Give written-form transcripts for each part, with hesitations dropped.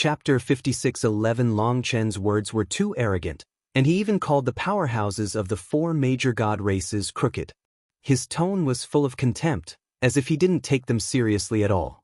Chapter 56:11 Long Chen's words were too arrogant, and he even called the powerhouses of the four major god races crooked. His tone was full of contempt, as if he didn't take them seriously at all.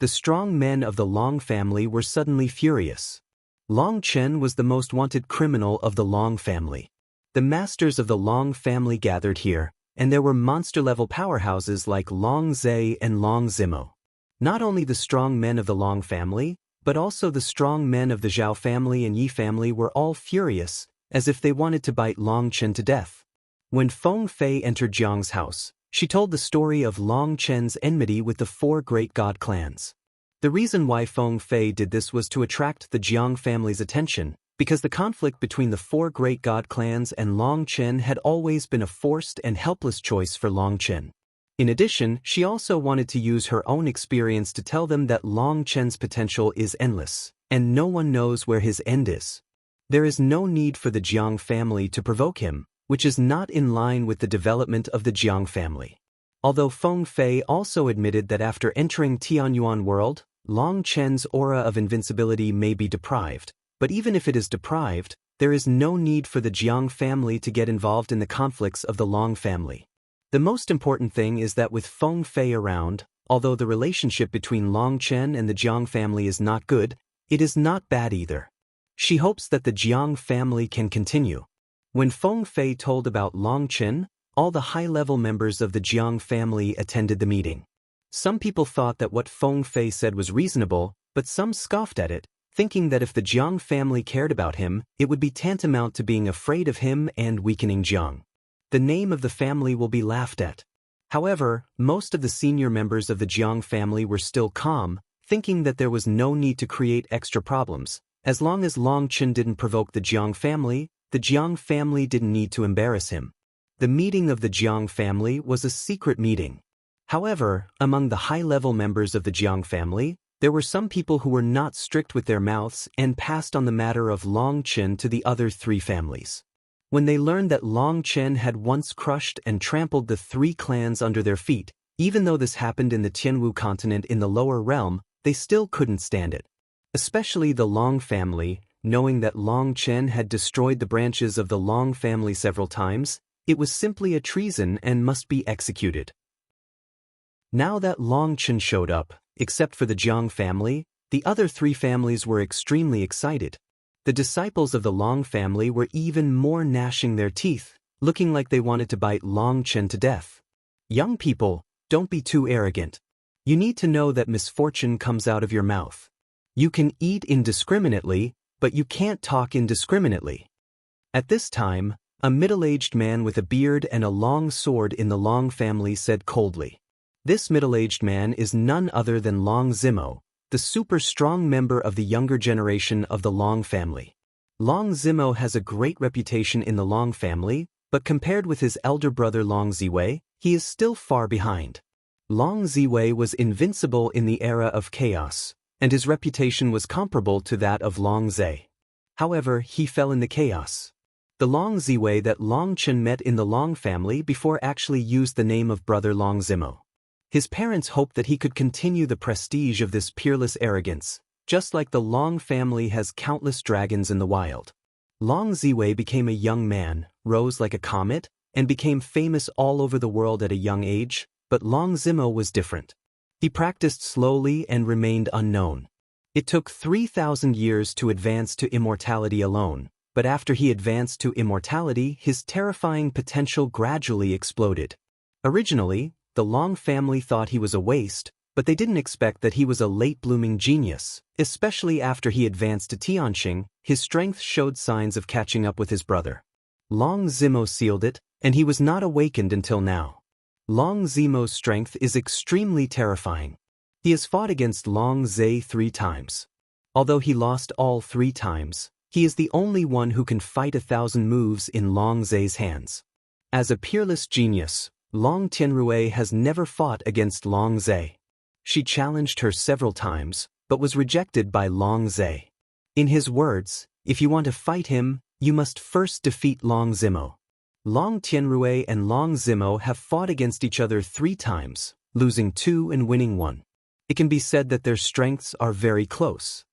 The strong men of the Long family were suddenly furious. Long Chen was the most wanted criminal of the Long family. The masters of the Long family gathered here, and there were monster-level powerhouses like Long Zhe and Long Zimo. Not only the strong men of the Long family, but also the strong men of the Zhao family and Yi family were all furious, as if they wanted to bite Long Chen to death. When Feng Fei entered Jiang's house, she told the story of Long Chen's enmity with the four great god clans. The reason why Feng Fei did this was to attract the Jiang family's attention, because the conflict between the four great god clans and Long Chen had always been a forced and helpless choice for Long Chen. In addition, she also wanted to use her own experience to tell them that Long Chen's potential is endless, and no one knows where his end is. There is no need for the Jiang family to provoke him, which is not in line with the development of the Jiang family. Although Feng Fei also admitted that after entering Tianyuan world, Long Chen's aura of invincibility may be deprived, but even if it is deprived, there is no need for the Jiang family to get involved in the conflicts of the Long family. The most important thing is that with Feng Fei around, although the relationship between Long Chen and the Jiang family is not good, it is not bad either. She hopes that the Jiang family can continue. When Feng Fei told about Long Chen, all the high-level members of the Jiang family attended the meeting. Some people thought that what Feng Fei said was reasonable, but some scoffed at it, thinking that if the Jiang family cared about him, it would be tantamount to being afraid of him and weakening Jiang. The name of the family will be laughed at. However, most of the senior members of the Jiang family were still calm, thinking that there was no need to create extra problems. As long as Long Chen didn't provoke the Jiang family didn't need to embarrass him. The meeting of the Jiang family was a secret meeting. However, among the high-level members of the Jiang family, there were some people who were not strict with their mouths and passed on the matter of Long Chen to the other three families. When they learned that Long Chen had once crushed and trampled the three clans under their feet, even though this happened in the Tianwu continent in the lower realm, they still couldn't stand it. Especially the Long family, knowing that Long Chen had destroyed the branches of the Long family several times, it was simply a treason and must be executed. Now that Long Chen showed up, except for the Jiang family, the other three families were extremely excited. The disciples of the Long family were even more gnashing their teeth, looking like they wanted to bite Long Chen to death. Young people, don't be too arrogant. You need to know that misfortune comes out of your mouth. You can eat indiscriminately, but you can't talk indiscriminately. At this time, a middle-aged man with a beard and a long sword in the Long family said coldly. This middle-aged man is none other than Long Zimo, the super strong member of the younger generation of the Long family. Long Zimo has a great reputation in the Long family, but compared with his elder brother Long Ziwei, he is still far behind. Long Ziwei was invincible in the era of chaos, and his reputation was comparable to that of Long Zhe. However, he fell in the chaos. The Long Ziwei that Long Chen met in the Long family before actually used the name of brother Long Zimo. His parents hoped that he could continue the prestige of this peerless arrogance, just like the Long family has countless dragons in the wild. Long Ziwei became a young man, rose like a comet, and became famous all over the world at a young age, but Long Zimo was different. He practiced slowly and remained unknown. It took 3,000 years to advance to immortality alone, but after he advanced to immortality, his terrifying potential gradually exploded. Originally, the Long family thought he was a waste, but they didn't expect that he was a late-blooming genius. Especially after he advanced to Tianqing, his strength showed signs of catching up with his brother. Long Zimo sealed it, and he was not awakened until now. Long Zimo's strength is extremely terrifying. He has fought against Long Zhe 3 times. Although he lost all 3 times, he is the only one who can fight 1,000 moves in Long Zhe's hands. As a peerless genius, Long Tianrui has never fought against Long Zhe. She challenged her several times, but was rejected by Long Zhe. In his words, if you want to fight him, you must first defeat Long Zimo. Long Tianrui and Long Zimo have fought against each other 3 times, losing 2 and winning 1. It can be said that their strengths are very close.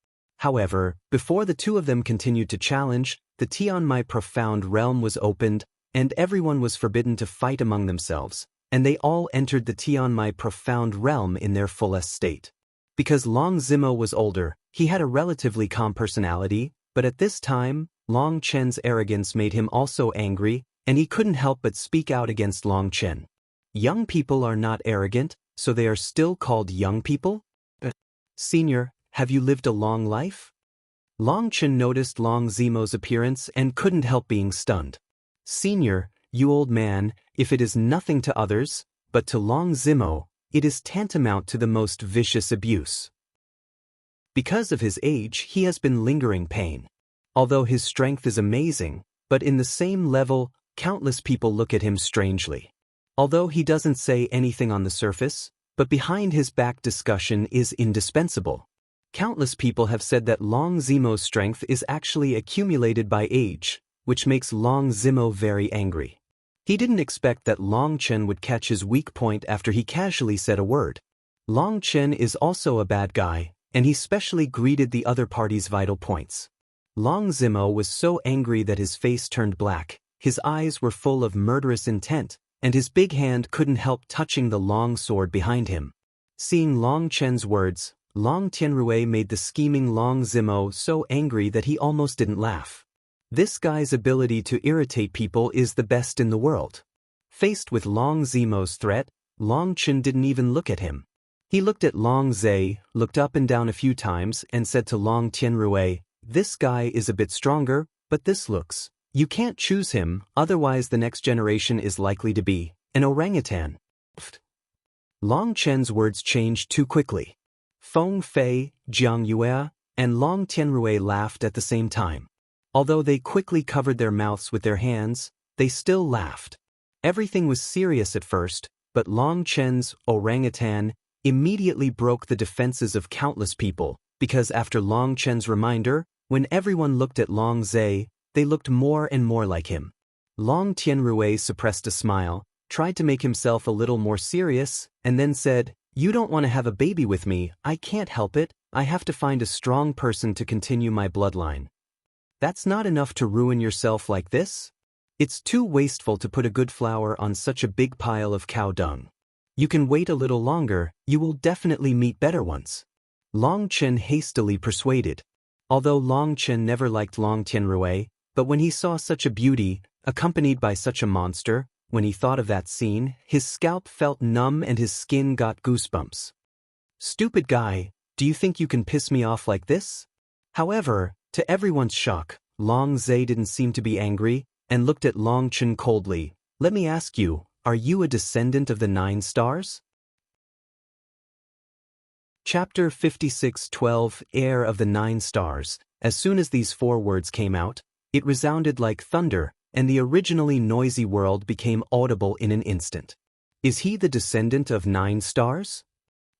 However, before the two of them continued to challenge, the Tianmai Profound Realm was opened, and everyone was forbidden to fight among themselves, and they all entered the Tianmai Profound Realm in their fullest state. Because Long Zimo was older, he had a relatively calm personality, but at this time, Long Chen's arrogance made him also angry, and he couldn't help but speak out against Long Chen. Young people are not arrogant, so they are still called young people? Senior, have you lived a long life? Long Chen noticed Long Zimo's appearance and couldn't help being stunned. Senior, you old man, if it is nothing to others, but to Long Zimo, it is tantamount to the most vicious abuse. Because of his age, he has been lingering pain. Although his strength is amazing, but in the same level, countless people look at him strangely. Although he doesn't say anything on the surface, but behind his back discussion is indispensable. Countless people have said that Long Zimo's strength is actually accumulated by age, which makes Long Zimo very angry. He didn't expect that Long Chen would catch his weak point after he casually said a word. Long Chen is also a bad guy, and he specially greeted the other party's vital points. Long Zimo was so angry that his face turned black, his eyes were full of murderous intent, and his big hand couldn't help touching the long sword behind him. Seeing Long Chen's words, Long Tianrui made the scheming Long Zimo so angry that he almost didn't laugh. This guy's ability to irritate people is the best in the world. Faced with Long Zimo's threat, Long Chen didn't even look at him. He looked at Long Zai, looked up and down a few times, and said to Long Tianrui, "This guy is a bit stronger, but this looks. You can't choose him, otherwise the next generation is likely to be an orangutan." Long Chen's words changed too quickly. Feng Fei, Jiang Yue, and Long Tianrui laughed at the same time. Although they quickly covered their mouths with their hands, they still laughed. Everything was serious at first, but Long Chen's orangutan immediately broke the defenses of countless people, because after Long Chen's reminder, when everyone looked at Long Zai, they looked more and more like him. Long Tianrui suppressed a smile, tried to make himself a little more serious, and then said, "You don't want to have a baby with me, I can't help it, I have to find a strong person to continue my bloodline." That's not enough to ruin yourself like this? It's too wasteful to put a good flower on such a big pile of cow dung. You can wait a little longer, you will definitely meet better ones. Long Chen hastily persuaded. Although Long Chen never liked Long Tianrui, but when he saw such a beauty, accompanied by such a monster, when he thought of that scene, his scalp felt numb and his skin got goosebumps. Stupid guy, do you think you can piss me off like this? However, to everyone's shock, Long Zai didn't seem to be angry, and looked at Long Chen coldly. "Let me ask you, are you a descendant of the 9 stars? Chapter 56:12 Heir of the 9 Stars. As soon as these 4 words came out, it resounded like thunder, and the originally noisy world became audible in an instant. Is he the descendant of 9 stars?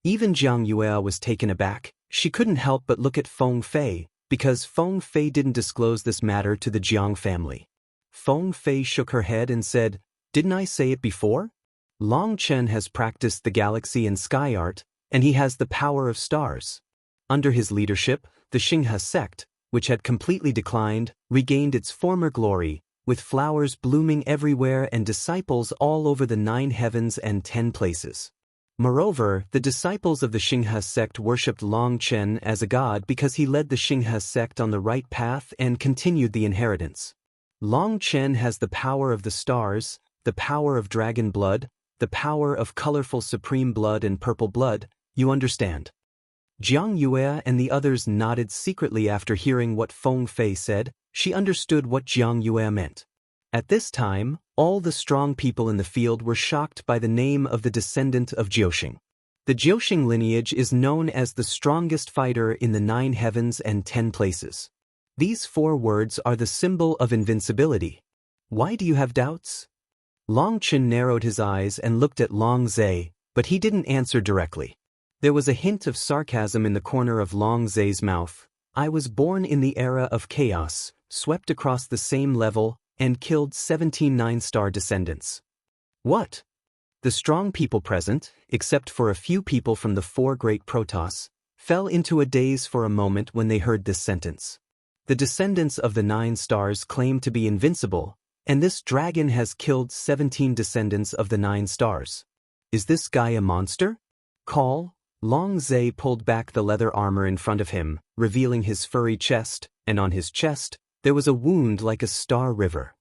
Even Jiang Yue was taken aback. She couldn't help but look at Feng Fei, because Feng Fei didn't disclose this matter to the Jiang family. Feng Fei shook her head and said, "Didn't I say it before? Long Chen has practiced the galaxy and sky art, and he has the power of stars." Under his leadership, the Xinghe sect, which had completely declined, regained its former glory, with flowers blooming everywhere and disciples all over the 9 heavens and 10 places. Moreover, the disciples of the Xinghe sect worshipped Long Chen as a god because he led the Xinghe sect on the right path and continued the inheritance. Long Chen has the power of the stars, the power of dragon blood, the power of colorful supreme blood and purple blood, you understand. Jiang Yue and the others nodded secretly after hearing what Feng Fei said. She understood what Jiang Yue meant. At this time, all the strong people in the field were shocked by the name of the descendant of Jiuxing. The Jiuxing lineage is known as the strongest fighter in the 9 heavens and 10 places. These 4 words are the symbol of invincibility. Why do you have doubts? Long Chen narrowed his eyes and looked at Long Zai, but he didn't answer directly. There was a hint of sarcasm in the corner of Long Zai's mouth. "I was born in the era of chaos, swept across the same level, and killed 17 9-star descendants." What? The strong people present, except for a few people from the 4 great Protoss, fell into a daze for a moment when they heard this sentence. The descendants of the 9 stars claim to be invincible, and this dragon has killed 17 descendants of the 9 stars. Is this guy a monster? Call. Long Zhe pulled back the leather armor in front of him, revealing his furry chest, and on his chest, there was a wound like a star river.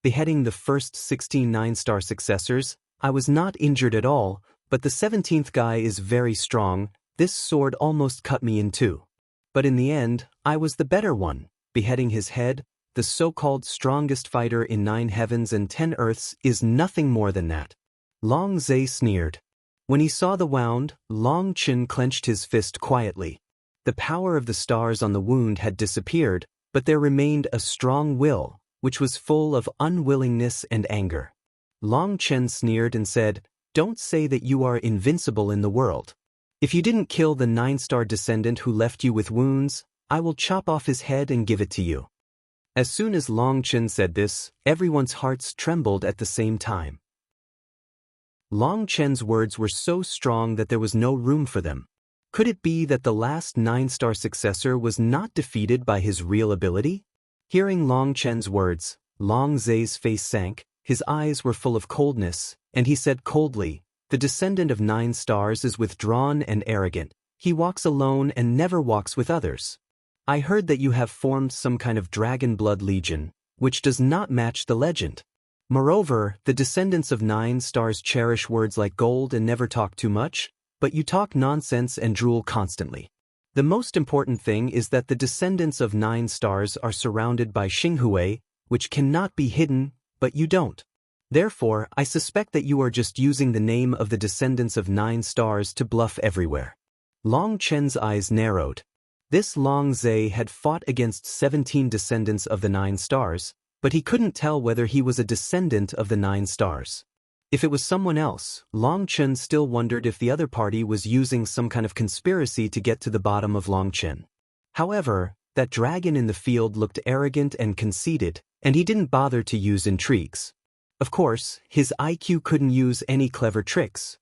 Beheading the first 16 9-star successors, I was not injured at all, but the 17th guy is very strong. This sword almost cut me in two. But in the end, I was the better one. Beheading his head, the so-called strongest fighter in 9 heavens and 10 earths is nothing more than that. Long Zhe sneered. When he saw the wound, Long Chen clenched his fist quietly. The power of the stars on the wound had disappeared, but there remained a strong will, which was full of unwillingness and anger. Long Chen sneered and said, "Don't say that you are invincible in the world. If you didn't kill the 9-star descendant who left you with wounds, I will chop off his head and give it to you." As soon as Long Chen said this, everyone's hearts trembled at the same time. Long Chen's words were so strong that there was no room for them. Could it be that the last 9-star successor was not defeated by his real ability? Hearing Long Chen's words, Long Zhe's face sank, his eyes were full of coldness, and he said coldly, "The descendant of 9 stars is withdrawn and arrogant. He walks alone and never walks with others. I heard that you have formed some kind of dragon blood legion, which does not match the legend. Moreover, the descendants of 9 stars cherish words like gold and never talk too much, but you talk nonsense and drool constantly. The most important thing is that the descendants of 9 stars are surrounded by Xinghui, which cannot be hidden, but you don't. Therefore, I suspect that you are just using the name of the descendants of 9 stars to bluff everywhere." Long Chen's eyes narrowed. This Long Zhe had fought against 17 descendants of the 9 stars, but he couldn't tell whether he was a descendant of the 9 stars. If it was someone else, Long Chen still wondered if the other party was using some kind of conspiracy to get to the bottom of Long Chen. However, that dragon in the field looked arrogant and conceited, and he didn't bother to use intrigues. Of course, his IQ couldn't use any clever tricks.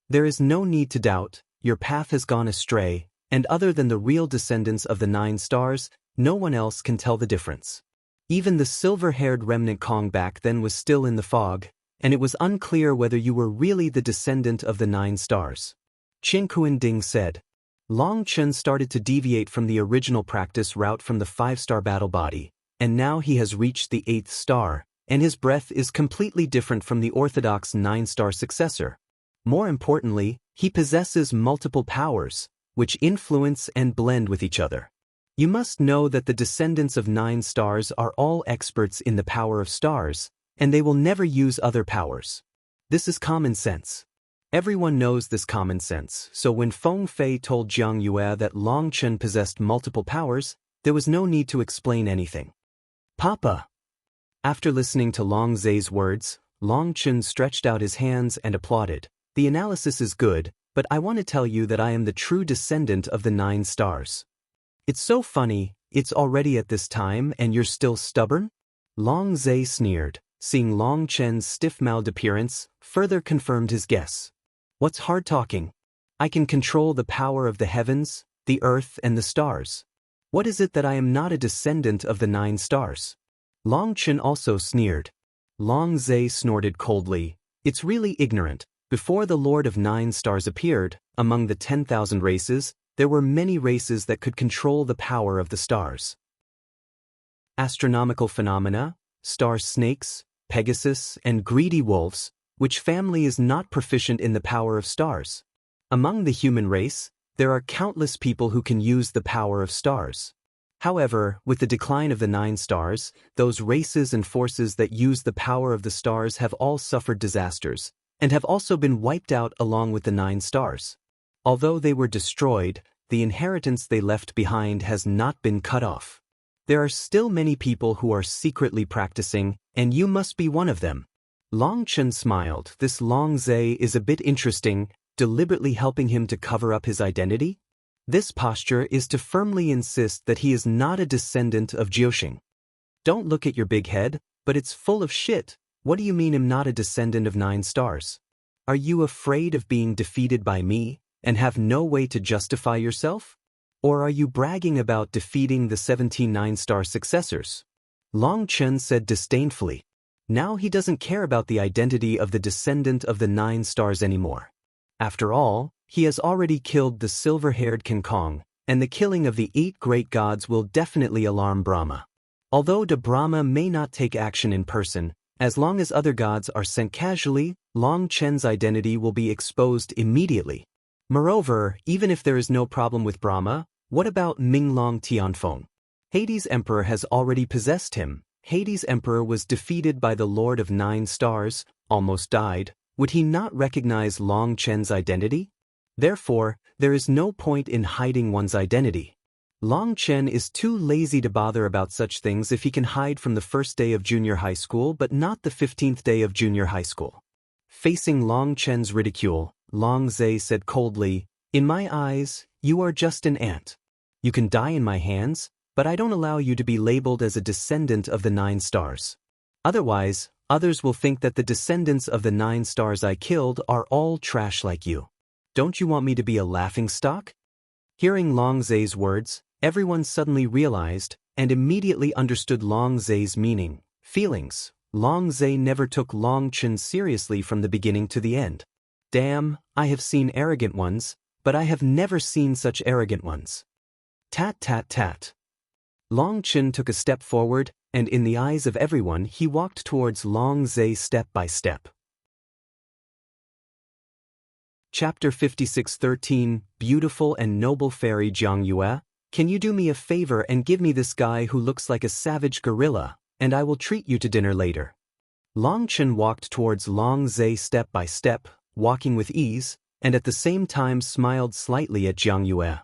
There is no need to doubt, your path has gone astray, and other than the real descendants of the 9 stars, no one else can tell the difference. Even the silver-haired remnant Kong back then was still in the fog, and it was unclear whether you were really the descendant of the 9 stars. Qin Kuan Ding said. Long Chen started to deviate from the original practice route from the 5-star battle body, and now he has reached the 8th star, and his breath is completely different from the orthodox 9-star successor. More importantly, he possesses multiple powers, which influence and blend with each other. You must know that the descendants of 9 stars are all experts in the power of stars, and they will never use other powers. This is common sense. Everyone knows this common sense, so when Feng Fei told Jiang Yue that Long Chen possessed multiple powers, there was no need to explain anything. "Papa!" After listening to Long Zhe's words, Long Chen stretched out his hands and applauded. "The analysis is good, but I want to tell you that I am the true descendant of the 9 stars. It's so funny, it's already at this time and you're still stubborn?" Long Zhe sneered, seeing Long Chen's stiff-mouthed appearance, further confirmed his guess. "What's hard talking? I can control the power of the heavens, the earth and the stars. What is it that I am not a descendant of the 9 stars? Long Chen also sneered. Long Zhe snorted coldly. "It's really ignorant. Before the Lord of 9 stars appeared, among the 10,000 races, there were many races that could control the power of the stars. Astronomical phenomena, star snakes, Pegasus, and greedy wolves, which family is not proficient in the power of stars? Among the human race, there are countless people who can use the power of stars. However, with the decline of the 9 stars, those races and forces that use the power of the stars have all suffered disasters, and have also been wiped out along with the 9 stars. Although they were destroyed, the inheritance they left behind has not been cut off. There are still many people who are secretly practicing, and you must be one of them." Long Chen smiled. This Long Zhe is a bit interesting, deliberately helping him to cover up his identity? This posture is to firmly insist that he is not a descendant of Jiuxing. "Don't look at your big head, but it's full of shit. What do you mean I'm not a descendant of 9 stars? Are you afraid of being defeated by me, and have no way to justify yourself? Or are you bragging about defeating the 17 nine-star successors? Long Chen said disdainfully. Now he doesn't care about the identity of the descendant of the 9 stars anymore. After all, he has already killed the silver-haired King Kong, and the killing of the 8 great gods will definitely alarm Brahma. Although the Brahma may not take action in person, as long as other gods are sent casually, Long Chen's identity will be exposed immediately. Moreover, even if there is no problem with Brahma, what about Minglong Tianfeng? Hades' emperor has already possessed him. Hades' emperor was defeated by the Lord of 9 stars, almost died. Would he not recognize Long Chen's identity? Therefore, there is no point in hiding one's identity. Long Chen is too lazy to bother about such things if he can hide from the first day of junior high school but not the 15th day of junior high school. Facing Long Chen's ridicule, Long Zhe said coldly, "In my eyes, you are just an ant. You can die in my hands, but I don't allow you to be labeled as a descendant of the 9 stars. Otherwise, others will think that the descendants of the 9 stars I killed are all trash like you. Don't you want me to be a laughingstock?" Hearing Long Zhe's words, everyone suddenly realized and immediately understood Long Zhe's meaning, feelings. Long Zhe never took Long Chen seriously from the beginning to the end. Damn, I have seen arrogant ones, but I have never seen such arrogant ones. Tat tat tat. Long Chen took a step forward, and in the eyes of everyone he walked towards Long Zhe step by step. Chapter 56:13 Beautiful and Noble Fairy Jiang Yue, can you do me a favor and give me this guy who looks like a savage gorilla, and I will treat you to dinner later. Long Chen walked towards Long Zhe step by step, walking with ease, and at the same time smiled slightly at Jiang Yue.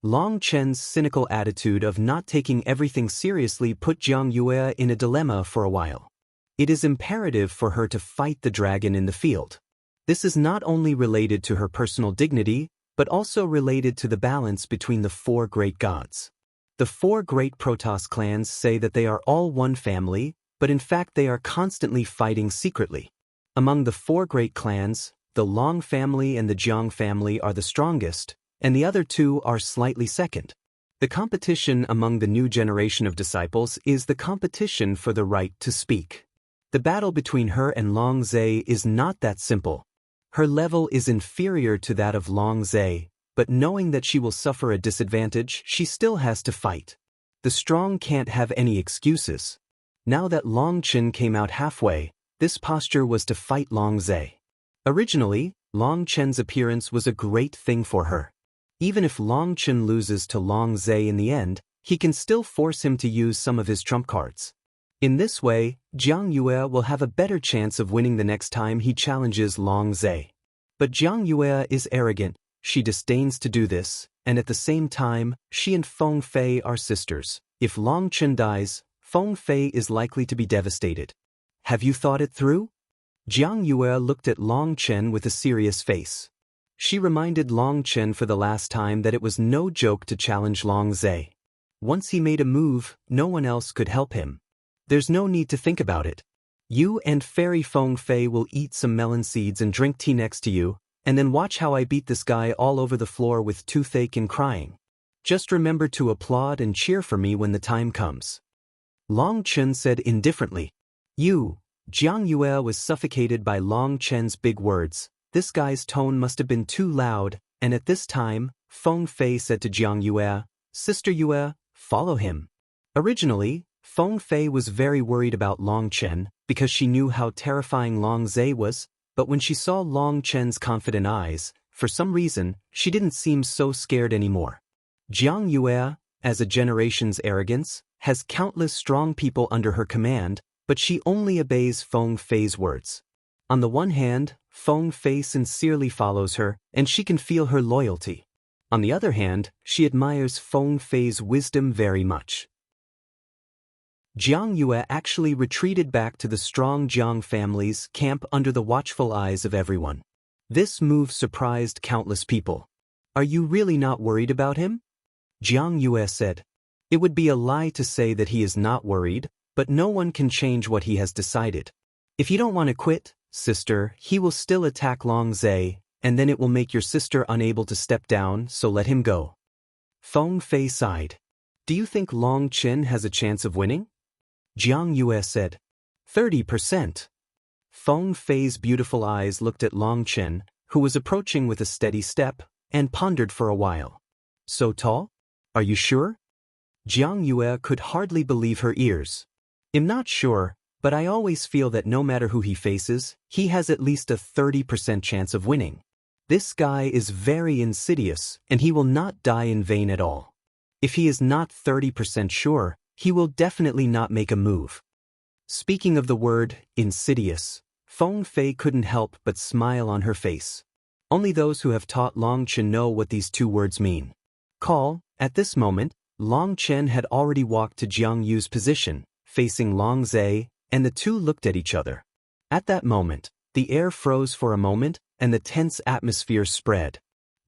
Long Chen's cynical attitude of not taking everything seriously put Jiang Yue in a dilemma for a while. It is imperative for her to fight the dragon in the field. This is not only related to her personal dignity, but also related to the balance between the 4 great gods. The 4 great Protoss clans say that they are all one family, but in fact they are constantly fighting secretly. Among the 4 great clans, the Long family and the Jiang family are the strongest, and the other 2 are slightly second. The competition among the new generation of disciples is the competition for the right to speak. The battle between her and Long Zhe is not that simple. Her level is inferior to that of Long Zhe, but knowing that she will suffer a disadvantage, she still has to fight. The strong can't have any excuses. Now that Long Chen came out halfway, this posture was to fight Long Zhe. Originally, Long Chen's appearance was a great thing for her. Even if Long Chen loses to Long Zhe in the end, he can still force him to use some of his trump cards. In this way, Jiang Yue will have a better chance of winning the next time he challenges Long Zhe. But Jiang Yue is arrogant, she disdains to do this, and at the same time, she and Feng Fei are sisters. If Long Chen dies, Feng Fei is likely to be devastated. Have you thought it through? Jiang Yue looked at Long Chen with a serious face. She reminded Long Chen for the last time that it was no joke to challenge Long Zhe. Once he made a move, no one else could help him. There's no need to think about it. You and Fairy Feng Fei will eat some melon seeds and drink tea next to you, and then watch how I beat this guy all over the floor with toothache and crying. Just remember to applaud and cheer for me when the time comes. Long Chen said indifferently. Jiang Yue was suffocated by Long Chen's big words. This guy's tone must have been too loud, and at this time, Feng Fei said to Jiang Yue, "Sister Yue, follow him." Originally, Feng Fei was very worried about Long Chen because she knew how terrifying Long Zhe was, but when she saw Long Chen's confident eyes, for some reason, she didn't seem so scared anymore. Jiang Yue, as a generation's arrogance, has countless strong people under her command, but she only obeys Feng Fei's words. On the one hand, Feng Fei sincerely follows her, and she can feel her loyalty. On the other hand, she admires Feng Fei's wisdom very much. Jiang Yue actually retreated back to the strong Jiang family's camp under the watchful eyes of everyone. This move surprised countless people. "Are you really not worried about him?" Jiang Yue said. It would be a lie to say that he is not worried, but no one can change what he has decided. If you don't want to quit, sister, he will still attack Long Zhe, and then it will make your sister unable to step down, so let him go. Feng Fei sighed. Do you think Long Chen has a chance of winning? Jiang Yue said. 30%. Feng Fei's beautiful eyes looked at Long Chen, who was approaching with a steady step, and pondered for a while. So tall? Are you sure? Jiang Yue could hardly believe her ears. I'm not sure, but I always feel that no matter who he faces, he has at least a 30% chance of winning. This guy is very insidious, and he will not die in vain at all. If he is not 30% sure, he will definitely not make a move. Speaking of the word, insidious, Feng Fei couldn't help but smile on her face. Only those who have taught Long Chen know what these two words mean. Call. At this moment, Long Chen had already walked to Jiang Yu's position, facing Long Zhe, and the two looked at each other. At that moment, the air froze for a moment, and the tense atmosphere spread.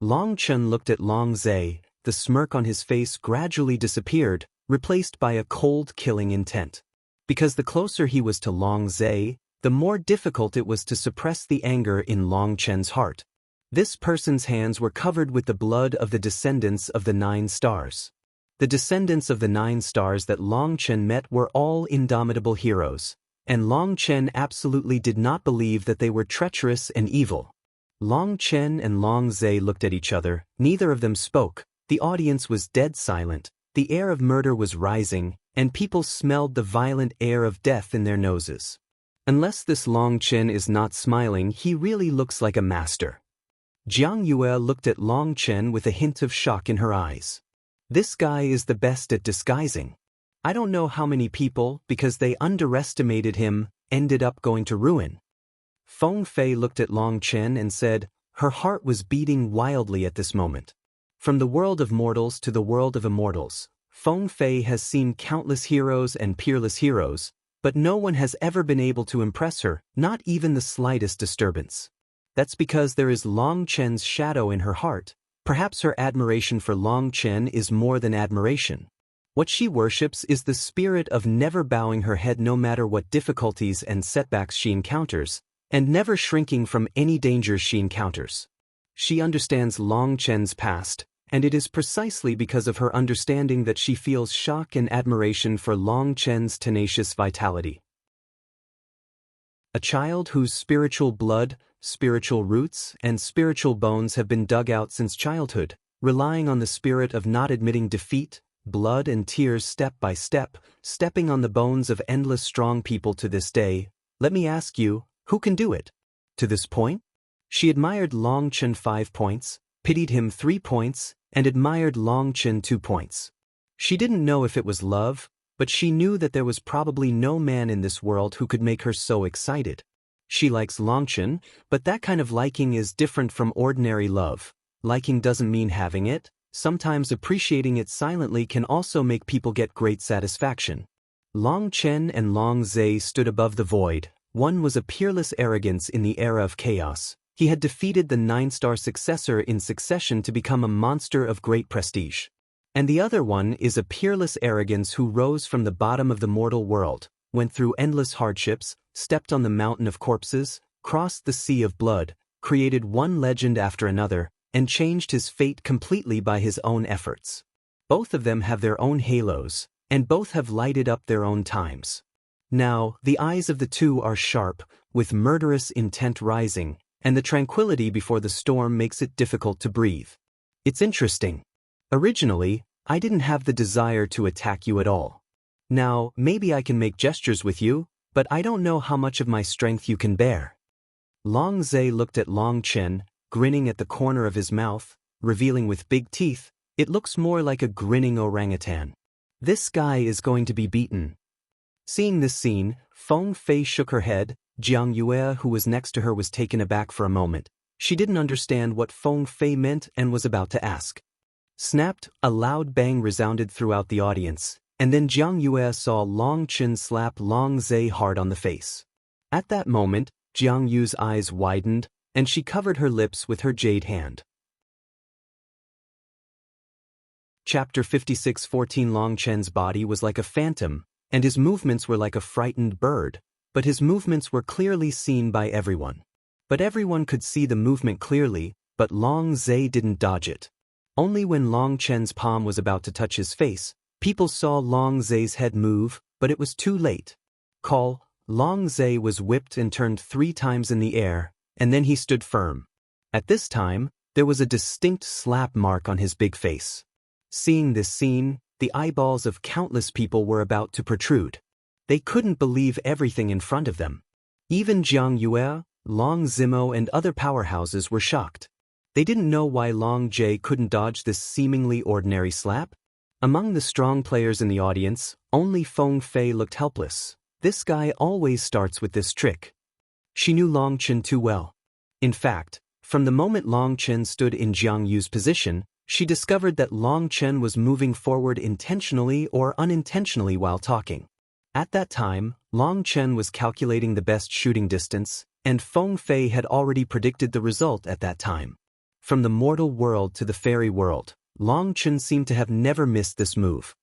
Long Chen looked at Long Zhe, the smirk on his face gradually disappeared, replaced by a cold killing intent. Because the closer he was to Long Zhe, the more difficult it was to suppress the anger in Long Chen's heart. This person's hands were covered with the blood of the descendants of the 9 stars. The descendants of the 9 stars that Long Chen met were all indomitable heroes, and Long Chen absolutely did not believe that they were treacherous and evil. Long Chen and Long Zhe looked at each other, neither of them spoke, the audience was dead silent, the air of murder was rising, and people smelled the violent air of death in their noses. Unless this Long Chen is not smiling, he really looks like a master. Jiang Yue looked at Long Chen with a hint of shock in her eyes. This guy is the best at disguising. I don't know how many people, because they underestimated him, ended up going to ruin. Feng Fei looked at Long Chen and said, her heart was beating wildly at this moment. From the world of mortals to the world of immortals, Feng Fei has seen countless heroes and peerless heroes, but no one has ever been able to impress her, not even the slightest disturbance. That's because there is Long Chen's shadow in her heart. Perhaps her admiration for Long Chen is more than admiration. What she worships is the spirit of never bowing her head no matter what difficulties and setbacks she encounters, and never shrinking from any dangers she encounters. She understands Long Chen's past, and it is precisely because of her understanding that she feels shock and admiration for Long Chen's tenacious vitality. A child whose spiritual blood, spiritual roots, and spiritual bones have been dug out since childhood, relying on the spirit of not admitting defeat, blood and tears step by step, stepping on the bones of endless strong people to this day. Let me ask you, who can do it? To this point? She admired Long Chen 5 points, pitied him 3 points, and admired Long Chen 2 points. She didn't know if it was love, but she knew that there was probably no man in this world who could make her so excited. She likes Long Chen, but that kind of liking is different from ordinary love. Liking doesn't mean having it. Sometimes appreciating it silently can also make people get great satisfaction. Long Chen and Long Zhe stood above the void. One was a peerless arrogance in the era of chaos. He had defeated the 9-star successor in succession to become a monster of great prestige. And the other one is a peerless arrogance who rose from the bottom of the mortal world, went through endless hardships, stepped on the mountain of corpses, crossed the sea of blood, created one legend after another, and changed his fate completely by his own efforts. Both of them have their own halos, and both have lighted up their own times. Now, the eyes of the two are sharp, with murderous intent rising, and the tranquility before the storm makes it difficult to breathe. It's interesting. Originally, I didn't have the desire to attack you at all. Now, maybe I can make gestures with you, but I don't know how much of my strength you can bear. Long Zhe looked at Long Chen, grinning at the corner of his mouth, revealing with big teeth, it looks more like a grinning orangutan. This guy is going to be beaten. Seeing this scene, Feng Fei shook her head. Jiang Yue, who was next to her, was taken aback for a moment. She didn't understand what Feng Fei meant and was about to ask. Snapped, a loud bang resounded throughout the audience, and then Jiang Yue saw Long Chen slap Long Zhe hard on the face. At that moment, Jiang Yu's eyes widened, and she covered her lips with her jade hand. Chapter 56:14 Long Chen's body was like a phantom, and his movements were like a frightened bird, but his movements were clearly seen by everyone. But everyone could see the movement clearly, but Long Zai didn't dodge it. Only when Long Chen's palm was about to touch his face, people saw Long Zai's head move, but it was too late. Long Zai was whipped and turned 3 times in the air, and then he stood firm. At this time, there was a distinct slap mark on his big face. Seeing this scene, the eyeballs of countless people were about to protrude. They couldn't believe everything in front of them. Even Jiang Yue, Long Zimo and other powerhouses were shocked. They didn't know why Long Jie couldn't dodge this seemingly ordinary slap. Among the strong players in the audience, only Feng Fei looked helpless. This guy always starts with this trick. She knew Long Chen too well. In fact, from the moment Long Chen stood in Jiang Yu's position, she discovered that Long Chen was moving forward intentionally or unintentionally while talking. At that time, Long Chen was calculating the best shooting distance, and Feng Fei had already predicted the result at that time. From the mortal world to the fairy world, Long Chen seemed to have never missed this move.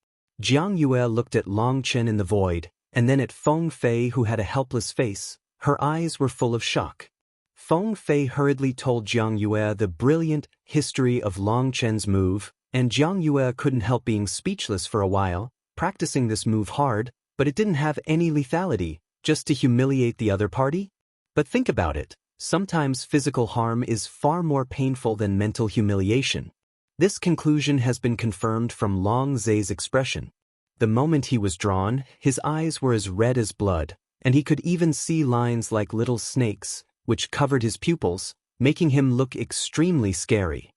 Jiang Yue looked at Long Chen in the void, and then at Feng Fei who had a helpless face. Her eyes were full of shock. Feng Fei hurriedly told Jiang Yue the brilliant history of Long Chen's move, and Jiang Yue couldn't help being speechless for a while, practicing this move hard, but it didn't have any lethality, just to humiliate the other party? But think about it, sometimes physical harm is far more painful than mental humiliation. This conclusion has been confirmed from Long Zai's expression. The moment he was drawn, his eyes were as red as blood, and he could even see lines like little snakes, which covered his pupils, making him look extremely scary.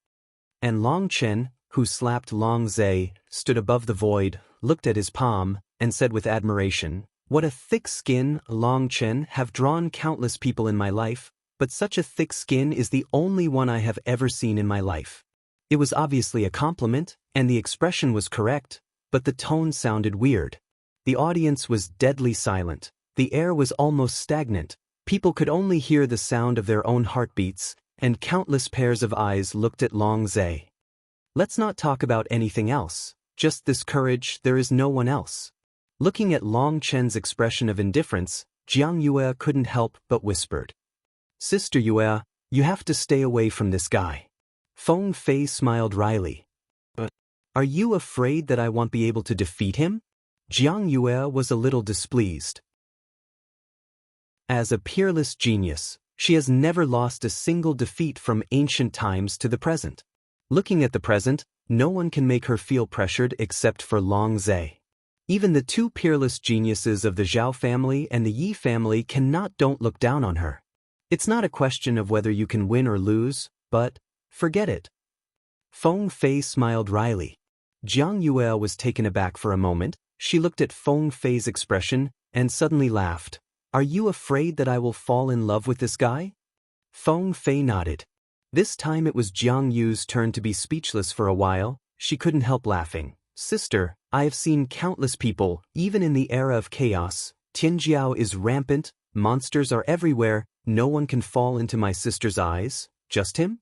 And Long Chen, who slapped Long Zai, stood above the void, looked at his palm, and said with admiration, "What a thick skin, Long Chen. Have drawn countless people in my life, but such a thick skin is the only one I have ever seen in my life." It was obviously a compliment, and the expression was correct, but the tone sounded weird. The audience was deadly silent. The air was almost stagnant. People could only hear the sound of their own heartbeats, and countless pairs of eyes looked at Long Zai. Let's not talk about anything else, just this courage. There is no one else. Looking at Long Chen's expression of indifference, Jiang Yue couldn't help but whispered, "Sister Yue, you have to stay away from this guy." Feng Fei smiled wryly. "But are you afraid that I won't be able to defeat him?" Jiang Yue was a little displeased. As a peerless genius, she has never lost a single defeat from ancient times to the present. Looking at the present, no one can make her feel pressured except for Long Zai. Even the 2 peerless geniuses of the Zhao family and the Yi family don't look down on her. It's not a question of whether you can win or lose, but forget it. Feng Fei smiled wryly. Jiang Yue was taken aback for a moment. She looked at Feng Fei's expression and suddenly laughed. "Are you afraid that I will fall in love with this guy?" Feng Fei nodded. This time it was Jiang Yu's turn to be speechless for a while. She couldn't help laughing. "Sister, I have seen countless people, even in the era of chaos. Tianjiao is rampant, monsters are everywhere, no one can fall into my sister's eyes, just him?"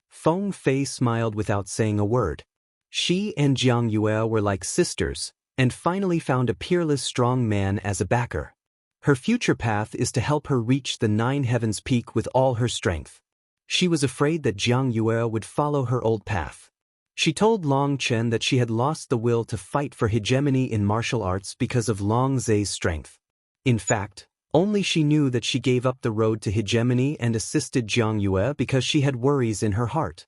Feng Fei smiled without saying a word. She and Jiang Yue were like sisters, and finally found a peerless strong man as a backer. Her future path is to help her reach the 9 heavens peak with all her strength. She was afraid that Jiang Yue would follow her old path. She told Long Chen that she had lost the will to fight for hegemony in martial arts because of Long Zai's strength. In fact, only she knew that she gave up the road to hegemony and assisted Jiang Yue because she had worries in her heart.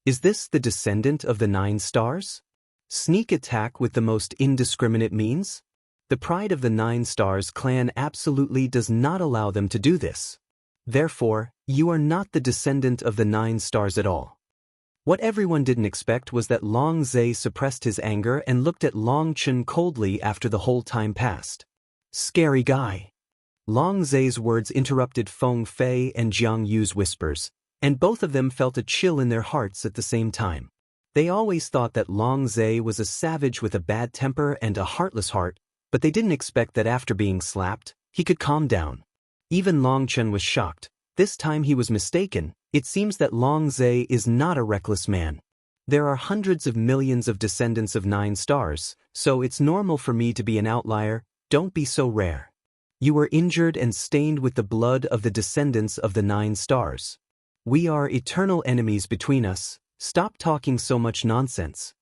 Is this the descendant of the 9 stars? Sneak attack with the most indiscriminate means? The pride of the 9 stars clan absolutely does not allow them to do this. Therefore, you are not the descendant of the 9 stars at all. What everyone didn't expect was that Long Zai suppressed his anger and looked at Long Chen coldly after the whole time passed. "Scary guy." Long Zai's words interrupted Feng Fei and Jiang Yu's whispers, and both of them felt a chill in their hearts at the same time. They always thought that Long Zai was a savage with a bad temper and a heartless heart, but they didn't expect that after being slapped, he could calm down. Even Long Chen was shocked. This time he was mistaken. It seems that Long Zai is not a reckless man. There are hundreds of millions of descendants of 9 stars, so it's normal for me to be an outlier. Don't be so rare. You were injured and stained with the blood of the descendants of the 9 stars. We are eternal enemies between us. Stop talking so much nonsense.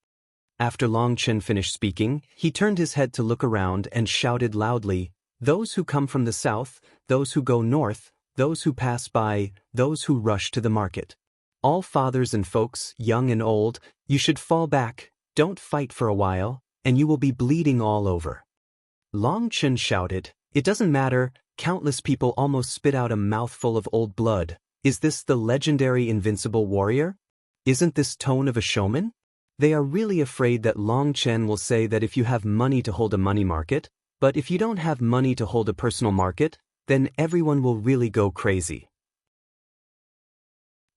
After Long Chen finished speaking, he turned his head to look around and shouted loudly, "Those who come from the south, those who go north, those who pass by, those who rush to the market. All fathers and folks, young and old, you should fall back, don't fight for a while, and you will be bleeding all over." Long Chen shouted, "It doesn't matter." Countless people almost spit out a mouthful of old blood. Is this the legendary invincible warrior? Isn't this tone of a showman? They are really afraid that Long Chen will say that if you have money to hold a money market, but if you don't have money to hold a personal market, then everyone will really go crazy.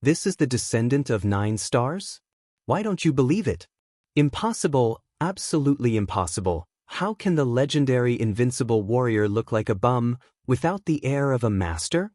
This is the descendant of 9 stars? Why don't you believe it? Impossible, absolutely impossible. How can the legendary invincible warrior look like a bum without the air of a master?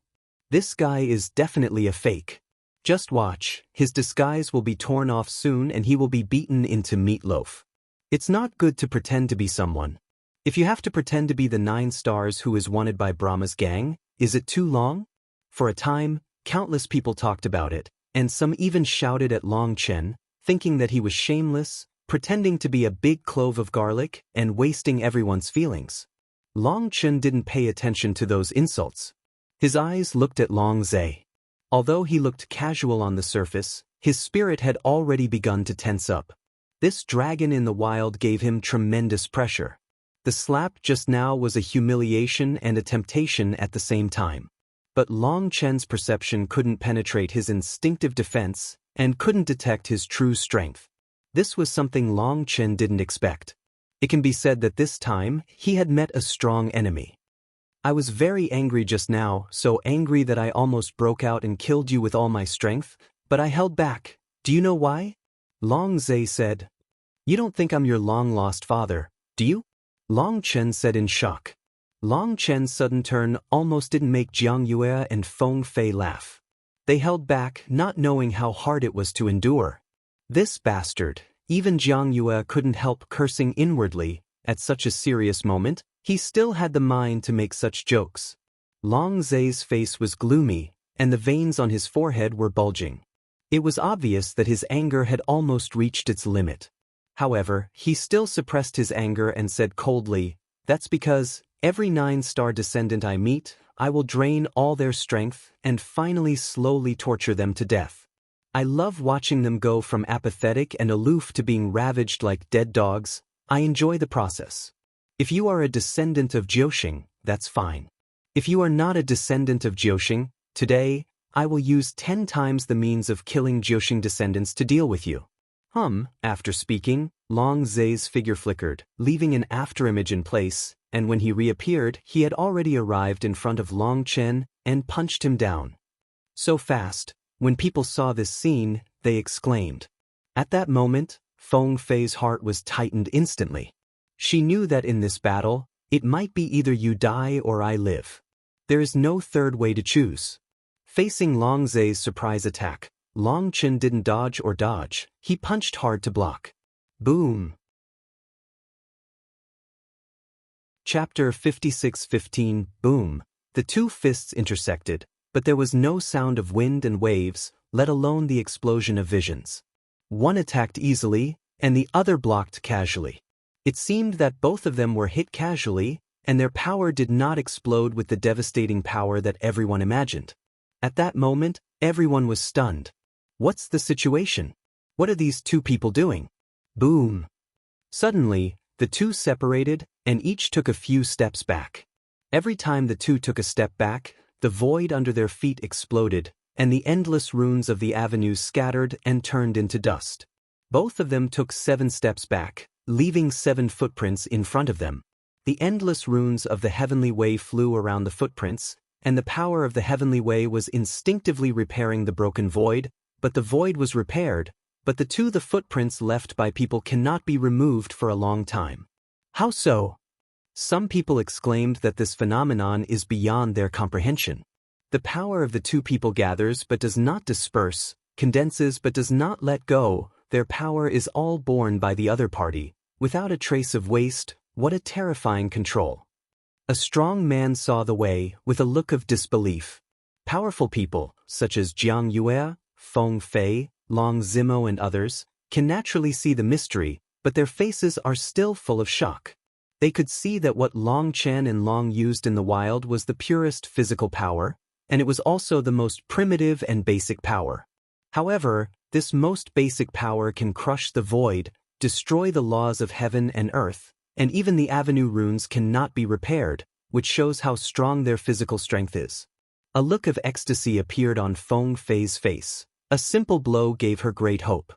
This guy is definitely a fake. Just watch, his disguise will be torn off soon and he will be beaten into meatloaf. It's not good to pretend to be someone. If you have to pretend to be the 9 stars who is wanted by Brahma's gang, is it too long? For a time, countless people talked about it, and some even shouted at Long Chen, thinking that he was shameless, pretending to be a big clove of garlic, and wasting everyone's feelings. Long Chen didn't pay attention to those insults. His eyes looked at Long Zai. Although he looked casual on the surface, his spirit had already begun to tense up. This dragon in the wild gave him tremendous pressure. The slap just now was a humiliation and a temptation at the same time. But Long Chen's perception couldn't penetrate his instinctive defense and couldn't detect his true strength. This was something Long Chen didn't expect. It can be said that this time, he had met a strong enemy. "I was very angry just now, so angry that I almost broke out and killed you with all my strength, but I held back. Do you know why?" Long Zai said. "You don't think I'm your long-lost father, do you?" Long Chen said in shock. Long Chen's sudden turn almost didn't make Jiang Yue and Feng Fei laugh. They held back, not knowing how hard it was to endure. This bastard, even Jiang Yue couldn't help cursing inwardly. At such a serious moment, he still had the mind to make such jokes. Long Zai's face was gloomy, and the veins on his forehead were bulging. It was obvious that his anger had almost reached its limit. However, he still suppressed his anger and said coldly, "That's because every 9-star descendant I meet, I will drain all their strength and finally slowly torture them to death. I love watching them go from apathetic and aloof to being ravaged like dead dogs. I enjoy the process. If you are a descendant of Jiuxing, that's fine. If you are not a descendant of Jiuxing, today, I will use 10 times the means of killing Jiuxing descendants to deal with you." After speaking, Long Zai's figure flickered, leaving an afterimage in place, and when he reappeared, he had already arrived in front of Long Chen and punched him down. So fast, when people saw this scene, they exclaimed. At that moment, Feng Fei's heart was tightened instantly. She knew that in this battle, it might be either you die or I live. There is no third way to choose. Facing Long Zai's surprise attack, Long Chen didn't dodge or dodge, he punched hard to block. Boom! Chapter 56:15 Boom! The two fists intersected, but there was no sound of wind and waves, let alone the explosion of visions. One attacked easily, and the other blocked casually. It seemed that both of them were hit casually, and their power did not explode with the devastating power that everyone imagined. At that moment, everyone was stunned. What's the situation? What are these two people doing? Boom! Suddenly, the two separated, and each took a few steps back. Every time the two took a step back, the void under their feet exploded, and the endless runes of the avenues scattered and turned into dust. Both of them took 7 steps back, leaving 7 footprints in front of them. The endless runes of the heavenly way flew around the footprints, and the power of the heavenly way was instinctively repairing the broken void, but the void was repaired, but the footprints left by people cannot be removed for a long time. How so? Some people exclaimed that this phenomenon is beyond their comprehension. The power of the two people gathers but does not disperse, condenses but does not let go. Their power is all borne by the other party, without a trace of waste. What a terrifying control. A strong man saw the way, with a look of disbelief. Powerful people, such as Jiang Yue, Feng Fei, Long Zimo and others, can naturally see the mystery, but their faces are still full of shock. They could see that what Long Chen and Long used in the wild was the purest physical power, and it was also the most primitive and basic power. However, this most basic power can crush the void, destroy the laws of heaven and earth, and even the avenue runes cannot be repaired, which shows how strong their physical strength is. A look of ecstasy appeared on Feng Fei's face. A simple blow gave her great hope.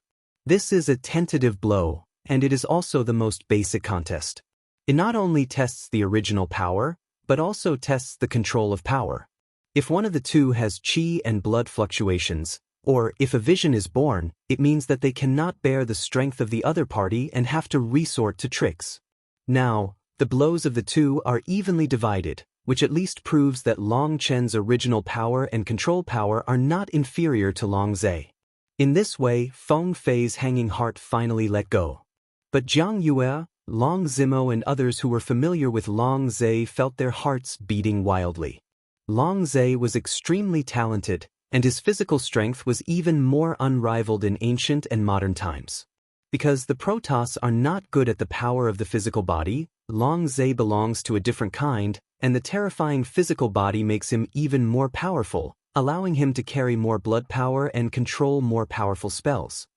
This is a tentative blow, and it is also the most basic contest. It not only tests the original power, but also tests the control of power. If one of the two has qi and blood fluctuations, or if a vision is born, it means that they cannot bear the strength of the other party and have to resort to tricks. Now, the blows of the two are evenly divided, which at least proves that Long Chen's original power and control power are not inferior to Long Zai. In this way, Feng Fei's hanging heart finally let go. But Jiang Yue, Long Zimo and others who were familiar with Long Zai felt their hearts beating wildly. Long Zai was extremely talented, and his physical strength was even more unrivaled in ancient and modern times. Because the Protoss are not good at the power of the physical body, Long Zai belongs to a different kind, and the terrifying physical body makes him even more powerful, allowing him to carry more blood power and control more powerful spells.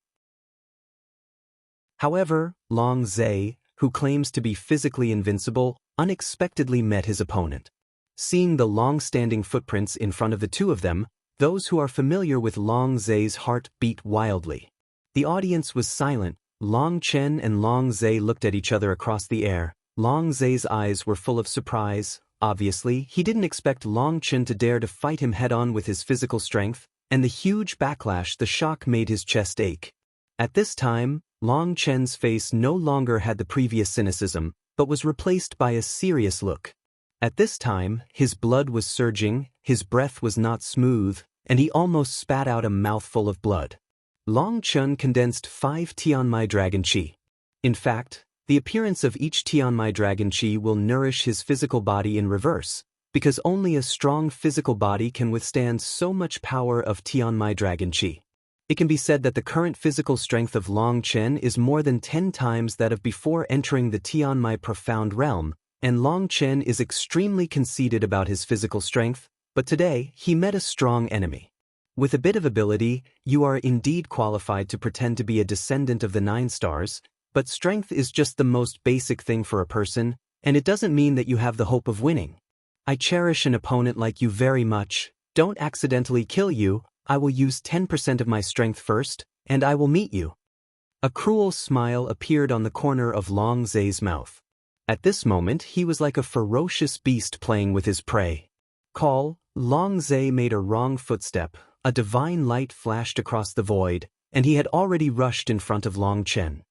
However, Long Zai, who claims to be physically invincible, unexpectedly met his opponent. Seeing the long-standing footprints in front of the two of them, those who are familiar with Long Zai's heart beat wildly. The audience was silent. Long Chen and Long Zai looked at each other across the air. Long Zai's eyes were full of surprise. Obviously, he didn't expect Long Chen to dare to fight him head-on with his physical strength, and the huge backlash, the shock made his chest ache. At this time, Long Chen's face no longer had the previous cynicism, but was replaced by a serious look. At this time, his blood was surging, his breath was not smooth, and he almost spat out a mouthful of blood. Long Chen condensed 5 Tianmai Dragon Qi. In fact, the appearance of each Tianmai Dragon Qi will nourish his physical body in reverse, because only a strong physical body can withstand so much power of Tianmai Dragon Qi. It can be said that the current physical strength of Long Chen is more than 10 times that of before entering the Tianmai Profound Realm, and Long Chen is extremely conceited about his physical strength, but today he met a strong enemy. With a bit of ability, you are indeed qualified to pretend to be a descendant of the 9 stars, but strength is just the most basic thing for a person, and it doesn't mean that you have the hope of winning. I cherish an opponent like you very much. Don't accidentally kill you. I will use 10% of my strength first, and I will meet you. A cruel smile appeared on the corner of Long Zai's mouth. At this moment, he was like a ferocious beast playing with his prey. Call. Long Zai made a wrong footstep. A divine light flashed across the void, and he had already rushed in front of Long Chen.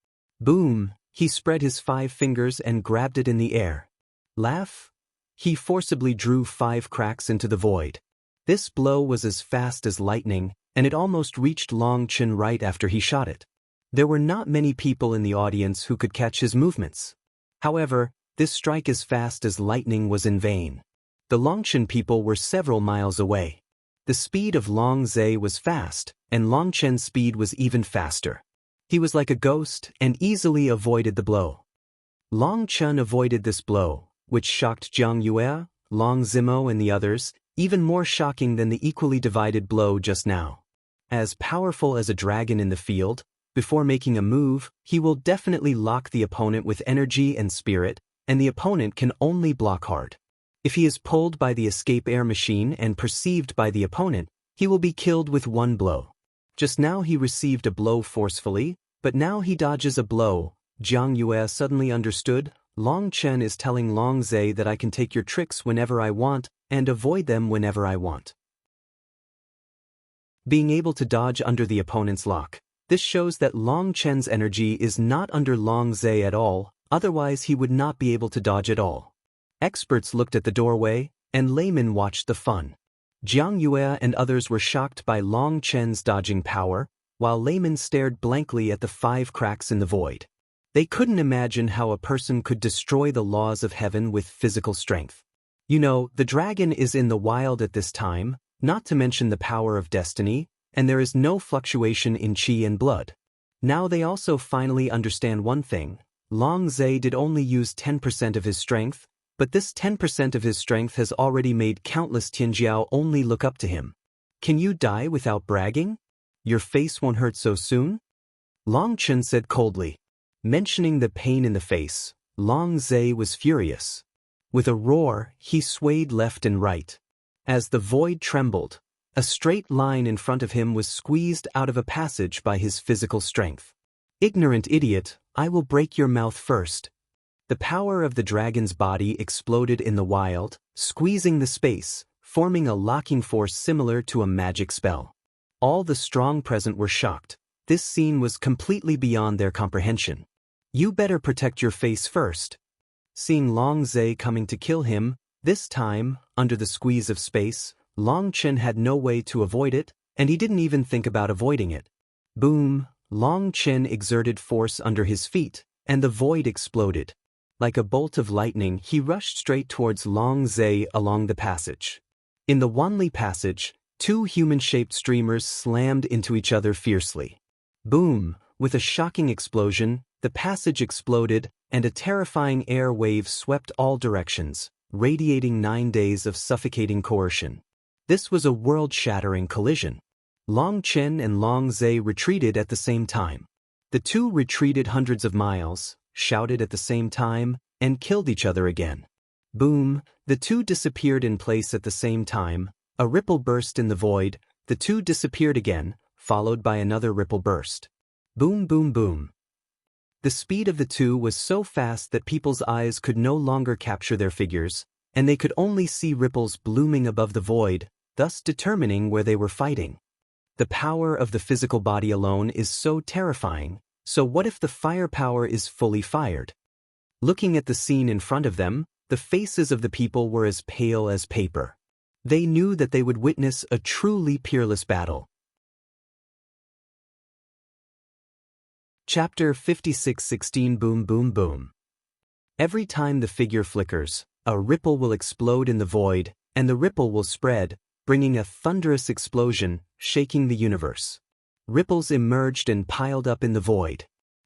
Boom! He spread his 5 fingers and grabbed it in the air. Laugh! He forcibly drew 5 cracks into the void. This blow was as fast as lightning, and it almost reached Long Chen right after he shot it. There were not many people in the audience who could catch his movements. However, this strike as fast as lightning was in vain. The Longchen people were several miles away. The speed of Long Zai was fast, and Long Chen's speed was even faster. He was like a ghost and easily avoided the blow. Long Chen avoided this blow, which shocked Jiang Yue, Long Zimo and the others, even more shocking than the equally divided blow just now. As powerful as a dragon in the field, before making a move, he will definitely lock the opponent with energy and spirit, and the opponent can only block hard. If he is pulled by the escape air machine and perceived by the opponent, he will be killed with one blow. Just now he received a blow forcefully, but now he dodges a blow. Jiang Yue suddenly understood. Long Chen is telling Long Zai that I can take your tricks whenever I want and avoid them whenever I want. Being able to dodge under the opponent's lock. This shows that Long Chen's energy is not under Long Zai at all, otherwise he would not be able to dodge at all. Experts looked at the doorway, and laymen watched the fun. Jiang Yue and others were shocked by Long Chen's dodging power, while laymen stared blankly at the 5 cracks in the void. They couldn't imagine how a person could destroy the laws of heaven with physical strength. You know, the dragon is in the wild at this time, not to mention the power of destiny, and there is no fluctuation in qi and blood. Now they also finally understand one thing. Long Zhe did only use 10% of his strength, but this 10% of his strength has already made countless Tianjiao only look up to him. Can you die without bragging? Your face won't hurt so soon? Long Chen said coldly. Mentioning the pain in the face, Long Zhe was furious. With a roar, he swayed left and right. As the void trembled, a straight line in front of him was squeezed out of a passage by his physical strength. Ignorant idiot, I will break your mouth first. The power of the dragon's body exploded in the wild, squeezing the space, forming a locking force similar to a magic spell. All the strong present were shocked. This scene was completely beyond their comprehension. You better protect your face first. Seeing Long Zhe coming to kill him, this time, under the squeeze of space, Long Chen had no way to avoid it, and he didn't even think about avoiding it. Boom! Long Chen exerted force under his feet, and the void exploded. Like a bolt of lightning, he rushed straight towards Long Zhe along the passage. In the Wanli passage, two human-shaped streamers slammed into each other fiercely. Boom! With a shocking explosion, the passage exploded, and a terrifying air wave swept all directions, radiating 9 days of suffocating coercion. This was a world-shattering collision. Long Chen and Long Zhe retreated at the same time. The two retreated hundreds of miles, shouted at the same time, and killed each other again. Boom! The two disappeared in place at the same time. A ripple burst in the void. The two disappeared again, followed by another ripple burst. Boom, boom, boom. The speed of the two was so fast that people's eyes could no longer capture their figures, and they could only see ripples blooming above the void, thus determining where they were fighting. The power of the physical body alone is so terrifying, so what if the firepower is fully fired? Looking at the scene in front of them, the faces of the people were as pale as paper. They knew that they would witness a truly peerless battle. Chapter 56:16 Boom Boom Boom. Every time the figure flickers, a ripple will explode in the void, and the ripple will spread, bringing a thunderous explosion, shaking the universe. Ripples emerged and piled up in the void.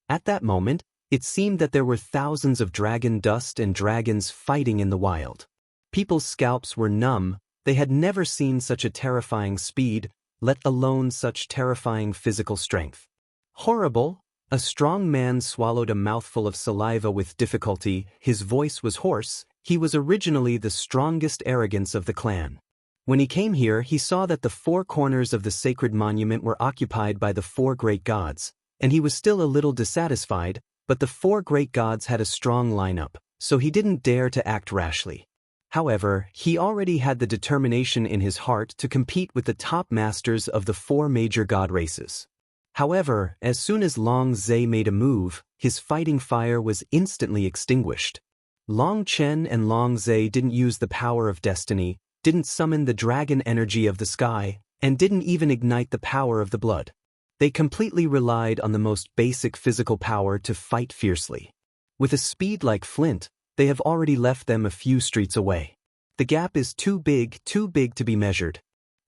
At that moment, it seemed that there were thousands of dragon dust and dragons fighting in the wild. People's scalps were numb. They had never seen such a terrifying speed, let alone such terrifying physical strength. Horrible! A strong man swallowed a mouthful of saliva with difficulty. His voice was hoarse. He was originally the strongest arrogance of the clan. When he came here, he saw that the four corners of the sacred monument were occupied by the four great gods, and he was still a little dissatisfied, but the four great gods had a strong lineup, so he didn't dare to act rashly. However, he already had the determination in his heart to compete with the top masters of the four major god races. However, as soon as Long Zhe made a move, his fighting fire was instantly extinguished. Long Chen and Long Zhe didn't use the power of destiny, didn't summon the dragon energy of the sky, and didn't even ignite the power of the blood. They completely relied on the most basic physical power to fight fiercely. With a speed like flint, they have already left them a few streets away. The gap is too big to be measured.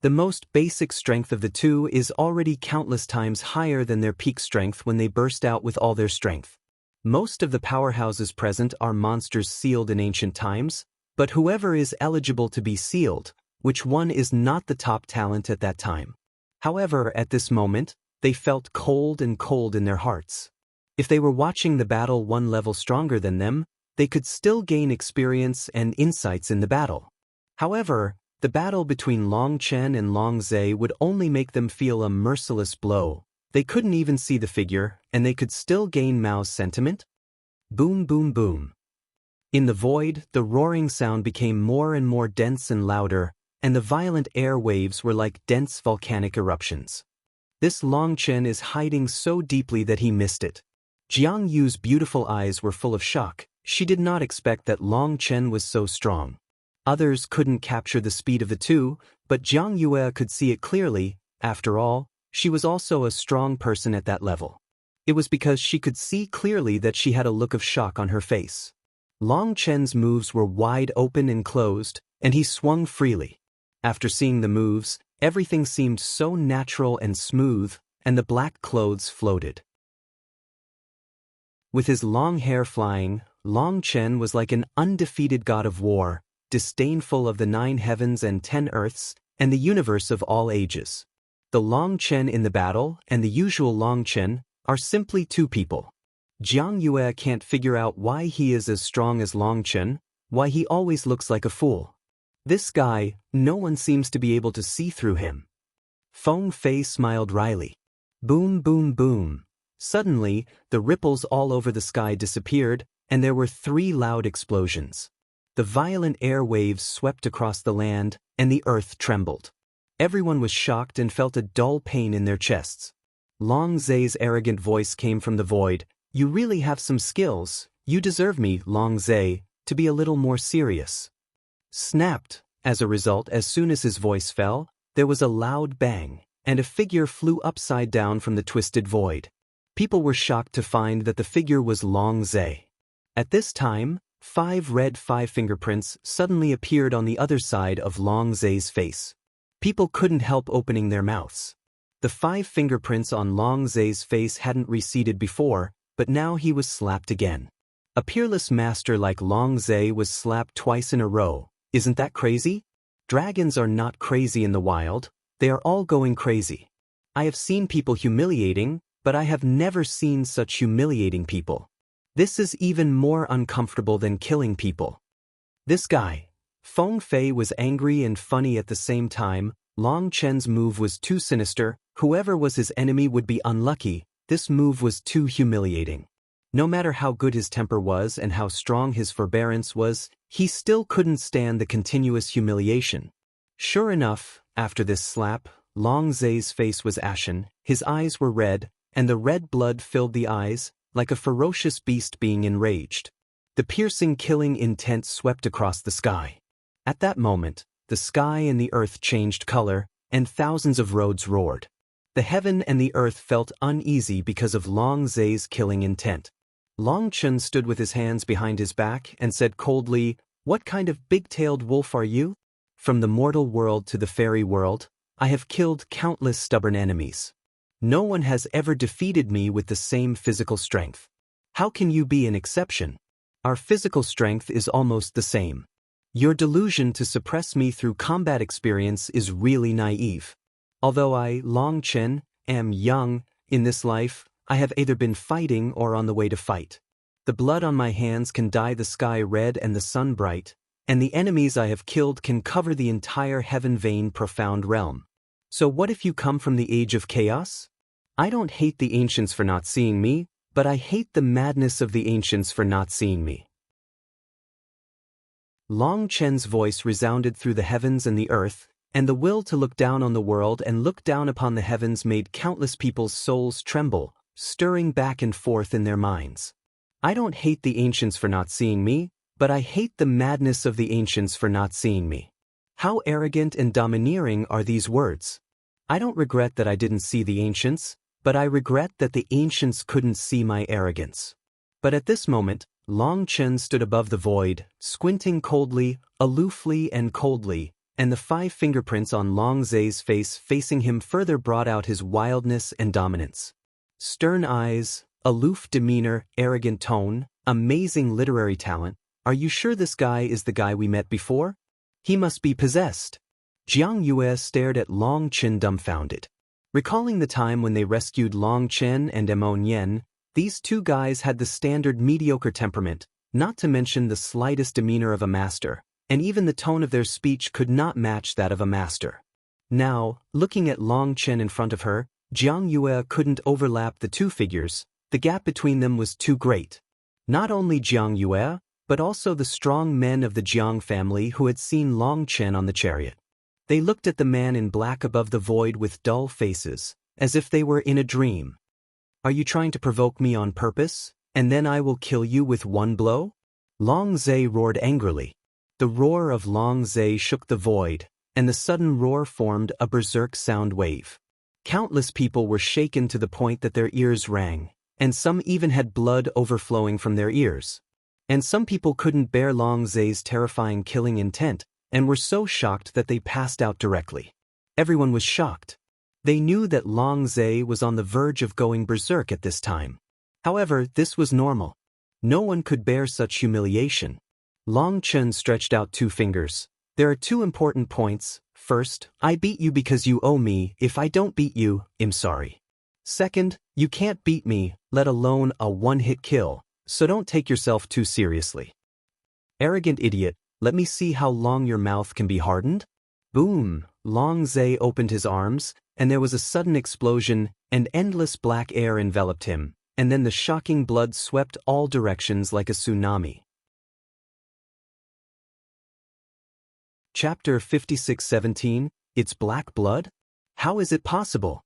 The most basic strength of the two is already countless times higher than their peak strength when they burst out with all their strength. Most of the powerhouses present are monsters sealed in ancient times, but whoever is eligible to be sealed, which one is not the top talent at that time. However, at this moment, they felt cold in their hearts. If they were watching the battle one level stronger than them, they could still gain experience and insights in the battle. However, the battle between Long Chen and Long Zhe would only make them feel a merciless blow. They couldn't even see the figure, and they could still gain Mao's sentiment. Boom, boom, boom. In the void, the roaring sound became more and more dense and louder, and the violent air waves were like dense volcanic eruptions. This Long Chen is hiding so deeply that he missed it. Jiang Yu's beautiful eyes were full of shock. She did not expect that Long Chen was so strong. Others couldn't capture the speed of the two, but Jiang Yue could see it clearly. After all, she was also a strong person at that level. It was because she could see clearly that she had a look of shock on her face. Long Chen's moves were wide open and closed, and he swung freely. After seeing the moves, everything seemed so natural and smooth, and the black clothes floated. With his long hair flying, Long Chen was like an undefeated god of war, disdainful of the 9 heavens and 10 earths, and the universe of all ages. The Long Chen in the battle and the usual Long Chen are simply two people. Jiang Yue can't figure out why he is as strong as Long Chen, why he always looks like a fool. This guy, no one seems to be able to see through him. Feng Fei smiled wryly. Boom, boom, boom. Suddenly, the ripples all over the sky disappeared, and there were 3 loud explosions. The violent air waves swept across the land, and the earth trembled. Everyone was shocked and felt a dull pain in their chests. Long Zhe's arrogant voice came from the void. You really have some skills. You deserve me, Long Zhe, to be a little more serious. Snapped. As a result, as soon as his voice fell, there was a loud bang, and a figure flew upside down from the twisted void. People were shocked to find that the figure was Long Zhe. At this time, 5 red 5 fingerprints suddenly appeared on the other side of Long Zhe's face. People couldn't help opening their mouths. The 5 fingerprints on Long Zhe's face hadn't receded before, but now he was slapped again. A peerless master like Long Zhe was slapped twice in a row. Isn't that crazy? Dragons are not crazy in the wild, they are all going crazy. I have seen people humiliating, but I have never seen such humiliating people. This is even more uncomfortable than killing people. This guy. Feng Fei was angry and funny at the same time. Long Chen's move was too sinister, whoever was his enemy would be unlucky. This move was too humiliating. No matter how good his temper was and how strong his forbearance was, he still couldn't stand the continuous humiliation. Sure enough, after this slap, Long Zhe's face was ashen, his eyes were red, and the red blood filled the eyes, like a ferocious beast being enraged. The piercing killing intent swept across the sky. At that moment, the sky and the earth changed color, and thousands of roads roared. The heaven and the earth felt uneasy because of Long Zhe's killing intent. Long Chen stood with his hands behind his back and said coldly, "What kind of big-tailed wolf are you? From the mortal world to the fairy world, I have killed countless stubborn enemies. No one has ever defeated me with the same physical strength. How can you be an exception? Our physical strength is almost the same. Your delusion to suppress me through combat experience is really naive. Although I, Long Chen, am young in this life, I have either been fighting or on the way to fight. The blood on my hands can dye the sky red and the sun bright, and the enemies I have killed can cover the entire heaven-vein profound realm. So what if you come from the age of chaos? I don't hate the ancients for not seeing me, but I hate the madness of the ancients for not seeing me." Long Chen's voice resounded through the heavens and the earth, and the will to look down on the world and look down upon the heavens made countless people's souls tremble, stirring back and forth in their minds. I don't hate the ancients for not seeing me, but I hate the madness of the ancients for not seeing me. How arrogant and domineering are these words? I don't regret that I didn't see the ancients, but I regret that the ancients couldn't see my arrogance. But at this moment, Long Chen stood above the void, squinting coldly, aloofly and coldly, and the 5 fingerprints on Long Zhe's face facing him further brought out his wildness and dominance. Stern eyes, aloof demeanor, arrogant tone, amazing literary talent. Are you sure this guy is the guy we met before? He must be possessed. Jiang Yue stared at Long Chen dumbfounded. Recalling the time when they rescued Long Chen and Emon Yen, these 2 guys had the standard mediocre temperament, not to mention the slightest demeanor of a master, and even the tone of their speech could not match that of a master. Now, looking at Long Chen in front of her, Jiang Yue couldn't overlap the 2 figures. The gap between them was too great. Not only Jiang Yue, but also the strong men of the Jiang family who had seen Long Chen on the chariot. They looked at the man in black above the void with dull faces, as if they were in a dream. Are you trying to provoke me on purpose, and then I will kill you with one blow? Long Zhe roared angrily. The roar of Long Zhe shook the void, and the sudden roar formed a berserk sound wave. Countless people were shaken to the point that their ears rang, and some even had blood overflowing from their ears. And some people couldn't bear Long Zai's terrifying killing intent, and were so shocked that they passed out directly. Everyone was shocked. They knew that Long Zai was on the verge of going berserk at this time. However, this was normal. No one could bear such humiliation. Long Chen stretched out 2 fingers. There are 2 important points. First, I beat you because you owe me. If I don't beat you, I'm sorry. Second, you can't beat me, let alone a one-hit kill, so don't take yourself too seriously. Arrogant idiot, let me see how long your mouth can be hardened. Boom! Long Zai opened his arms, and there was a sudden explosion, and endless black air enveloped him, and then the shocking blood swept all directions like a tsunami. Chapter 56:17, It's Black Blood? How is it possible?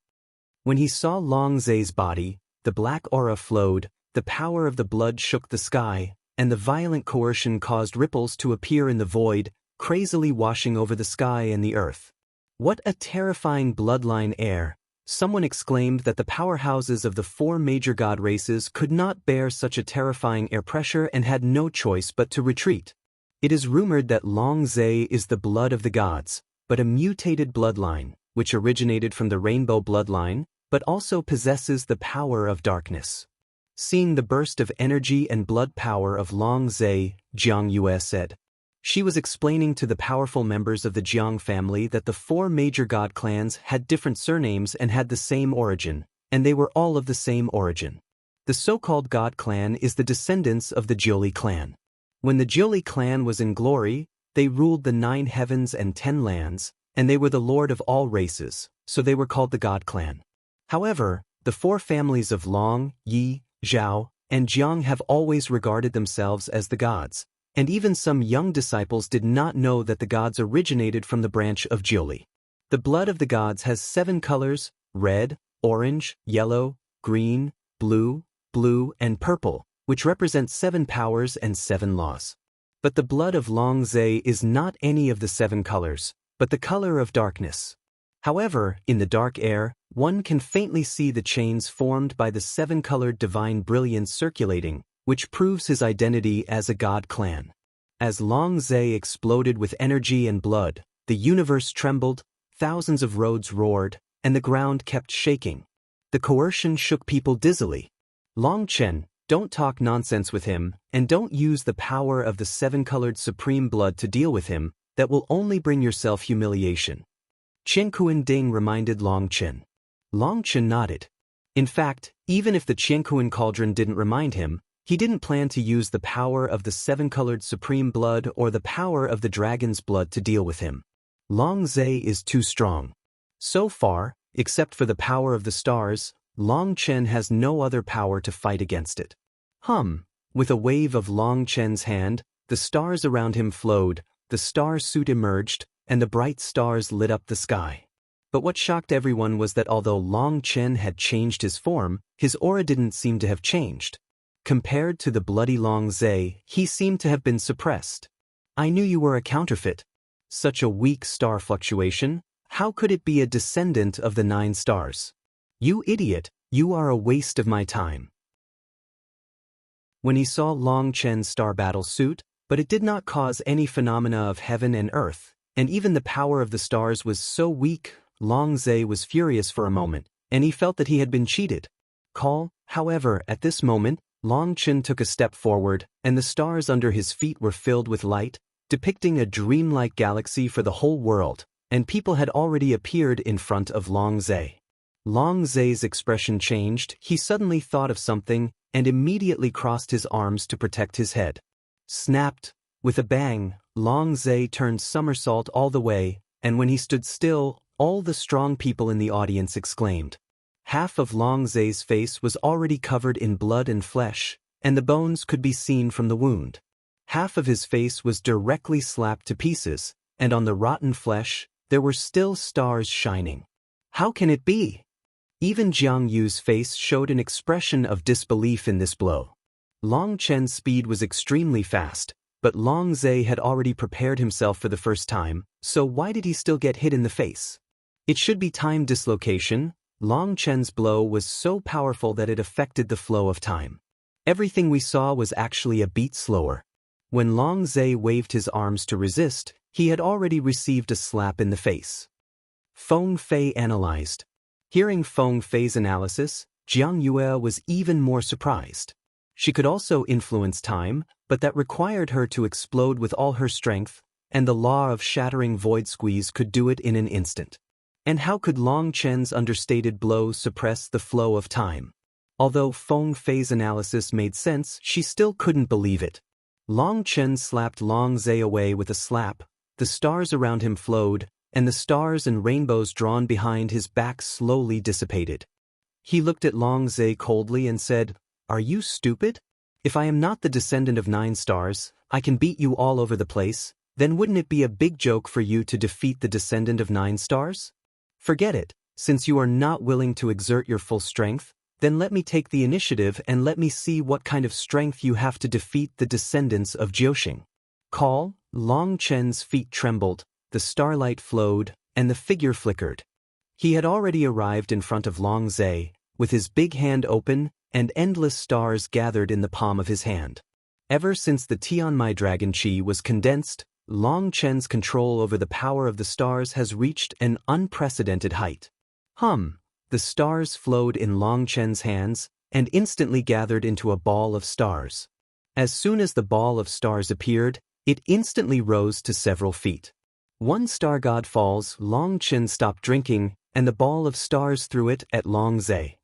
When he saw Long Zai's body, the black aura flowed, the power of the blood shook the sky, and the violent coercion caused ripples to appear in the void, crazily washing over the sky and the earth. What a terrifying bloodline heir! Someone exclaimed that the powerhouses of the 4 major god races could not bear such a terrifying air pressure and had no choice but to retreat. It is rumored that Long Zai is the blood of the gods, but a mutated bloodline, which originated from the rainbow bloodline, but also possesses the power of darkness. Seeing the burst of energy and blood power of Long Zai, Jiang Yue said. She was explaining to the powerful members of the Jiang family that the 4 major god clans had different surnames and had the same origin, and they were all of the same origin. The so-called god clan is the descendants of the Jiuli clan. When the Jiuli clan was in glory, they ruled the 9 heavens and 10 lands, and they were the lord of all races, so they were called the god clan. However, the 4 families of Long, Yi, Zhao, and Jiang have always regarded themselves as the gods, and even some young disciples did not know that the gods originated from the branch of Jiuli. The blood of the gods has 7 colors: red, orange, yellow, green, blue, and purple, which represent 7 powers and 7 laws. But the blood of Long Zai is not any of the 7 colors, but the color of darkness. However, in the dark air, one can faintly see the chains formed by the 7-colored divine brilliance circulating, which proves his identity as a god clan. As Long Zai exploded with energy and blood, the universe trembled, thousands of roads roared, and the ground kept shaking. The coercion shook people dizzily. Long Chen, don't talk nonsense with him, and don't use the power of the 7-colored supreme blood to deal with him. That will only bring yourself humiliation. Qiankuan Ding reminded Long Chen. Long Chen nodded. In fact, even if the Qiankuan cauldron didn't remind him, he didn't plan to use the power of the 7-colored supreme blood or the power of the dragon's blood to deal with him. Long Zai is too strong. So far, except for the power of the stars, Long Chen has no other power to fight against it. With a wave of Long Chen's hand, the stars around him flowed, the star suit emerged, and the bright stars lit up the sky. But what shocked everyone was that although Long Chen had changed his form, his aura didn't seem to have changed. Compared to the bloody Long Zai, he seemed to have been suppressed. I knew you were a counterfeit. Such a weak star fluctuation, how could it be a descendant of the 9 stars? You idiot, you are a waste of my time. When he saw Long Chen's star battle suit, but it did not cause any phenomena of heaven and earth, and even the power of the stars was so weak, Long Zai was furious for a moment, and he felt that he had been cheated. However, at this moment, Long Chen took a step forward, and the stars under his feet were filled with light, depicting a dreamlike galaxy for the whole world, and people had already appeared in front of Long Zai. Long Zai's expression changed. He suddenly thought of something, and immediately crossed his arms to protect his head. Snapped. With a bang, Long Zai turned somersault all the way, and when he stood still, all the strong people in the audience exclaimed. Half of Long Zai's face was already covered in blood and flesh, and the bones could be seen from the wound. Half of his face was directly slapped to pieces, and on the rotten flesh, there were still stars shining. How can it be? Even Jiang Yu's face showed an expression of disbelief in this blow. Long Chen's speed was extremely fast, but Long Zai had already prepared himself for the first time, so why did he still get hit in the face? It should be time dislocation. Long Chen's blow was so powerful that it affected the flow of time. Everything we saw was actually a beat slower. When Long Zhe waved his arms to resist, he had already received a slap in the face. Feng Fei analyzed. Hearing Feng Fei's analysis, Jiang Yue was even more surprised. She could also influence time, but that required her to explode with all her strength, and the law of shattering void squeeze could do it in an instant. And how could Long Chen's understated blow suppress the flow of time? Although Feng Fei's analysis made sense, she still couldn't believe it. Long Chen slapped Long Zhe away with a slap, the stars around him flowed, and the stars and rainbows drawn behind his back slowly dissipated. He looked at Long Zhe coldly and said, "Are you stupid? If I am not the descendant of 9 stars, I can beat you all over the place, then wouldn't it be a big joke for you to defeat the descendant of 9 stars? Forget it, since you are not willing to exert your full strength, then let me take the initiative and let me see what kind of strength you have to defeat the descendants of Jiuxing." Call, Long Chen's feet trembled, the starlight flowed, and the figure flickered. He had already arrived in front of Long Zhe, with his big hand open, and endless stars gathered in the palm of his hand. Ever since the Tianmai Dragon Qi was condensed, Long Chen's control over the power of the stars has reached an unprecedented height. The stars flowed in Long Chen's hands, and instantly gathered into a ball of stars. As soon as the ball of stars appeared, it instantly rose to several feet. One star god falls, Long Chen stopped drinking, and the ball of stars threw it at Long Zhe.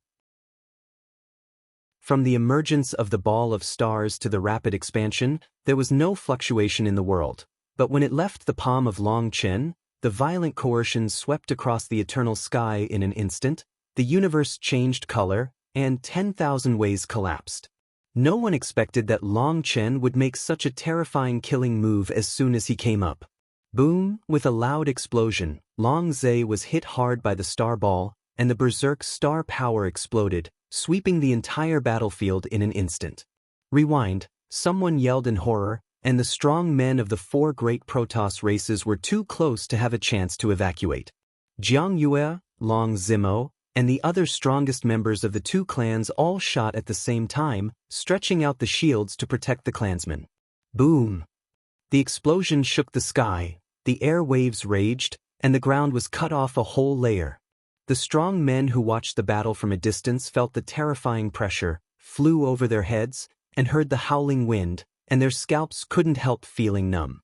From the emergence of the ball of stars to the rapid expansion, there was no fluctuation in the world, but when it left the palm of Long Chen, the violent coercion swept across the eternal sky in an instant, the universe changed color, and 10,000 ways collapsed. No one expected that Long Chen would make such a terrifying killing move as soon as he came up. Boom! With a loud explosion, Long Zhe was hit hard by the star ball, and the berserk star power exploded, sweeping the entire battlefield in an instant. Rewind, someone yelled in horror, and the strong men of the 4 great Protoss races were too close to have a chance to evacuate. Jiang Yue, Long Zimo, and the other strongest members of the 2 clans all shot at the same time, stretching out the shields to protect the clansmen. Boom! The explosion shook the sky, the air waves raged, and the ground was cut off a whole layer. The strong men who watched the battle from a distance felt the terrifying pressure, flew over their heads, and heard the howling wind, and their scalps couldn't help feeling numb.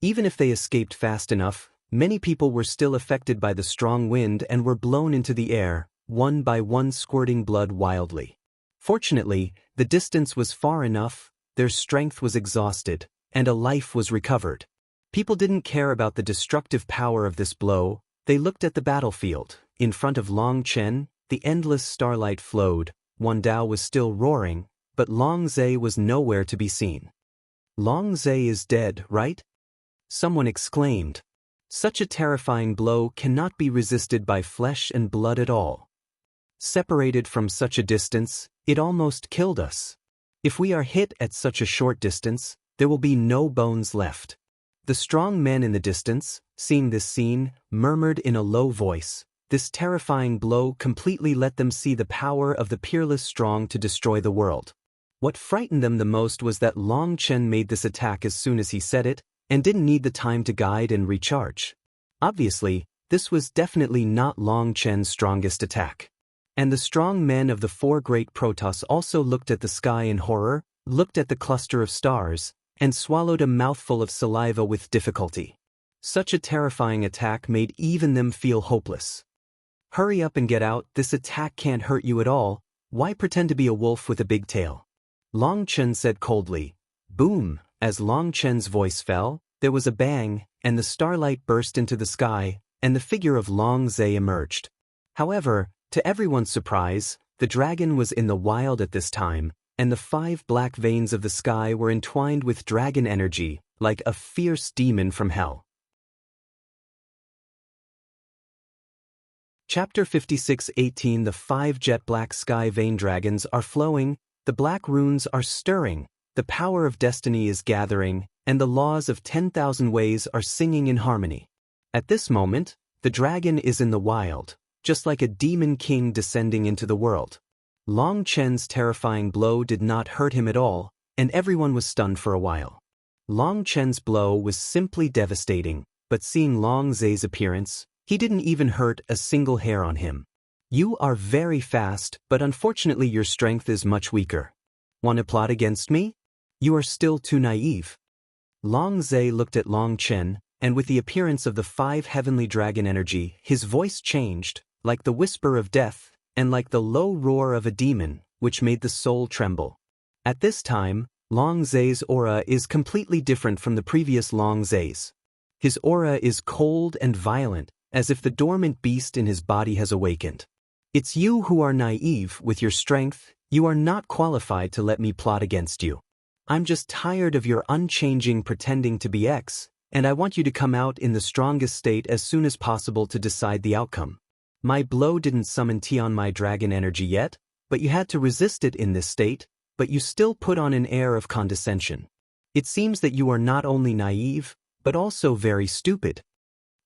Even if they escaped fast enough, many people were still affected by the strong wind and were blown into the air, one by one squirting blood wildly. Fortunately, the distance was far enough, their strength was exhausted, and a life was recovered. People didn't care about the destructive power of this blow, they looked at the battlefield. In front of Long Chen, the endless starlight flowed, Wan Dao was still roaring, but Long Zhe was nowhere to be seen. "Long Zhe is dead, right?" someone exclaimed. "Such a terrifying blow cannot be resisted by flesh and blood at all. Separated from such a distance, it almost killed us. If we are hit at such a short distance, there will be no bones left." The strong men in the distance, seeing this scene, murmured in a low voice, "This terrifying blow completely let them see the power of the peerless strong to destroy the world." What frightened them the most was that Long Chen made this attack as soon as he said it, and didn't need the time to guide and recharge. Obviously, this was definitely not Long Chen's strongest attack. And the strong men of the 4 great Protoss also looked at the sky in horror, looked at the cluster of stars, and swallowed a mouthful of saliva with difficulty. Such a terrifying attack made even them feel hopeless. "Hurry up and get out, this attack can't hurt you at all, why pretend to be a wolf with a big tail?" Long Chen said coldly. Boom! As Long Chen's voice fell, there was a bang, and the starlight burst into the sky, and the figure of Long Zhe emerged. However, to everyone's surprise, the dragon was in the wild at this time, and the 5 black veins of the sky were entwined with dragon energy, like a fierce demon from hell. Chapter 56:18 The 5 jet black sky vein dragons are flowing, the black runes are stirring, the power of destiny is gathering, and the laws of 10,000 ways are singing in harmony. At this moment, the dragon is in the wild, just like a demon king descending into the world. Long Chen's terrifying blow did not hurt him at all, and everyone was stunned for a while. Long Chen's blow was simply devastating, but seeing Long Zai's appearance, he didn't even hurt a single hair on him. You are very fast, but unfortunately your strength is much weaker. Want to plot against me? You are still too naive. Long Zai looked at Long Chen, and with the appearance of the 5 heavenly dragon energy, his voice changed, like the whisper of death, and like the low roar of a demon, which made the soul tremble. At this time, Long Zai's aura is completely different from the previous Long Zai's. His aura is cold and violent, as if the dormant beast in his body has awakened. It's you who are naive. With your strength, you are not qualified to let me plot against you. I'm just tired of your unchanging pretending to be X, and I want you to come out in the strongest state as soon as possible to decide the outcome. My blow didn't summon Tian my dragon energy yet, but you had to resist it in this state, but you still put on an air of condescension. It seems that you are not only naive, but also very stupid.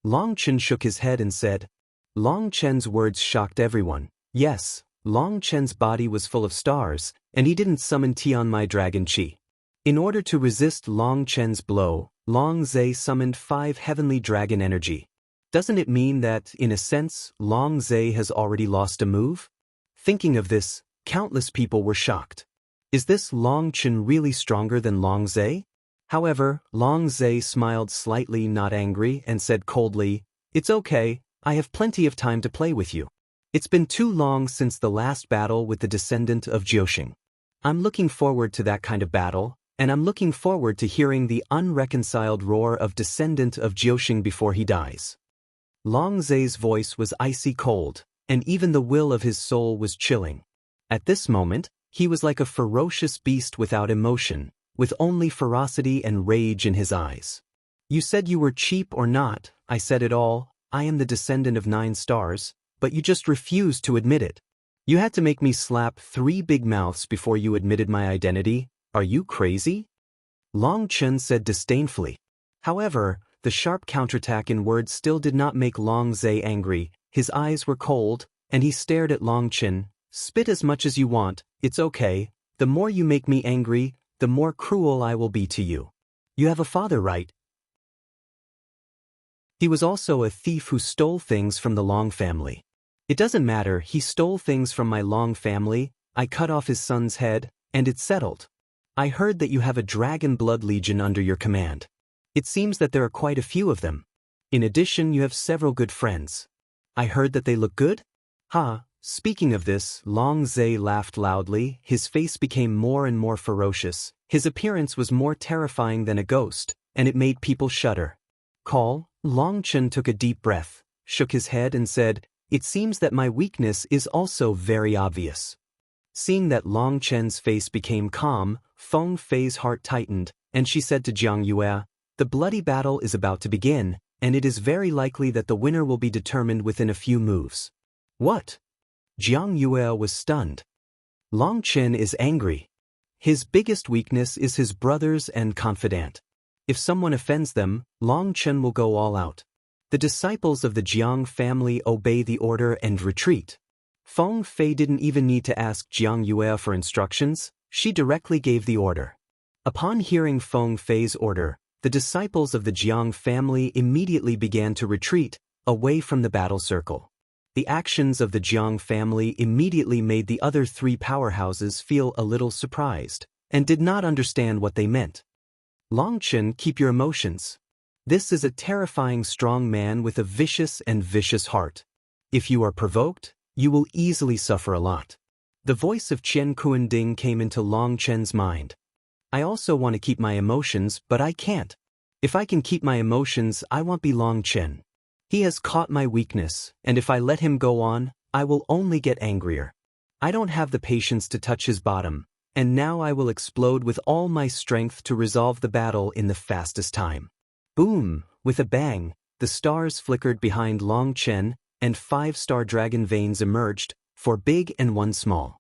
Long Chen shook his head and said. Long Chen's words shocked everyone. Yes, Long Chen's body was full of stars, and he didn't summon Tian my dragon chi. In order to resist Long Chen's blow, Long Zai summoned 5 heavenly dragon energy. Doesn't it mean that, in a sense, Long Zai has already lost a move? Thinking of this, countless people were shocked. Is this Long Chen really stronger than Long Zai? However, Long Zai smiled slightly, not angry, and said coldly, It's okay, I have plenty of time to play with you. It's been too long since the last battle with the descendant of Jiuxing. I'm looking forward to that kind of battle, and I'm looking forward to hearing the unreconciled roar of descendant of Jiuxing before he dies. Long Zai's voice was icy cold, and even the will of his soul was chilling. At this moment, he was like a ferocious beast without emotion, with only ferocity and rage in his eyes. You said you were cheap or not, I said it all, I am the descendant of 9 stars, but you just refused to admit it. You had to make me slap 3 big mouths before you admitted my identity. Are you crazy? Long Chen said disdainfully. However, the sharp counterattack in words still did not make Long Zai angry. His eyes were cold, and he stared at Long Chen. Spit as much as you want, it's okay. The more you make me angry, the more cruel I will be to you. You have a father, right? He was also a thief who stole things from the Long family. It doesn't matter, he stole things from my Long family, I cut off his son's head, and it's settled. I heard that you have a dragon blood legion under your command. It seems that there are quite a few of them. In addition, you have several good friends. I heard that they look good? Ha, speaking of this, Long Zai laughed loudly, his face became more and more ferocious, his appearance was more terrifying than a ghost, and it made people shudder. Long Chen took a deep breath, shook his head and said, It seems that my weakness is also very obvious. Seeing that Long Chen's face became calm, Feng Fei's heart tightened, and she said to Jiang Yue, The bloody battle is about to begin, and it is very likely that the winner will be determined within a few moves. What? Jiang Yue was stunned. Long Chen is angry. His biggest weakness is his brothers and confidant. If someone offends them, Long Chen will go all out. The disciples of the Jiang family obey the order and retreat. Feng Fei didn't even need to ask Jiang Yue for instructions, she directly gave the order. Upon hearing Feng Fei's order, the disciples of the Jiang family immediately began to retreat, away from the battle circle. The actions of the Jiang family immediately made the other 3 powerhouses feel a little surprised, and did not understand what they meant. Long Chen, keep your emotions. This is a terrifying strong man with a vicious heart. If you are provoked, you will easily suffer a lot. The voice of Chen Kuanding came into Long Chen's mind. I also want to keep my emotions, but I can't. If I can keep my emotions, I won't be Long Chen. He has caught my weakness, and if I let him go on, I will only get angrier. I don't have the patience to touch his bottom, and now I will explode with all my strength to resolve the battle in the fastest time. Boom! With a bang, the stars flickered behind Long Chen, and 5-star dragon veins emerged, 4 big and 1 small.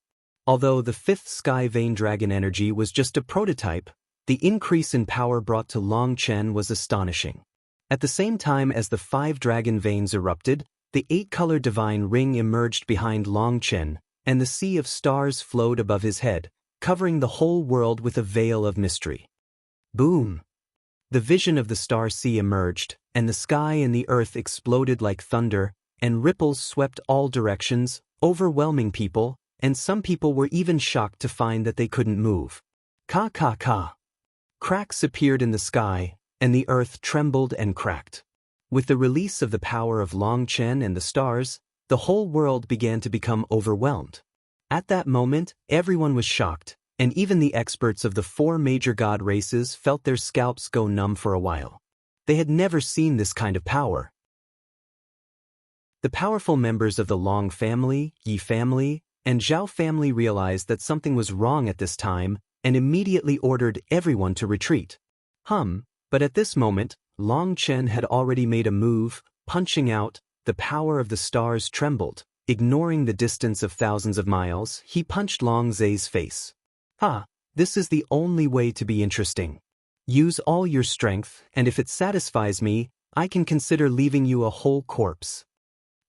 Although the 5th sky vein dragon energy was just a prototype, the increase in power brought to Long Chen was astonishing. At the same time as the 5 dragon veins erupted, the 8-color divine ring emerged behind Long Chen, and the sea of stars flowed above his head, covering the whole world with a veil of mystery. Boom! The vision of the star sea emerged, and the sky and the earth exploded like thunder, and ripples swept all directions, overwhelming people, and some people were even shocked to find that they couldn't move. Ka ka ka! Cracks appeared in the sky, and the earth trembled and cracked. With the release of the power of Long Chen and the stars, the whole world began to become overwhelmed. At that moment, everyone was shocked, and even the experts of the 4 major god races felt their scalps go numb for a while. They had never seen this kind of power. The powerful members of the Long family, Yi family, and Zhao family realized that something was wrong at this time, and immediately ordered everyone to retreat. But at this moment, Long Chen had already made a move, punching out. The power of the stars trembled. Ignoring the distance of thousands of miles, he punched Long Zai's face. This is the only way to be interesting. Use all your strength, and if it satisfies me, I can consider leaving you a whole corpse.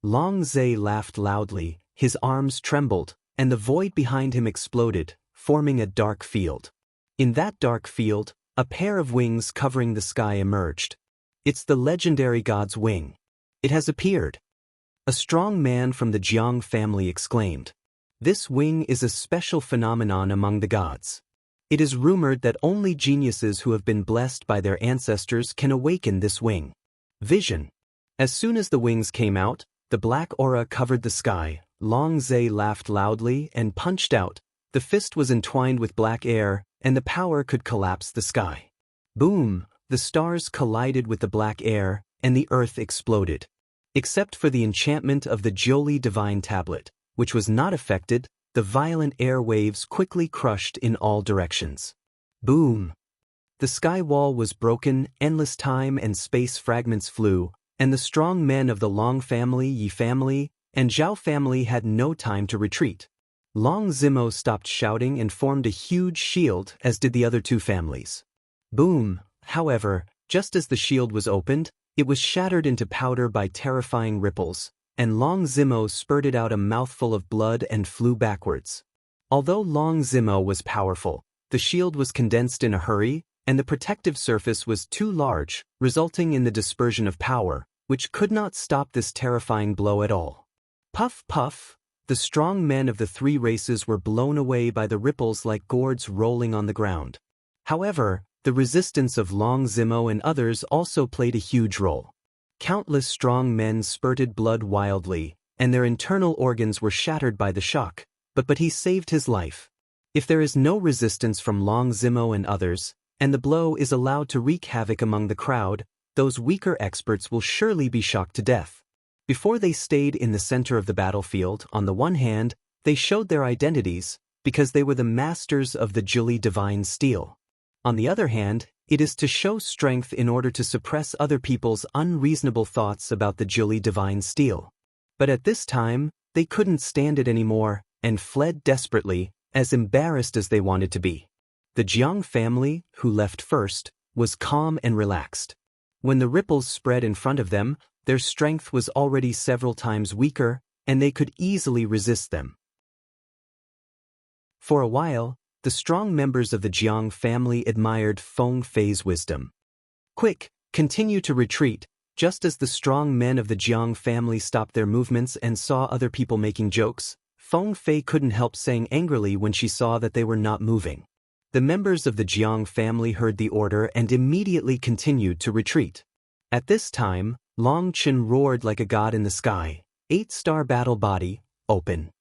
Long Zai laughed loudly, his arms trembled, and the void behind him exploded, forming a dark field. In that dark field, a pair of wings covering the sky emerged. It's the legendary god's wing. It has appeared. A strong man from the Jiang family exclaimed. This wing is a special phenomenon among the gods. It is rumored that only geniuses who have been blessed by their ancestors can awaken this wing. Vision. As soon as the wings came out, the black aura covered the sky. Long Zai laughed loudly and punched out. The fist was entwined with black air, and the power could collapse the sky. Boom! The stars collided with the black air, and the earth exploded. Except for the enchantment of the Jiuli divine tablet, which was not affected, the violent air waves quickly crushed in all directions. Boom! The sky wall was broken, endless time and space fragments flew, and the strong men of the Long family, Yi family, and Zhao family had no time to retreat. Long Zimo stopped shouting and formed a huge shield, as did the other 2 families. Boom! However, just as the shield was opened, it was shattered into powder by terrifying ripples, and Long Zimo spurted out a mouthful of blood and flew backwards. Although Long Zimo was powerful, the shield was condensed in a hurry, and the protective surface was too large, resulting in the dispersion of power, which could not stop this terrifying blow at all. Puff puff! The strong men of the 3 races were blown away by the ripples like gourds rolling on the ground. However, the resistance of Long Zimo and others also played a huge role. Countless strong men spurted blood wildly, and their internal organs were shattered by the shock, but he saved his life. If there is no resistance from Long Zimo and others, and the blow is allowed to wreak havoc among the crowd, those weaker experts will surely be shocked to death. Before they stayed in the center of the battlefield, on the one hand, they showed their identities, because they were the masters of the Jiuli divine steel. On the other hand, it is to show strength in order to suppress other people's unreasonable thoughts about the Jiuli divine steel. But at this time, they couldn't stand it anymore, and fled desperately, as embarrassed as they wanted to be. The Jiang family, who left first, was calm and relaxed. When the ripples spread in front of them, their strength was already several times weaker, and they could easily resist them. For a while, the strong members of the Jiang family admired Feng Fei's wisdom. Quick, continue to retreat. Just as the strong men of the Jiang family stopped their movements and saw other people making jokes, Feng Fei couldn't help saying angrily when she saw that they were not moving. The members of the Jiang family heard the order and immediately continued to retreat. At this time, Long Chen roared like a god in the sky. 8-star battle body, open.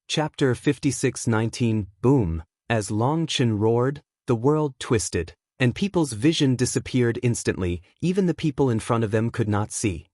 Chapter 56:19 Boom! As Long Chen roared, the world twisted, and people's vision disappeared instantly. Even the people in front of them could not see.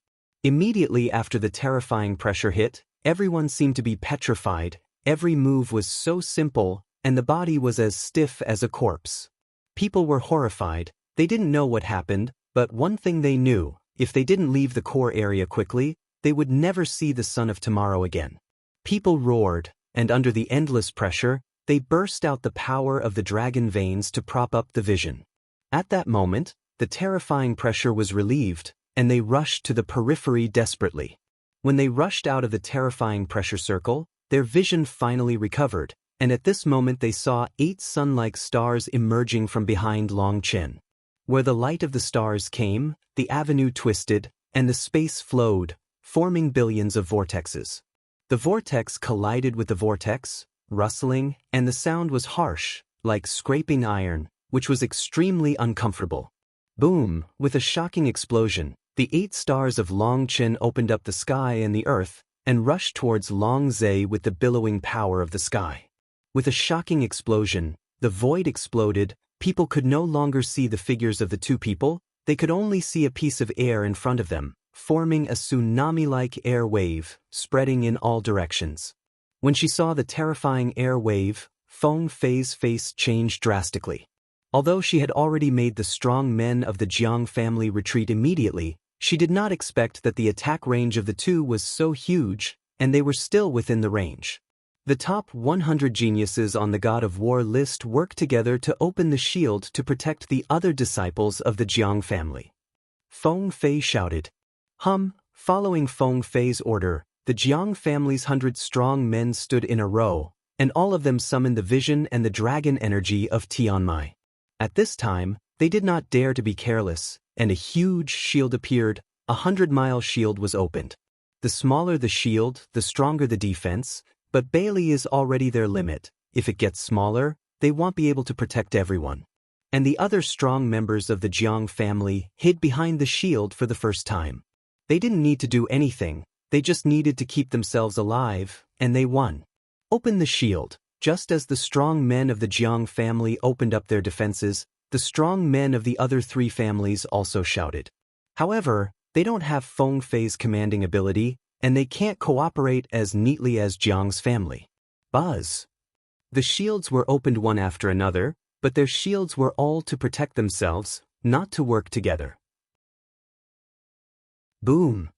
Immediately after the terrifying pressure hit, everyone seemed to be petrified. Every move was so simple, and the body was as stiff as a corpse. People were horrified. They didn't know what happened, but one thing they knew: if they didn't leave the core area quickly, they would never see the sun of tomorrow again. People roared, and under the endless pressure, they burst out the power of the dragon veins to prop up the vision. At that moment, the terrifying pressure was relieved, and they rushed to the periphery desperately. When they rushed out of the terrifying pressure circle, their vision finally recovered, and at this moment they saw 8 sun-like stars emerging from behind Long Chen. Where the light of the stars came, the avenue twisted, and the space flowed, forming billions of vortexes. The vortex collided with the vortex, rustling, and the sound was harsh, like scraping iron, which was extremely uncomfortable. Boom! With a shocking explosion, the 8 stars of Long Chen opened up the sky and the earth, and rushed towards Long Zhe with the billowing power of the sky. With a shocking explosion, the void exploded. People could no longer see the figures of the 2 people, they could only see a piece of air in front of them, forming a tsunami-like air wave, spreading in all directions. When she saw the terrifying air wave, Feng Fei's face changed drastically. Although she had already made the strong men of the Jiang family retreat immediately, she did not expect that the attack range of the 2 was so huge, and they were still within the range. The top 100 geniuses on the God of War list worked together to open the shield to protect the other disciples of the Jiang family. Feng Fei shouted. Following Feng Fei's order, the Jiang family's 100 strong men stood in a row, and all of them summoned the vision and the dragon energy of Tianmai. At this time, they did not dare to be careless, and a huge shield appeared. 100-mile shield was opened. The smaller the shield, the stronger the defense, but Bailey is already their limit. If it gets smaller, they won't be able to protect everyone. And the other strong members of the Jiang family hid behind the shield for the first time. They didn't need to do anything, they just needed to keep themselves alive, and they won. Open the shield. Just as the strong men of the Jiang family opened up their defenses, the strong men of the other 3 families also shouted. However, they don't have Feng Fei's commanding ability, and they can't cooperate as neatly as Jiang's family. Buzz! The shields were opened one after another, but their shields were all to protect themselves, not to work together. Boom!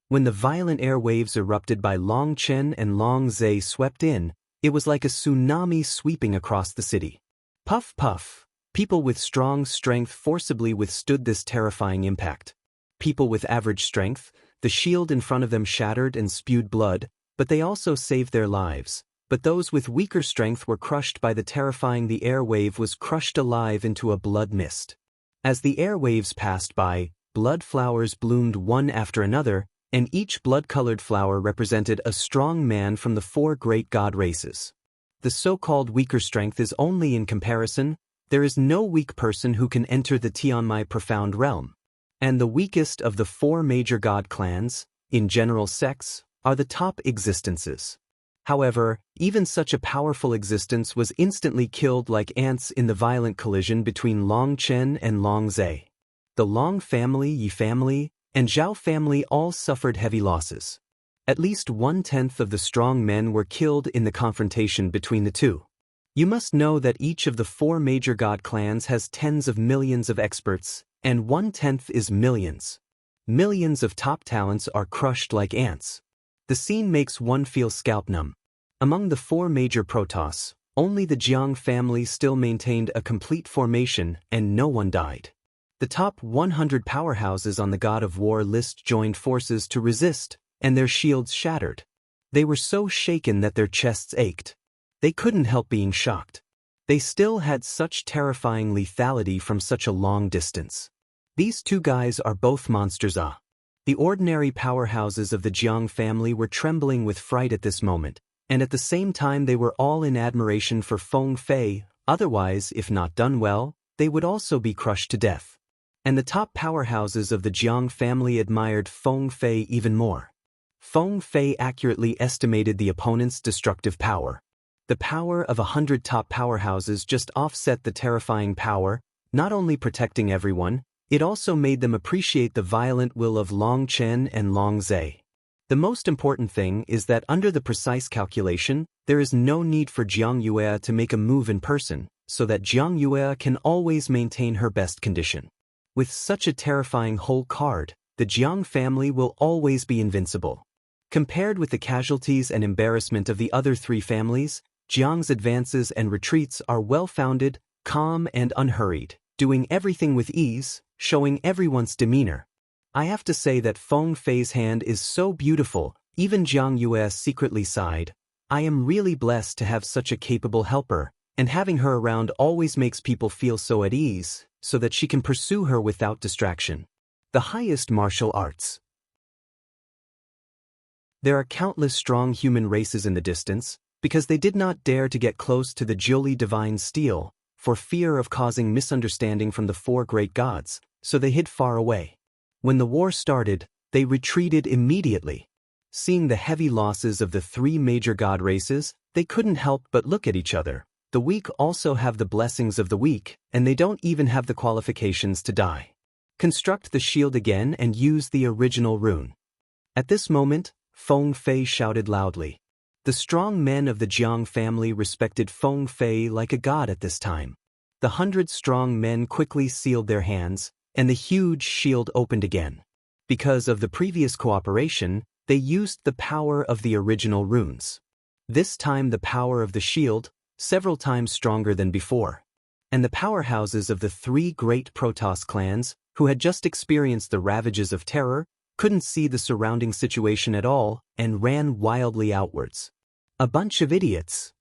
When the violent air waves erupted by Long Chen and Long Zhe swept in, it was like a tsunami sweeping across the city. Puff puff! People with strong strength forcibly withstood this terrifying impact. People with average strength, the shield in front of them shattered and spewed blood, but they also saved their lives. But those with weaker strength were crushed by the terrifying. The air wave was crushed alive into a blood mist. As the air waves passed by, blood flowers bloomed one after another, and each blood-colored flower represented a strong man from the 4 great god races. The so-called weaker strength is only in comparison. There is no weak person who can enter the Tianmai profound realm. And the weakest of the 4 major god clans, in general sects, are the top existences. However, even such a powerful existence was instantly killed like ants in the violent collision between Long Chen and Long Zhe. The Long family, Yi family, and Zhao family all suffered heavy losses. At least 1/10 of the strong men were killed in the confrontation between the 2. You must know that each of the 4 major god clans has tens of millions of experts, and 1/10 is millions. Millions of top talents are crushed like ants. The scene makes one feel scalp numb. Among the 4 major Protoss, only the Jiang family still maintained a complete formation and no one died. The top 100 powerhouses on the God of War list joined forces to resist, and their shields shattered. They were so shaken that their chests ached. They couldn't help being shocked. They still had such terrifying lethality from such a long distance. These 2 guys are both monsters. The ordinary powerhouses of the Jiang family were trembling with fright at this moment, and at the same time they were all in admiration for Feng Fei. Otherwise, if not done well, they would also be crushed to death. And the top powerhouses of the Jiang family admired Feng Fei even more. Feng Fei accurately estimated the opponent's destructive power. The power of 100 top powerhouses just offset the terrifying power, not only protecting everyone, it also made them appreciate the violent will of Long Chen and Long Zhe. The most important thing is that under the precise calculation, there is no need for Jiang Yue to make a move in person, so that Jiang Yue can always maintain her best condition. With such a terrifying whole card, the Jiang family will always be invincible. Compared with the casualties and embarrassment of the other 3 families, Jiang's advances and retreats are well-founded, calm and unhurried, doing everything with ease, showing everyone's demeanor. I have to say that Feng Fei's hand is so beautiful, even Jiang Yue secretly sighed. I am really blessed to have such a capable helper, and having her around always makes people feel so at ease, so that she can pursue her without distraction. The highest martial arts. There are countless strong human races in the distance, because they did not dare to get close to the Jiuli divine steel, for fear of causing misunderstanding from the four great gods, so they hid far away. When the war started, they retreated immediately. Seeing the heavy losses of the three major god races, they couldn't help but look at each other. The weak also have the blessings of the weak, and they don't even have the qualifications to die. Construct the shield again and use the original rune. At this moment, Feng Fei shouted loudly. The strong men of the Jiang family respected Feng Fei like a god at this time. The 100 strong men quickly sealed their hands, and the huge shield opened again. Because of the previous cooperation, they used the power of the original runes. This time the power of the shield, several times stronger than before. And the powerhouses of the three great Protoss clans, who had just experienced the ravages of terror, couldn't see the surrounding situation at all and ran wildly outwards. A bunch of idiots.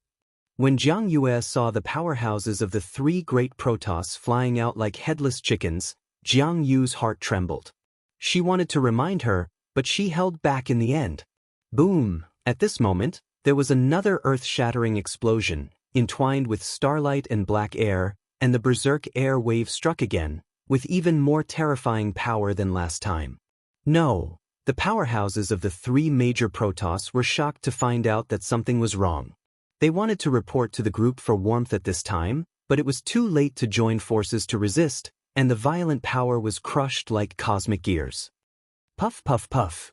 When Jiang Yue saw the powerhouses of the three great Protoss flying out like headless chickens, Jiang Yu's heart trembled. She wanted to remind her, but she held back in the end. Boom! At this moment, there was another earth-shattering explosion, entwined with starlight and black air, and the berserk air wave struck again, with even more terrifying power than last time. No, the powerhouses of the three major Protoss were shocked to find out that something was wrong. They wanted to report to the group for warmth at this time, but it was too late to join forces to resist, and the violent power was crushed like cosmic gears. Puff puff puff.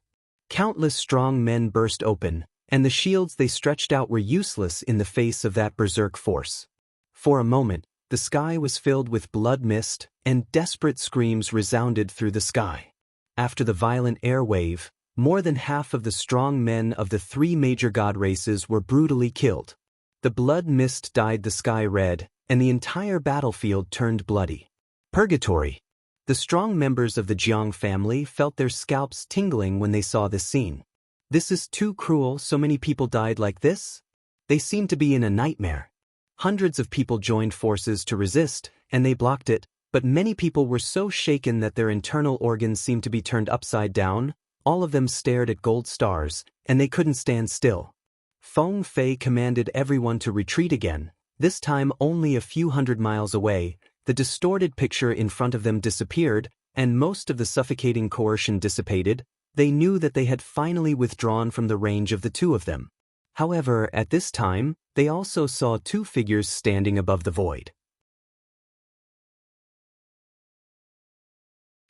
Countless strong men burst open, and the shields they stretched out were useless in the face of that berserk force. For a moment, the sky was filled with blood mist, and desperate screams resounded through the sky. After the violent air wave, more than half of the strong men of the three major god races were brutally killed. The blood mist dyed the sky red, and the entire battlefield turned bloody. Purgatory. The strong members of the Jiang family felt their scalps tingling when they saw this scene. This is too cruel, so many people died like this? They seemed to be in a nightmare. Hundreds of people joined forces to resist, and they blocked it, but many people were so shaken that their internal organs seemed to be turned upside down. All of them stared at gold stars, and they couldn't stand still. Feng Fei commanded everyone to retreat again, this time only a few hundred miles away. The distorted picture in front of them disappeared, and most of the suffocating coercion dissipated. They knew that they had finally withdrawn from the range of the two of them. However, at this time, they also saw two figures standing above the void.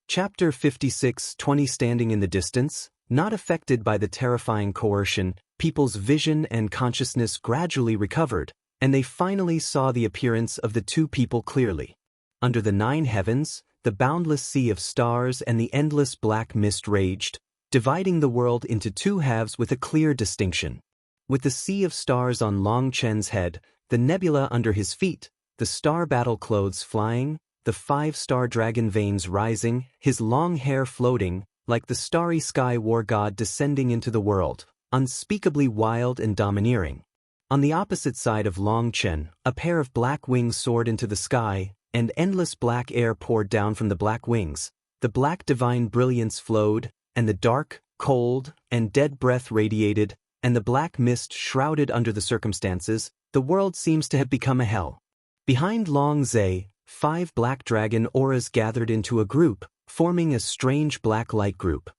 Chapter 56:20 Standing in the distance, not affected by the terrifying coercion, people's vision and consciousness gradually recovered, and they finally saw the appearance of the two people clearly. Under the 9 heavens, the boundless sea of stars and the endless black mist raged, dividing the world into two halves with a clear distinction. With the sea of stars on Long Chen's head, the nebula under his feet, the star battle clothes flying, the 5-star dragon veins rising, his long hair floating, like the starry sky war god descending into the world, unspeakably wild and domineering. On the opposite side of Long Chen, a pair of black wings soared into the sky, and endless black air poured down from the black wings. The black divine brilliance flowed, and the dark, cold, and dead breath radiated, and the black mist shrouded under the circumstances. The world seems to have become a hell. Behind Long Zhe, 5 black dragon auras gathered into a group, forming a strange black light group.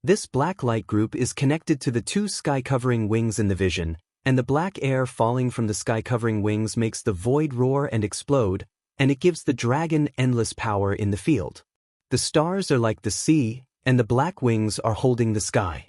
This black light group is connected to the 2 sky-covering wings in the vision, and the black air falling from the sky-covering wings makes the void roar and explode, and it gives the dragon endless power in the field. The stars are like the sea, and the black wings are holding the sky.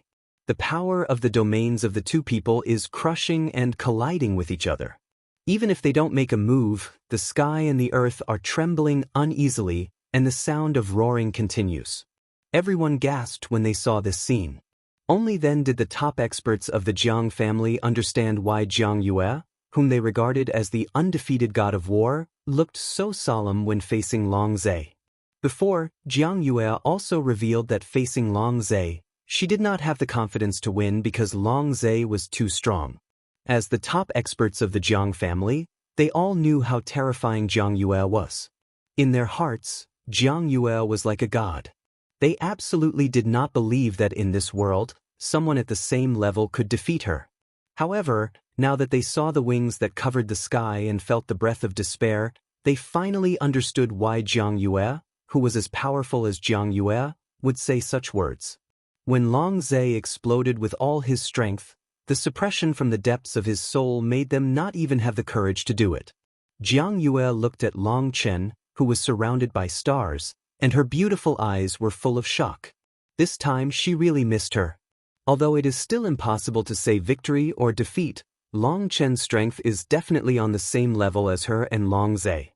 The power of the domains of the two people is crushing and colliding with each other. Even if they don't make a move, the sky and the earth are trembling uneasily, and the sound of roaring continues. Everyone gasped when they saw this scene. Only then did the top experts of the Jiang family understand why Jiang Yue, whom they regarded as the undefeated god of war, looked so solemn when facing Long Zhe. Before, Jiang Yue also revealed that facing Long Zhe, she did not have the confidence to win because Long Zhe was too strong. As the top experts of the Jiang family, they all knew how terrifying Jiang Yue was. In their hearts, Jiang Yue was like a god. They absolutely did not believe that in this world, someone at the same level could defeat her. However, now that they saw the wings that covered the sky and felt the breath of despair, they finally understood why Jiang Yue, who was as powerful as Jiang Yue, would say such words. When Long Zhe exploded with all his strength, the suppression from the depths of his soul made them not even have the courage to do it. Jiang Yue looked at Long Chen, who was surrounded by stars, and her beautiful eyes were full of shock. This time she really missed her. Although it is still impossible to say victory or defeat, Long Chen's strength is definitely on the same level as her and Long Zhe.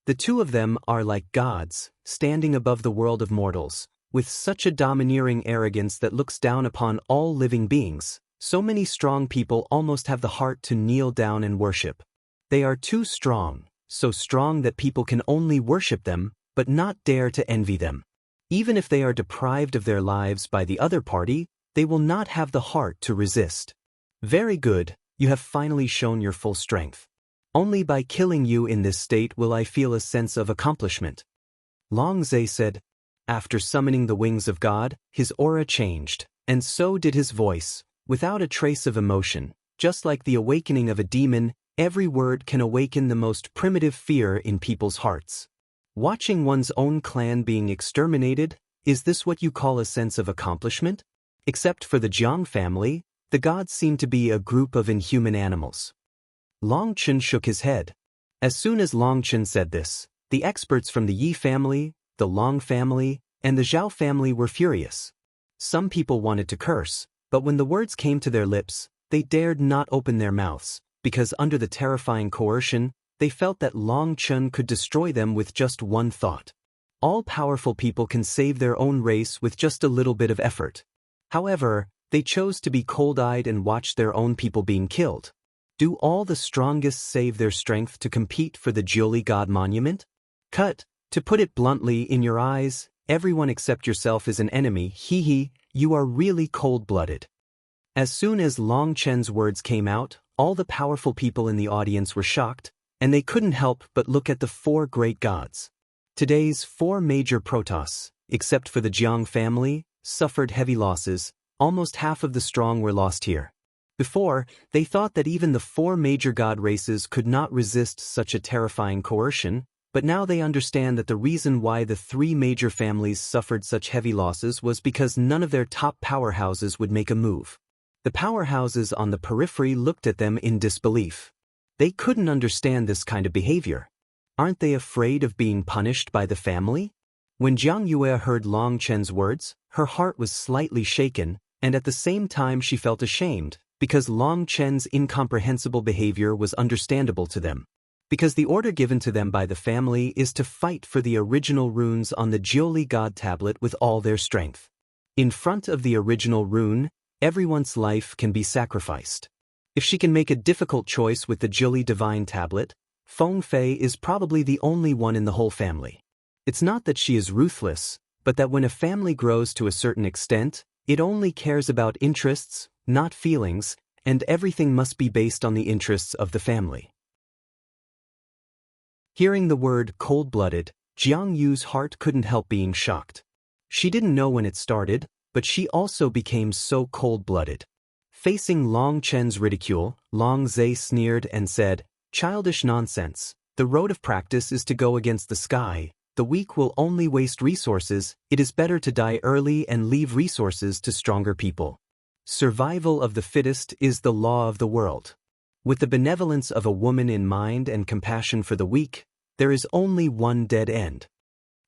The two of them are like gods, standing above the world of mortals, with such a domineering arrogance that looks down upon all living beings. So many strong people almost have the heart to kneel down and worship. They are too strong, so strong that people can only worship them, but not dare to envy them. Even if they are deprived of their lives by the other party, they will not have the heart to resist. Very good, you have finally shown your full strength. Only by killing you in this state will I feel a sense of accomplishment. Long Zhe said. After summoning the wings of God, his aura changed, and so did his voice, without a trace of emotion. Just like the awakening of a demon, every word can awaken the most primitive fear in people's hearts. Watching one's own clan being exterminated, is this what you call a sense of accomplishment? Except for the Jiang family, the gods seem to be a group of inhuman animals. Long Chen shook his head. As soon as Long Chen said this, the experts from the Yi family, the Long family, and the Zhao family were furious. Some people wanted to curse, but when the words came to their lips, they dared not open their mouths, because under the terrifying coercion, they felt that Long Chen could destroy them with just one thought. All powerful people can save their own race with just a little bit of effort. However, they chose to be cold-eyed and watch their own people being killed. Do all the strongest save their strength to compete for the Jiuli God monument? Cut. To put it bluntly, in your eyes, everyone except yourself is an enemy. Hee, you are really cold-blooded. As soon as Long Chen's words came out, all the powerful people in the audience were shocked, and they couldn't help but look at the four great gods. Today's four major protoss, except for the Jiang family, suffered heavy losses. Almost half of the strong were lost here. Before, they thought that even the four major god races could not resist such a terrifying coercion, but now they understand that the reason why the three major families suffered such heavy losses was because none of their top powerhouses would make a move. The powerhouses on the periphery looked at them in disbelief. They couldn't understand this kind of behavior. Aren't they afraid of being punished by the family? When Jiang Yue heard Long Chen's words, her heart was slightly shaken, and at the same time she felt ashamed, because Long Chen's incomprehensible behavior was understandable to them. Because the order given to them by the family is to fight for the original runes on the Jiuli God tablet with all their strength. In front of the original rune, everyone's life can be sacrificed. If she can make a difficult choice with the Jiuli Divine tablet, Feng Fei is probably the only one in the whole family. It's not that she is ruthless, but that when a family grows to a certain extent, it only cares about interests, not feelings, and everything must be based on the interests of the family. Hearing the word cold-blooded, Jiang Yu's heart couldn't help being shocked. She didn't know when it started, but she also became so cold-blooded. Facing Long Chen's ridicule, Long Zhe sneered and said, "Childish nonsense. The road of practice is to go against the sky. The weak will only waste resources. It is better to die early and leave resources to stronger people. Survival of the fittest is the law of the world. With the benevolence of a woman in mind and compassion for the weak, there is only one dead end."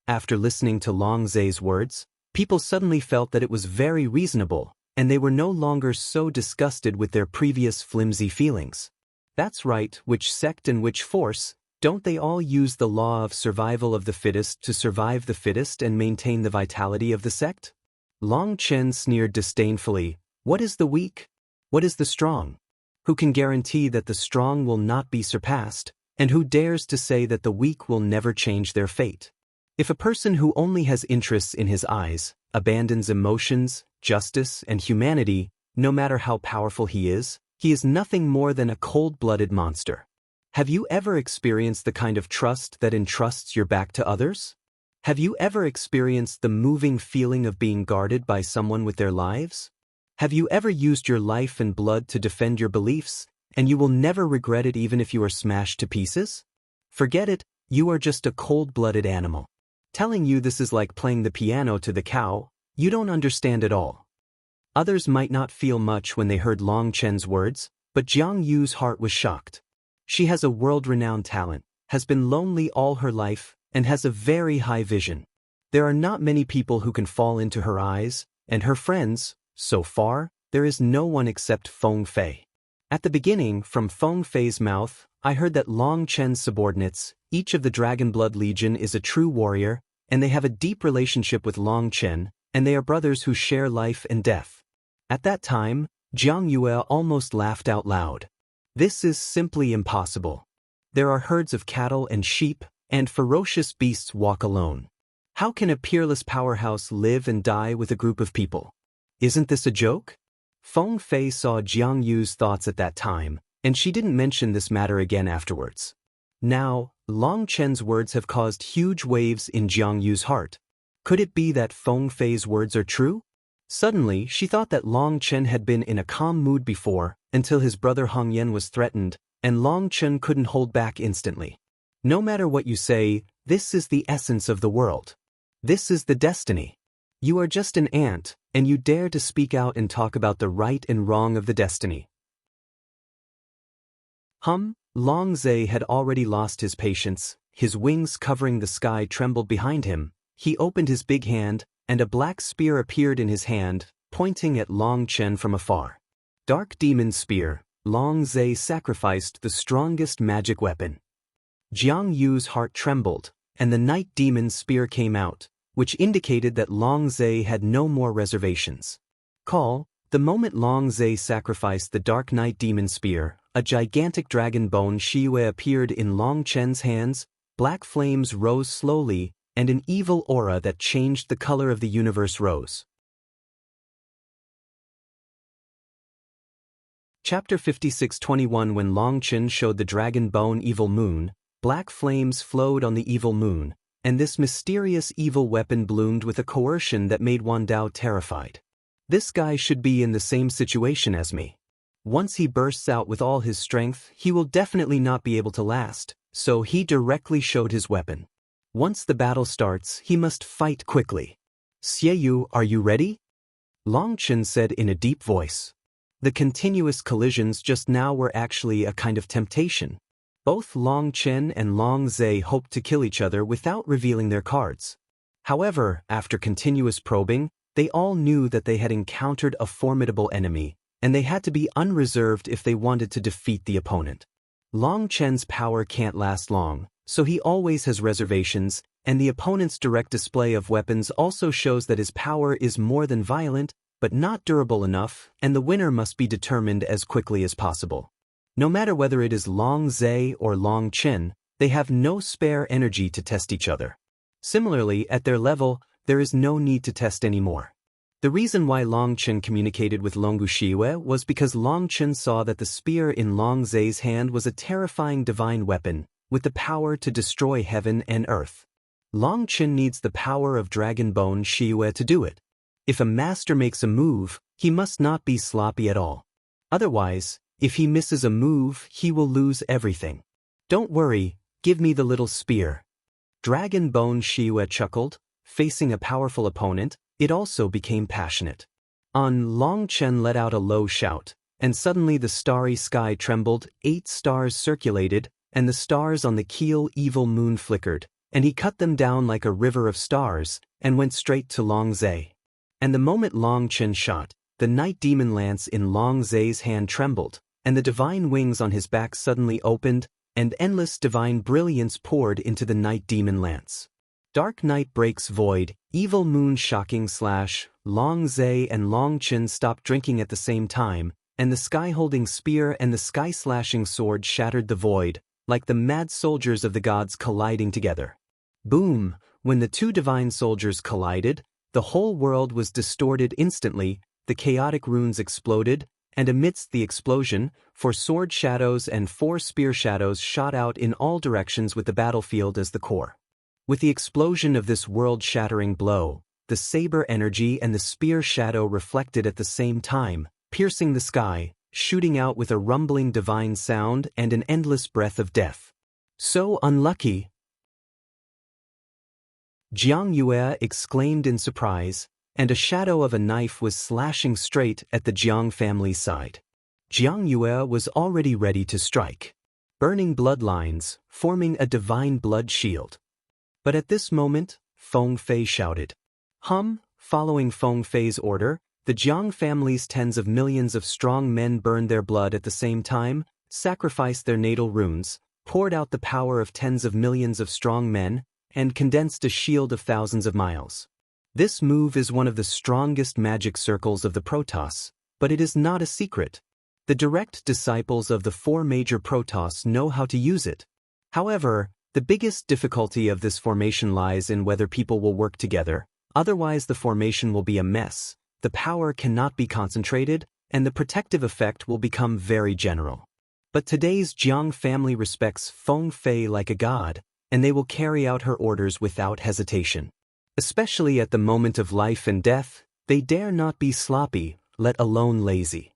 After listening to Long Zhe's words, people suddenly felt that it was very reasonable, and they were no longer so disgusted with their previous flimsy feelings. That's right, which sect and which force, don't they all use the law of survival of the fittest to survive the fittest and maintain the vitality of the sect? Long Chen sneered disdainfully, "What is the weak? What is the strong? Who can guarantee that the strong will not be surpassed? And who dares to say that the weak will never change their fate? If a person who only has interests in his eyes, abandons emotions, justice, and humanity, no matter how powerful he is nothing more than a cold-blooded monster. Have you ever experienced the kind of trust that entrusts your back to others? Have you ever experienced the moving feeling of being guarded by someone with their lives? Have you ever used your life and blood to defend your beliefs, and you will never regret it even if you are smashed to pieces? Forget it, you are just a cold-blooded animal. Telling you this is like playing the piano to the cow, you don't understand at all. Others might not feel much when they heard Long Chen's words, but Jiang Yu's heart was shocked. She has a world-renowned talent, has been lonely all her life, and has a very high vision. There are not many people who can fall into her eyes, and her friends, so far, there is no one except Feng Fei. At the beginning, from Feng Fei's mouth, I heard that Long Chen's subordinates, each of the Dragon Blood Legion is a true warrior, and they have a deep relationship with Long Chen, and they are brothers who share life and death. At that time, Jiang Yue almost laughed out loud. This is simply impossible. There are herds of cattle and sheep, and ferocious beasts walk alone. How can a peerless powerhouse live and die with a group of people? Isn't this a joke? Feng Fei saw Jiang Yu's thoughts at that time, and she didn't mention this matter again afterwards. Now, Long Chen's words have caused huge waves in Jiang Yu's heart. Could it be that Feng Fei's words are true? Suddenly, she thought that Long Chen had been in a calm mood before, until his brother Hong Yan was threatened, and Long Chen couldn't hold back instantly. No matter what you say, this is the essence of the world. This is the destiny. You are just an ant, and you dare to speak out and talk about the right and wrong of the destiny. Long Zhe had already lost his patience, his wings covering the sky trembled behind him, he opened his big hand, and a black spear appeared in his hand, pointing at Long Chen from afar. Dark Demon Spear, Long Zhe sacrificed the strongest magic weapon. Jiang Yu's heart trembled, and the Night Demon Spear came out, which indicated that Long Zhe had no more reservations. The moment Long Zhe sacrificed the Dark Night Demon Spear, a gigantic dragon bone Shiyue appeared in Long Chen's hands, black flames rose slowly, and an evil aura that changed the color of the universe rose. Chapter 56:21 When Long Chen showed the dragon bone evil moon, black flames flowed on the evil moon, and this mysterious evil weapon bloomed with a coercion that made Wan Dao terrified. This guy should be in the same situation as me. Once he bursts out with all his strength, he will definitely not be able to last, so he directly showed his weapon. Once the battle starts, he must fight quickly. Xieyu, are you ready? Long Chen said in a deep voice. The continuous collisions just now were actually a kind of temptation. Both Long Chen and Long Zhe hoped to kill each other without revealing their cards. However, after continuous probing, they all knew that they had encountered a formidable enemy, and they had to be unreserved if they wanted to defeat the opponent. Long Chen's power can't last long, so he always has reservations, and the opponent's direct display of weapons also shows that his power is more than violent, but not durable enough, and the winner must be determined as quickly as possible. No matter whether it is Long Zhe or Long Chen, they have no spare energy to test each other. Similarly, at their level, there is no need to test anymore. The reason why Long Chen communicated with Long Shiyue was because Long Chen saw that the spear in Long Zhe's hand was a terrifying divine weapon, with the power to destroy heaven and earth. Long Chen needs the power of Dragon Bone Shiyue to do it. If a master makes a move, he must not be sloppy at all. Otherwise, if he misses a move, he will lose everything. Don't worry, give me the little spear. Dragon Bone Shiyue chuckled. Facing a powerful opponent, it also became passionate. Long Chen let out a low shout, and suddenly the starry sky trembled, 8 stars circulated, and the stars on the keel evil moon flickered, and he cut them down like a river of stars, and went straight to Long Zhe. And the moment Long Chen shot, the night demon lance in Long Zhe's hand trembled, and the divine wings on his back suddenly opened, and endless divine brilliance poured into the night demon lance. Dark night breaks void, evil moon shocking slash, Long Zhe and Long Chen stopped drinking at the same time, and the sky-holding spear and the sky-slashing sword shattered the void, like the mad soldiers of the gods colliding together. Boom! When the two divine soldiers collided, the whole world was distorted instantly, the chaotic runes exploded, and amidst the explosion, 4 sword shadows and 4 spear shadows shot out in all directions with the battlefield as the core. With the explosion of this world-shattering blow, the saber energy and the spear shadow reflected at the same time, piercing the sky, shooting out with a rumbling divine sound and an endless breath of death. So unlucky! Jiang Yue exclaimed in surprise, and a shadow of a knife was slashing straight at the Jiang family's side. Jiang Yue was already ready to strike, burning bloodlines, forming a divine blood shield. But at this moment, Feng Fei shouted. Following Feng Fei's order, the Jiang family's tens of millions of strong men burned their blood at the same time, sacrificed their natal runes, poured out the power of tens of millions of strong men, and condensed a shield of thousands of miles. This move is one of the strongest magic circles of the Protoss, but it is not a secret. The direct disciples of the 4 major Protoss know how to use it. However, the biggest difficulty of this formation lies in whether people will work together, otherwise the formation will be a mess, the power cannot be concentrated, and the protective effect will become very general. But today's Jiang family respects Feng Fei like a god, and they will carry out her orders without hesitation. Especially at the moment of life and death, they dare not be sloppy, let alone lazy.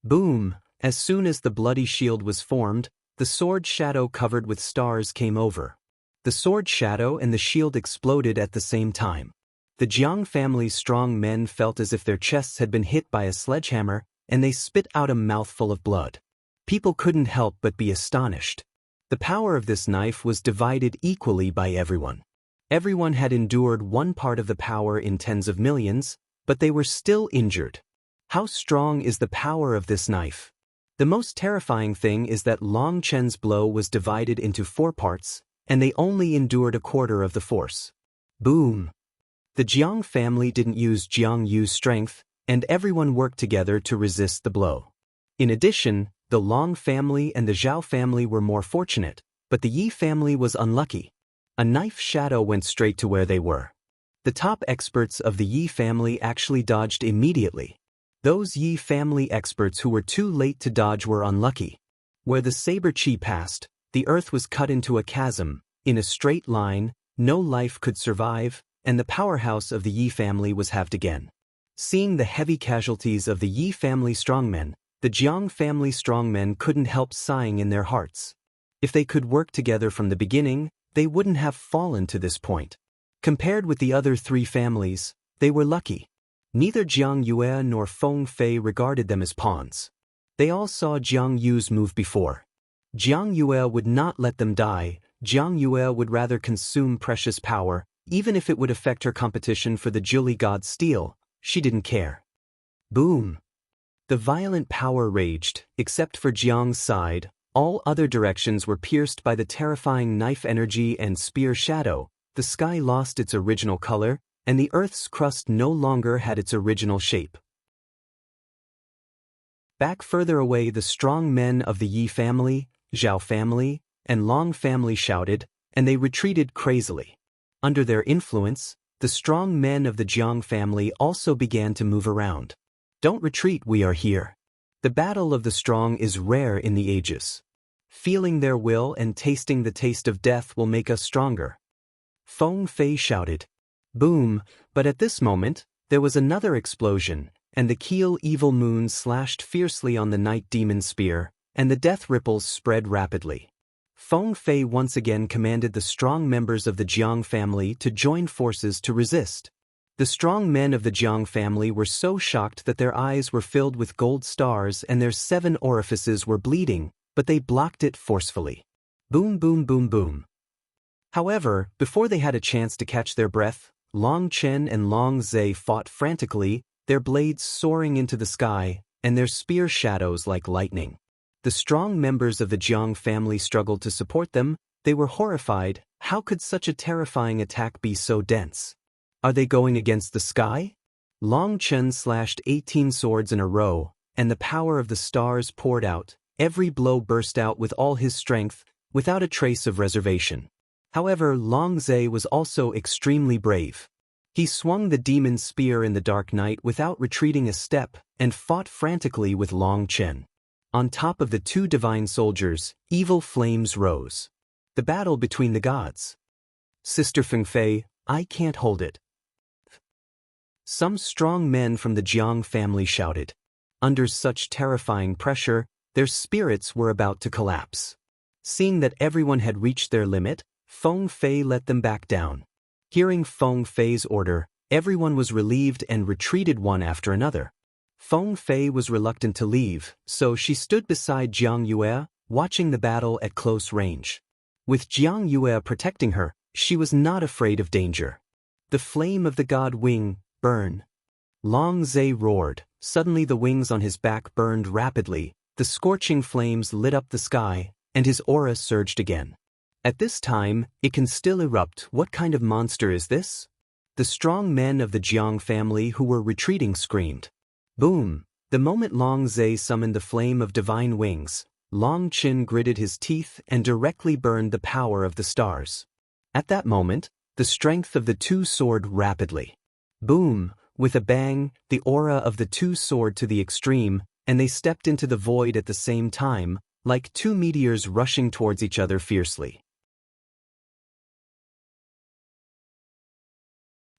Boom! As soon as the bloody shield was formed, the sword shadow covered with stars came over. The sword shadow and the shield exploded at the same time. The Jiang family's strong men felt as if their chests had been hit by a sledgehammer, and they spit out a mouthful of blood. People couldn't help but be astonished. The power of this knife was divided equally by everyone. Everyone had endured one part of the power in tens of millions, but they were still injured. How strong is the power of this knife? The most terrifying thing is that Long Chen's blow was divided into 4 parts, and they only endured a quarter of the force. Boom! The Jiang family didn't use Jiang Yu's strength, and everyone worked together to resist the blow. In addition, the Long family and the Zhao family were more fortunate, but the Yi family was unlucky. A knife shadow went straight to where they were. The top experts of the Yi family actually dodged immediately. Those Yi family experts who were too late to dodge were unlucky. Where the saber chi passed, the earth was cut into a chasm, in a straight line, no life could survive, and the powerhouse of the Yi family was halved again. Seeing the heavy casualties of the Yi family strongmen, the Jiang family strongmen couldn't help sighing in their hearts. If they could work together from the beginning, they wouldn't have fallen to this point. Compared with the other 3 families, they were lucky. Neither Jiang Yue nor Feng Fei regarded them as pawns. They all saw Jiang Yu's move before. Jiang Yue would not let them die. Jiang Yue would rather consume precious power, even if it would affect her competition for the Julie God Steel. She didn't care. Boom! The violent power raged, except for Jiang's side. All other directions were pierced by the terrifying knife energy and spear shadow. The sky lost its original color, and the earth's crust no longer had its original shape. Back further away, the strong men of the Yi family, Zhao family, and Long family shouted, and they retreated crazily. Under their influence, the strong men of the Jiang family also began to move around. Don't retreat, we are here. The battle of the strong is rare in the ages. Feeling their will and tasting the taste of death will make us stronger. Feng Fei shouted. Boom! But at this moment, there was another explosion, and the Keel evil moon slashed fiercely on the night demon spear, and the death ripples spread rapidly. Feng Fei once again commanded the strong members of the Jiang family to join forces to resist. The strong men of the Jiang family were so shocked that their eyes were filled with gold stars and their 7 orifices were bleeding, but they blocked it forcefully. Boom, boom, boom, boom. However, before they had a chance to catch their breath, Long Chen and Long Zhe fought frantically, their blades soaring into the sky, and their spear shadows like lightning. The strong members of the Jiang family struggled to support them. They were horrified. How could such a terrifying attack be so dense? Are they going against the sky? Long Chen slashed 18 swords in a row, and the power of the stars poured out. Every blow burst out with all his strength, without a trace of reservation. However, Long Zhe was also extremely brave. He swung the demon's spear in the dark night without retreating a step and fought frantically with Long Chen. On top of the two divine soldiers, evil flames rose. The battle between the gods. Sister Fengfei, I can't hold it. Some strong men from the Jiang family shouted. Under such terrifying pressure, their spirits were about to collapse. Seeing that everyone had reached their limit, Feng Fei let them back down. Hearing Feng Fei's order, everyone was relieved and retreated one after another. Feng Fei was reluctant to leave, so she stood beside Jiang Yue, watching the battle at close range. With Jiang Yue protecting her, she was not afraid of danger. The flame of the god Wing, burn. Long Zhe roared. Suddenly the wings on his back burned rapidly, the scorching flames lit up the sky, and his aura surged again. At this time, it can still erupt. What kind of monster is this? The strong men of the Jiang family who were retreating screamed. Boom! The moment Long Zhe summoned the flame of divine wings, Long Qin gritted his teeth and directly burned the power of the stars. At that moment, the strength of the two soared rapidly. Boom! With a bang, the aura of the two soared to the extreme, and they stepped into the void at the same time, like two meteors rushing towards each other fiercely.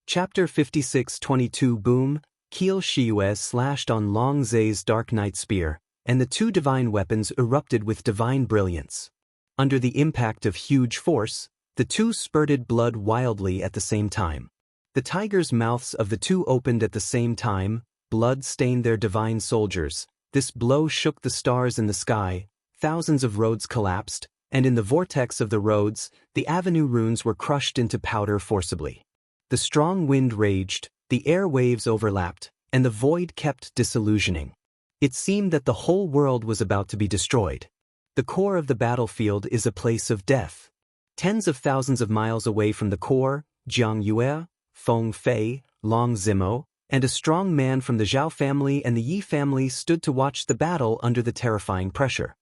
Chapter 56:22 Boom! Qi Shiyue slashed on Long Zhe's Dark Night Spear, and the two divine weapons erupted with divine brilliance. Under the impact of huge force, the two spurted blood wildly at the same time. The tigers' mouths of the two opened at the same time, blood stained their divine soldiers. This blow shook the stars in the sky, thousands of roads collapsed, and in the vortex of the roads, the avenue runes were crushed into powder forcibly. The strong wind raged, the air waves overlapped, and the void kept disillusioning. It seemed that the whole world was about to be destroyed. The core of the battlefield is a place of death. Tens of thousands of miles away from the core, Jiang Yue, Feng Fei, Long Zimo, and a strong man from the Zhao family and the Yi family stood to watch the battle under the terrifying pressure.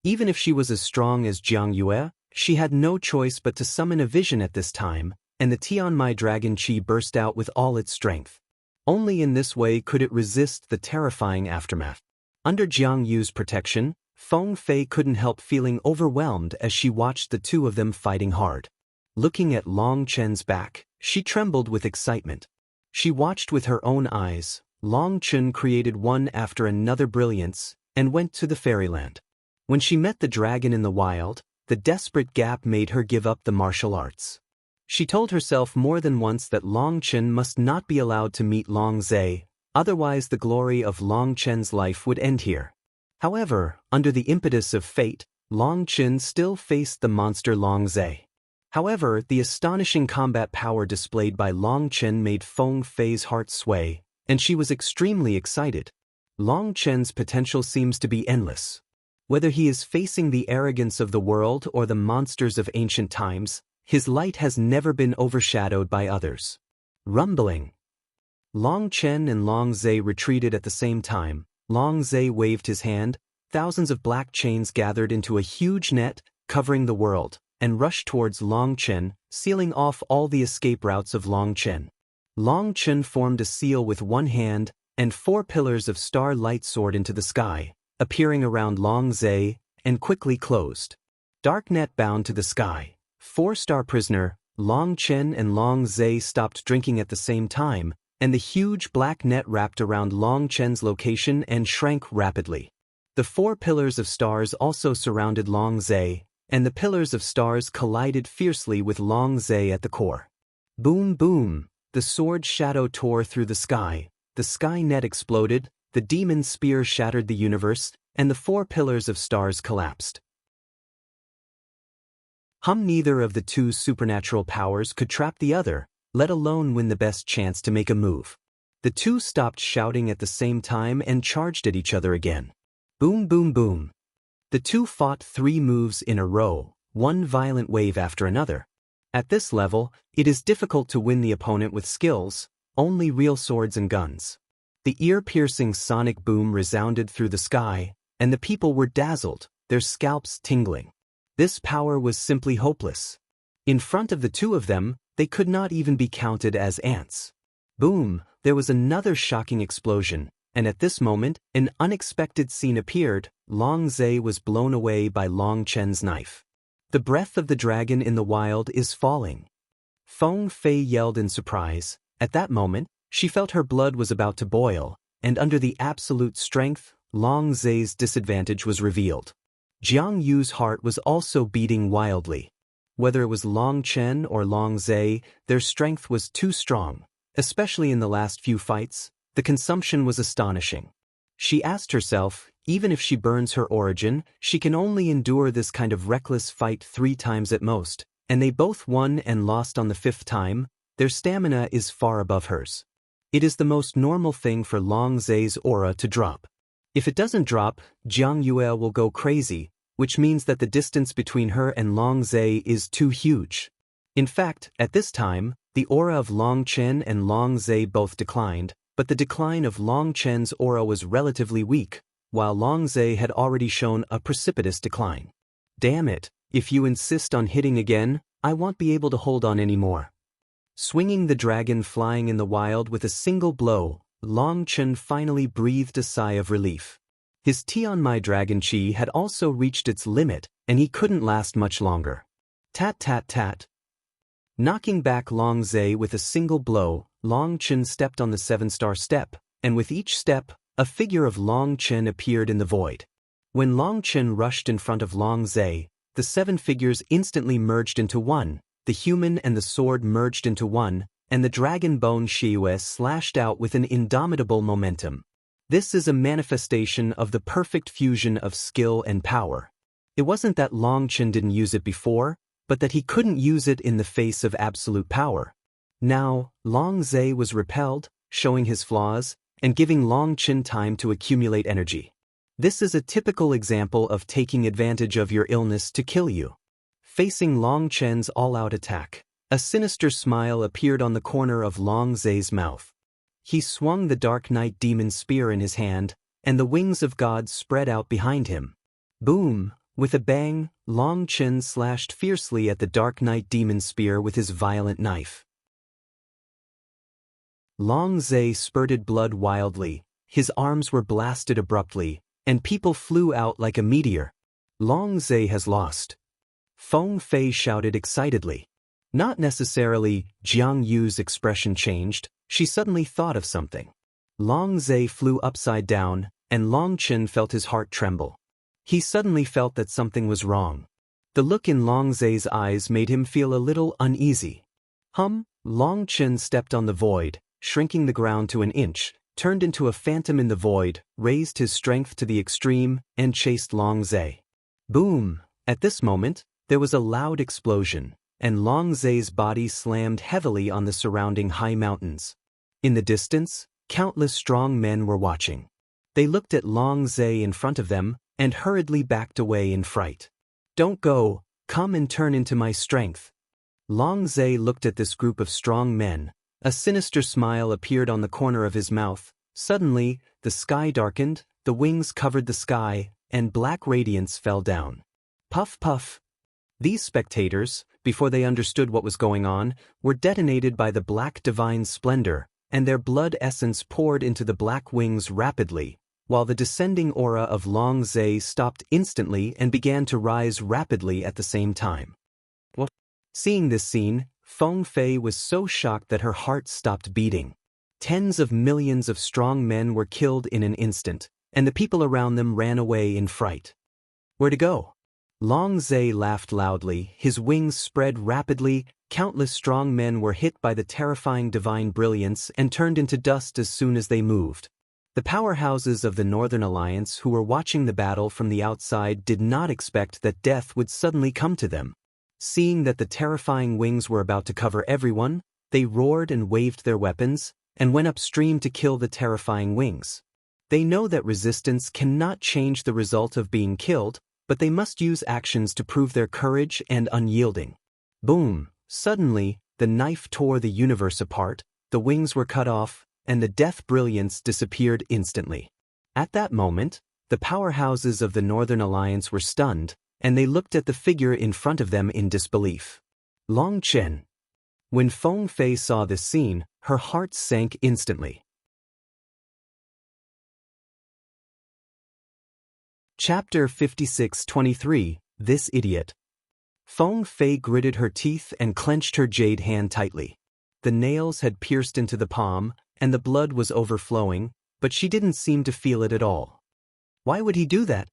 Even if she was as strong as Jiang Yue, she had no choice but to summon a vision at this time, and the Tianmai dragon qi burst out with all its strength. Only in this way could it resist the terrifying aftermath. Under Jiang Yu's protection, Feng Fei couldn't help feeling overwhelmed as she watched the two of them fighting hard. Looking at Long Chen's back, she trembled with excitement. She watched with her own eyes. Long Chen created one after another brilliance, and went to the fairyland. When she met the dragon in the wild, the desperate gap made her give up the martial arts. She told herself more than once that Long Chen must not be allowed to meet Long Zhe, otherwise the glory of Long Chen's life would end here. However, under the impetus of fate, Long Chen still faced the monster Long Zhe. However, the astonishing combat power displayed by Long Chen made Feng Fei's heart sway, and she was extremely excited. Long Chen's potential seems to be endless. Whether he is facing the arrogance of the world or the monsters of ancient times, his light has never been overshadowed by others. Rumbling. Long Chen and Long Zhe retreated at the same time. Long Zhe waved his hand, thousands of black chains gathered into a huge net, covering the world, and rushed towards Long Chen, sealing off all the escape routes of Long Chen. Long Chen formed a seal with one hand, and 4 pillars of star light soared into the sky, appearing around Long Zhe, and quickly closed. Dark net bound to the sky. 4-star prisoner, Long Chen and Long Zhe stopped drinking at the same time, and the huge black net wrapped around Long Chen's location and shrank rapidly. The 4 pillars of stars also surrounded Long Zhe, and the pillars of stars collided fiercely with Long Zhe at the core. Boom boom, the sword shadow tore through the sky net exploded, the demon spear shattered the universe, and the 4 pillars of stars collapsed. Neither of the two supernatural powers could trap the other, let alone win the best chance to make a move. The two stopped shouting at the same time and charged at each other again. Boom boom boom. The two fought 3 moves in a row, one violent wave after another. At this level, it is difficult to win the opponent with skills, only real swords and guns. The ear-piercing sonic boom resounded through the sky, and the people were dazzled, their scalps tingling. This power was simply hopeless. In front of the two of them, they could not even be counted as ants. Boom, there was another shocking explosion, and at this moment, an unexpected scene appeared. Long Zai was blown away by Long Chen's knife. The breath of the dragon in the wild is falling. Feng Fei yelled in surprise. At that moment, she felt her blood was about to boil, and under the absolute strength, Long Zai's disadvantage was revealed. Jiang Yu's heart was also beating wildly. Whether it was Long Chen or Long Zai, their strength was too strong, especially in the last few fights. The consumption was astonishing. She asked herself, even if she burns her origin, she can only endure this kind of reckless fight 3 times at most, and they both won and lost on the 5th time. Their stamina is far above hers. It is the most normal thing for Long Zai's aura to drop. If it doesn't drop, Jiang Yue will go crazy, which means that the distance between her and Long Zai is too huge. In fact, at this time, the aura of Long Chen and Long Zai both declined, but the decline of Long Chen's aura was relatively weak, while Long Zai had already shown a precipitous decline. Damn it, if you insist on hitting again, I won't be able to hold on anymore. Swinging the dragon flying in the wild with a single blow, Long Chen finally breathed a sigh of relief. His Tianmai Dragon Chi had also reached its limit, and he couldn't last much longer. Tat tat tat. Knocking back Long Zai with a single blow, Long Chen stepped on the 7-star step, and with each step, a figure of Long Chen appeared in the void. When Long Chen rushed in front of Long Zai, the 7 figures instantly merged into one, the human and the sword merged into one, and the dragon bone Shiyue slashed out with an indomitable momentum. This is a manifestation of the perfect fusion of skill and power. It wasn't that Long Chen didn't use it before, but that he couldn't use it in the face of absolute power. Now, Long Zai was repelled, showing his flaws, and giving Long Chen time to accumulate energy. This is a typical example of taking advantage of your illness to kill you. Facing Long Chen's all-out attack, a sinister smile appeared on the corner of Long Zai's mouth. He swung the Dark Knight Demon Spear in his hand, and the wings of God spread out behind him. Boom! With a bang, Long Chen slashed fiercely at the Dark Knight Demon Spear with his violent knife. Long Zai spurted blood wildly, his arms were blasted abruptly, and people flew out like a meteor. Long Zai has lost. Feng Fei shouted excitedly. Not necessarily. Jiang Yu's expression changed. She suddenly thought of something. Long Zai flew upside down, and Long Chen felt his heart tremble. He suddenly felt that something was wrong. The look in Long Zai's eyes made him feel a little uneasy. Long Chen stepped on the void, shrinking the ground to an inch, turned into a phantom in the void, raised his strength to the extreme, and chased Long Zai. Boom! At this moment, there was a loud explosion, and Long Zai's body slammed heavily on the surrounding high mountains. In the distance, countless strong men were watching. They looked at Long Zai in front of them, and hurriedly backed away in fright. Don't go, come and turn into my strength. Long Zai looked at this group of strong men. A sinister smile appeared on the corner of his mouth. Suddenly, the sky darkened, the wings covered the sky, and black radiance fell down. Puff puff. These spectators, before they understood what was going on, were detonated by the black divine splendor, and their blood essence poured into the black wings rapidly, while the descending aura of Long Zai stopped instantly and began to rise rapidly at the same time. What? Seeing this scene, Feng Fei was so shocked that her heart stopped beating. Tens of millions of strong men were killed in an instant, and the people around them ran away in fright. Where to go? Long Zai laughed loudly, his wings spread rapidly, countless strong men were hit by the terrifying divine brilliance and turned into dust as soon as they moved. The powerhouses of the Northern Alliance who were watching the battle from the outside did not expect that death would suddenly come to them. Seeing that the terrifying wings were about to cover everyone, they roared and waved their weapons, and went upstream to kill the terrifying wings. They know that resistance cannot change the result of being killed, but they must use actions to prove their courage and unyielding. Boom! Suddenly, the knife tore the universe apart, the wings were cut off, and the death brilliance disappeared instantly. At that moment, the powerhouses of the Northern Alliance were stunned, and they looked at the figure in front of them in disbelief. Long Chen. When Feng Fei saw this scene, her heart sank instantly. Chapter 56-23, This Idiot. Feng Fei gritted her teeth and clenched her jade hand tightly. The nails had pierced into the palm, and the blood was overflowing, but she didn't seem to feel it at all. Why would he do that?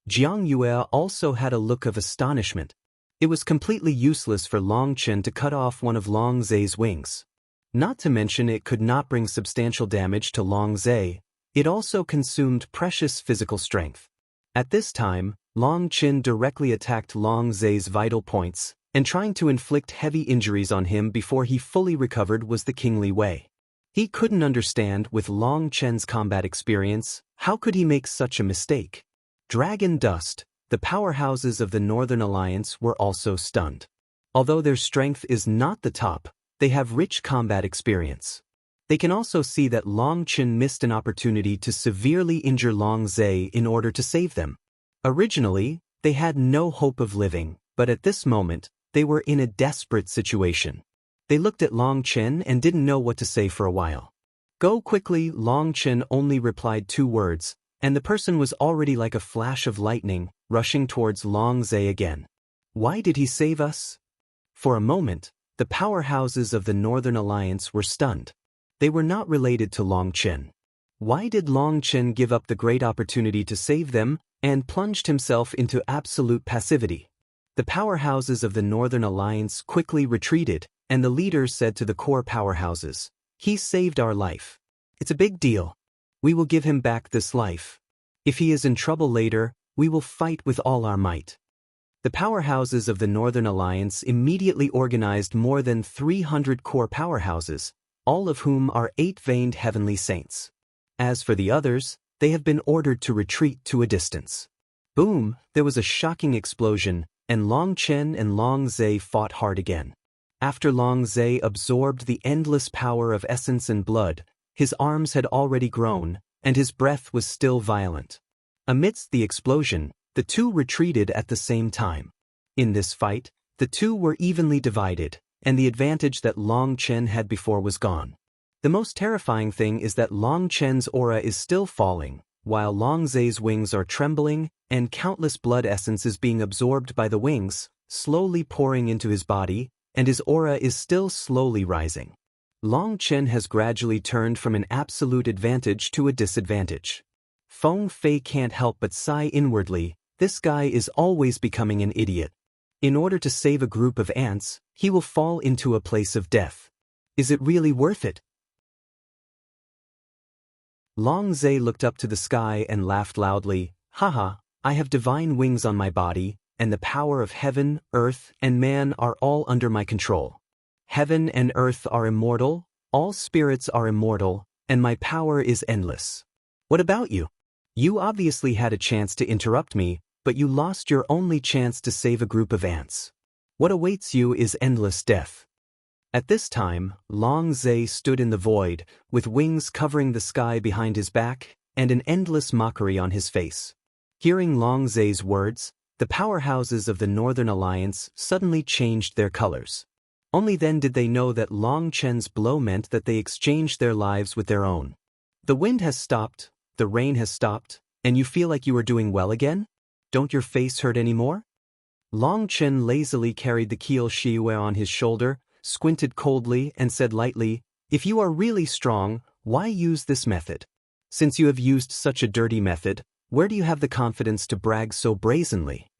Jiang Yue also had a look of astonishment. It was completely useless for Long Chen to cut off one of Long Zhe's wings. Not to mention it could not bring substantial damage to Long Zhe, it also consumed precious physical strength. At this time, Long Chen directly attacked Long Zhe's vital points, and trying to inflict heavy injuries on him before he fully recovered was the kingly way. He couldn't understand, with Long Chen's combat experience, how could he make such a mistake? Dragon Dust, the powerhouses of the Northern Alliance were also stunned. Although their strength is not the top, they have rich combat experience. They can also see that Long Chen missed an opportunity to severely injure Long Zhe in order to save them. Originally, they had no hope of living, but at this moment, they were in a desperate situation. They looked at Long Chen and didn't know what to say for a while. Go quickly. Long Chen only replied 2 words, and the person was already like a flash of lightning, rushing towards Long Zhe again. Why did he save us? For a moment, the powerhouses of the Northern Alliance were stunned. They were not related to Long Chen. Why did Long Chen give up the great opportunity to save them and plunged himself into absolute passivity? The powerhouses of the Northern Alliance quickly retreated, and the leaders said to the core powerhouses, "He saved our life. It's a big deal. We will give him back this life. If he is in trouble later, we will fight with all our might." The powerhouses of the Northern Alliance immediately organized more than 300 core powerhouses, all of whom are 8-veined heavenly saints. As for the others, they have been ordered to retreat to a distance. Boom! There was a shocking explosion, and Long Chen and Long Zhe fought hard again. After Long Zhe absorbed the endless power of essence and blood, his arms had already grown, and his breath was still violent. Amidst the explosion, the two retreated at the same time. In this fight, the two were evenly divided, and the advantage that Long Chen had before was gone. The most terrifying thing is that Long Chen's aura is still falling, while Long Zhe's wings are trembling, and countless blood essence is being absorbed by the wings, slowly pouring into his body, and his aura is still slowly rising. Long Chen has gradually turned from an absolute advantage to a disadvantage. Feng Fei can't help but sigh inwardly, this guy is always becoming an idiot. In order to save a group of ants, he will fall into a place of death. Is it really worth it? Long Zhe looked up to the sky and laughed loudly, "Haha, I have divine wings on my body, and the power of heaven, earth, and man are all under my control. Heaven and earth are immortal, all spirits are immortal, and my power is endless. What about you? You obviously had a chance to interrupt me, but you lost your only chance to save a group of ants. What awaits you is endless death." At this time, Long Zhe stood in the void, with wings covering the sky behind his back, and an endless mockery on his face. Hearing Long Zhe's words, the powerhouses of the Northern Alliance suddenly changed their colors. Only then did they know that Long Chen's blow meant that they exchanged their lives with their own. The wind has stopped, the rain has stopped, and you feel like you are doing well again? Don't your face hurt anymore? Long Chen lazily carried the Kiel Shiyue on his shoulder, squinted coldly, and said lightly, "If you are really strong, why use this method? Since you have used such a dirty method, where do you have the confidence to brag so brazenly?"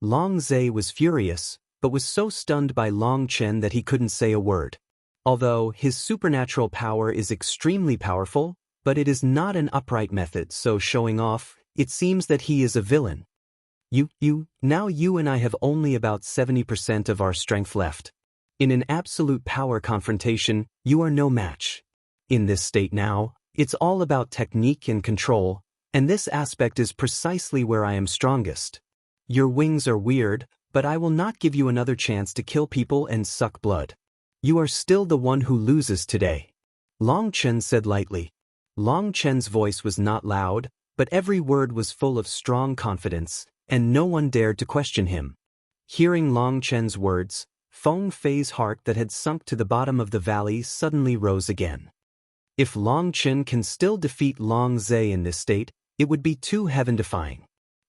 Long Zhe was furious, but was so stunned by Long Chen that he couldn't say a word. Although his supernatural power is extremely powerful, but it is not an upright method, so showing off, it seems that he is a villain. Now you and I have only about 70% of our strength left. In an absolute power confrontation, you are no match. In this state now, it's all about technique and control, and this aspect is precisely where I am strongest. Your wings are weird, but I will not give you another chance to kill people and suck blood. You are still the one who loses today," Long Chen said lightly. Long Chen's voice was not loud, but every word was full of strong confidence, and no one dared to question him. Hearing Long Chen's words, Feng Fei's heart that had sunk to the bottom of the valley suddenly rose again. If Long Chen can still defeat Long Zhe in this state, it would be too heaven-defying.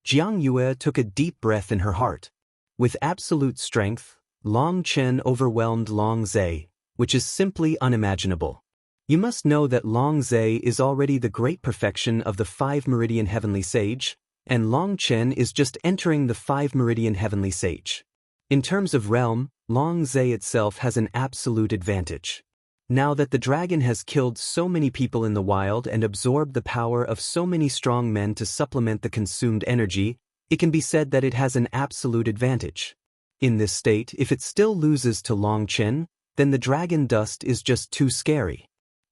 Jiang Yue took a deep breath in her heart. With absolute strength, Long Chen overwhelmed Long Zhe, which is simply unimaginable. You must know that Long Zhe is already the great perfection of the 5-meridian heavenly sage, and Long Chen is just entering the 5-meridian heavenly sage. In terms of realm, Long Zhe itself has an absolute advantage. Now that the dragon has killed so many people in the wild and absorbed the power of so many strong men to supplement the consumed energy, it can be said that it has an absolute advantage. In this state, if it still loses to Long Chen, then the dragon dust is just too scary.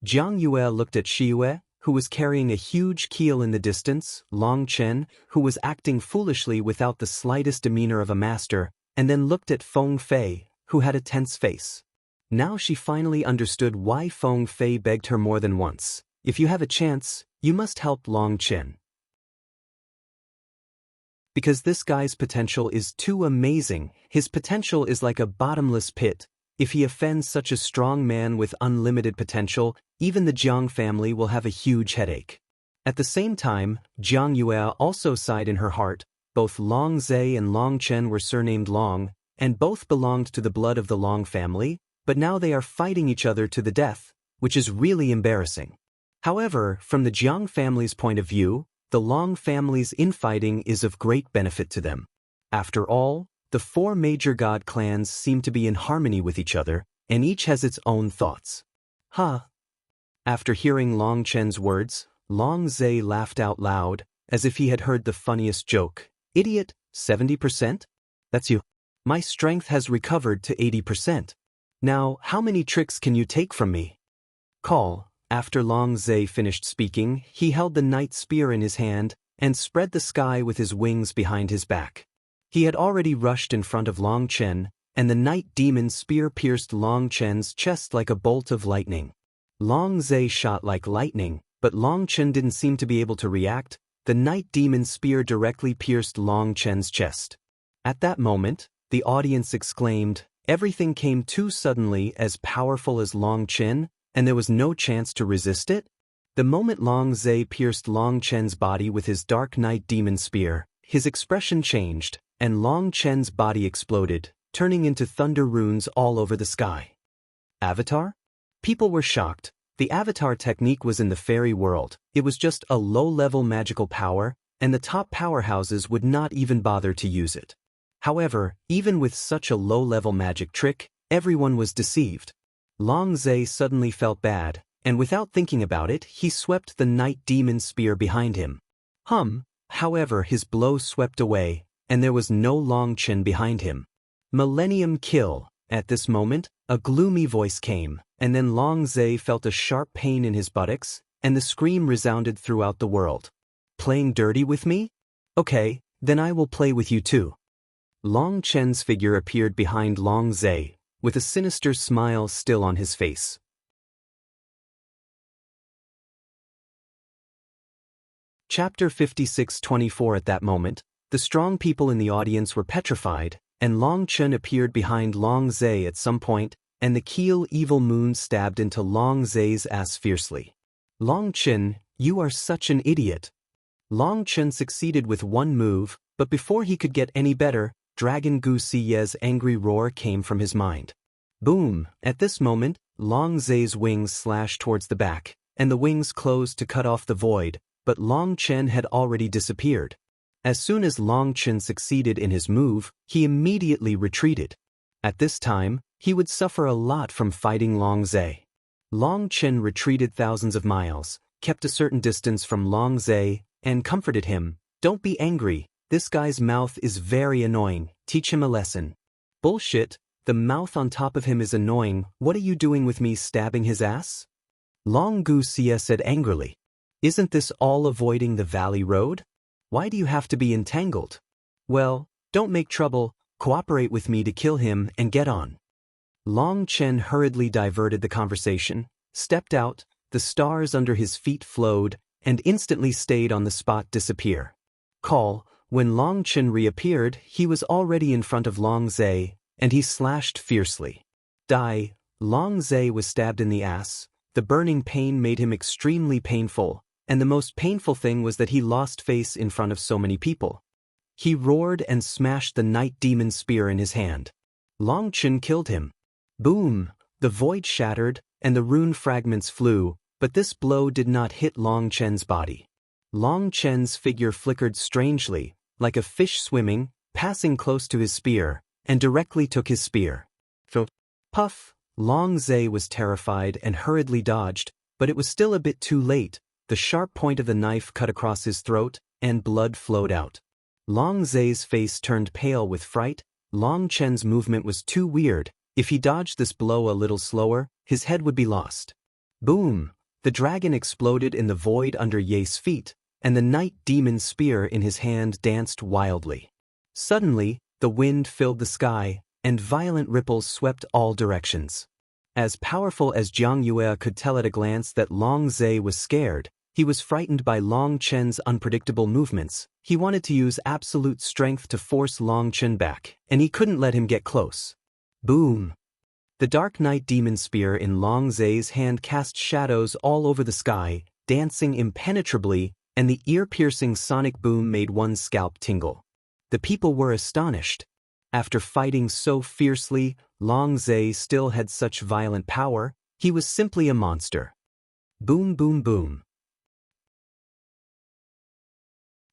Jiang Yue looked at Shiyue, who was carrying a huge keel in the distance, Long Chen, who was acting foolishly without the slightest demeanor of a master, and then looked at Feng Fei, who had a tense face. Now she finally understood why Feng Fei begged her more than once. If you have a chance, you must help Long Chen. Because this guy's potential is too amazing, his potential is like a bottomless pit. If he offends such a strong man with unlimited potential, even the Jiang family will have a huge headache. At the same time, Jiang Yue also sighed in her heart. Both Long Zhe and Long Chen were surnamed Long, and both belonged to the blood of the Long family, but now they are fighting each other to the death, which is really embarrassing. However, from the Jiang family's point of view, the Long family's infighting is of great benefit to them. After all, the 4 major god clans seem to be in harmony with each other, and each has its own thoughts. Huh? After hearing Long Chen's words, Long Zhe laughed out loud, as if he had heard the funniest joke. Idiot, 70%? That's you. My strength has recovered to 80%. Now, how many tricks can you take from me? Call. After Long Zhe finished speaking, he held the night spear in his hand and spread the sky with his wings behind his back. He had already rushed in front of Long Chen, and the night demon spear pierced Long Chen's chest like a bolt of lightning. Long Zhe shot like lightning, but Long Chen didn't seem to be able to react. The night demon spear directly pierced Long Chen's chest. At that moment, the audience exclaimed, everything came too suddenly, as powerful as Long Chen, and there was no chance to resist it? The moment Long Zhe pierced Long Chen's body with his dark night demon spear, his expression changed, and Long Chen's body exploded, turning into thunder runes all over the sky. Avatar? People were shocked. The avatar technique was in the fairy world. It was just a low-level magical power, and the top powerhouses would not even bother to use it. However, even with such a low-level magic trick, everyone was deceived. Long Zhe suddenly felt bad, and without thinking about it, he swept the night demon spear behind him. However, his blow swept away, and there was no Long Chen behind him. Millennium kill. At this moment, a gloomy voice came, and then Long Zhe felt a sharp pain in his buttocks, and the scream resounded throughout the world. Playing dirty with me? Okay, then I will play with you too. Long Chen's figure appeared behind Long Zhe, with a sinister smile still on his face. Chapter 56:24. At that moment, the strong people in the audience were petrified, and Long Chen appeared behind Long Zhe at some point, and the keel evil moon stabbed into Long Zhe's ass fiercely. Long Chen, you are such an idiot. Long Chen succeeded with one move, but before he could get any better, Dragon Gu Siye's angry roar came from his mind. Boom! At this moment, Long Zhe's wings slashed towards the back, and the wings closed to cut off the void, but Long Chen had already disappeared. As soon as Long Chen succeeded in his move, he immediately retreated. At this time, he would suffer a lot from fighting Long Zhe. Long Chen retreated thousands of miles, kept a certain distance from Long Zhe, and comforted him. Don't be angry, this guy's mouth is very annoying, teach him a lesson. Bullshit, the mouth on top of him is annoying, what are you doing with me stabbing his ass? Long Gu Xie said angrily. Isn't this all avoiding the valley road? Why do you have to be entangled? Well, don't make trouble, cooperate with me to kill him and get on. Long Chen hurriedly diverted the conversation, stepped out, the stars under his feet flowed, and instantly stayed on the spot disappear. Call. When Long Chen reappeared, he was already in front of Long Zai, and he slashed fiercely. Die! Long Zai was stabbed in the ass. The burning pain made him extremely painful, and the most painful thing was that he lost face in front of so many people. He roared and smashed the night demon spear in his hand. Long Chen killed him. Boom! The void shattered, and the rune fragments flew, but this blow did not hit Long Chen's body. Long Chen's figure flickered strangely, like a fish swimming, passing close to his spear, and directly took his spear. Puff! Long Zai was terrified and hurriedly dodged, but it was still a bit too late. The sharp point of the knife cut across his throat, and blood flowed out. Long Zai's face turned pale with fright. Long Chen's movement was too weird. If he dodged this blow a little slower, his head would be lost. Boom! The dragon exploded in the void under Ye's feet, and the night demon spear in his hand danced wildly. Suddenly, the wind filled the sky, and violent ripples swept all directions. As powerful as Jiang Yue could tell at a glance that Long Zai was scared, he was frightened by Long Chen's unpredictable movements. He wanted to use absolute strength to force Long Chen back, and he couldn't let him get close. Boom! The dark night demon spear in Long Zai's hand cast shadows all over the sky, dancing impenetrably, and the ear-piercing sonic boom made one's scalp tingle. The people were astonished. After fighting so fiercely, Long Zai still had such violent power. He was simply a monster. Boom, boom, boom.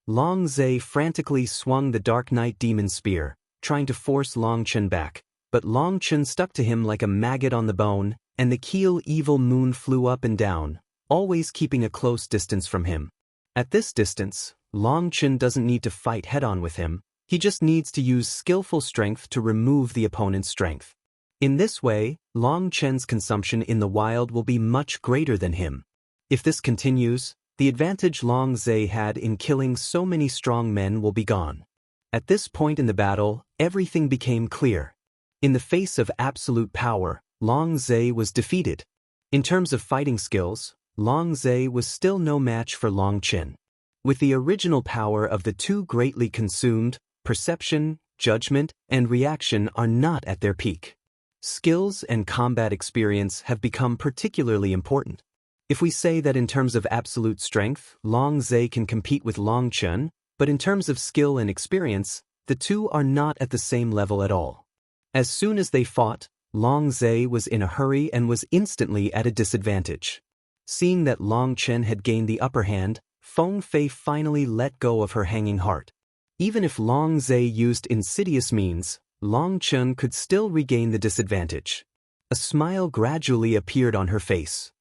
Long Zai frantically swung the dark night demon spear, trying to force Long Chen back, but Long Chen stuck to him like a maggot on the bone, and the Keel evil moon flew up and down, always keeping a close distance from him. At this distance, Long Chen doesn't need to fight head-on with him. He just needs to use skillful strength to remove the opponent's strength. In this way, Long Chen's consumption in the wild will be much greater than him. If this continues, the advantage Long Zai had in killing so many strong men will be gone. At this point in the battle, everything became clear. In the face of absolute power, Long Zai was defeated. In terms of fighting skills, Long Zai was still no match for Long Chen. With the original power of the two greatly consumed, perception, judgment, and reaction are not at their peak. Skills and combat experience have become particularly important. If we say that in terms of absolute strength, Long Zai can compete with Long Chen, but in terms of skill and experience, the two are not at the same level at all. As soon as they fought, Long Zai was in a hurry and was instantly at a disadvantage. Seeing that Long Chen had gained the upper hand, Feng Fei finally let go of her hanging heart. Even if Long Zai used insidious means, Long Chen could still regain the disadvantage. A smile gradually appeared on her face.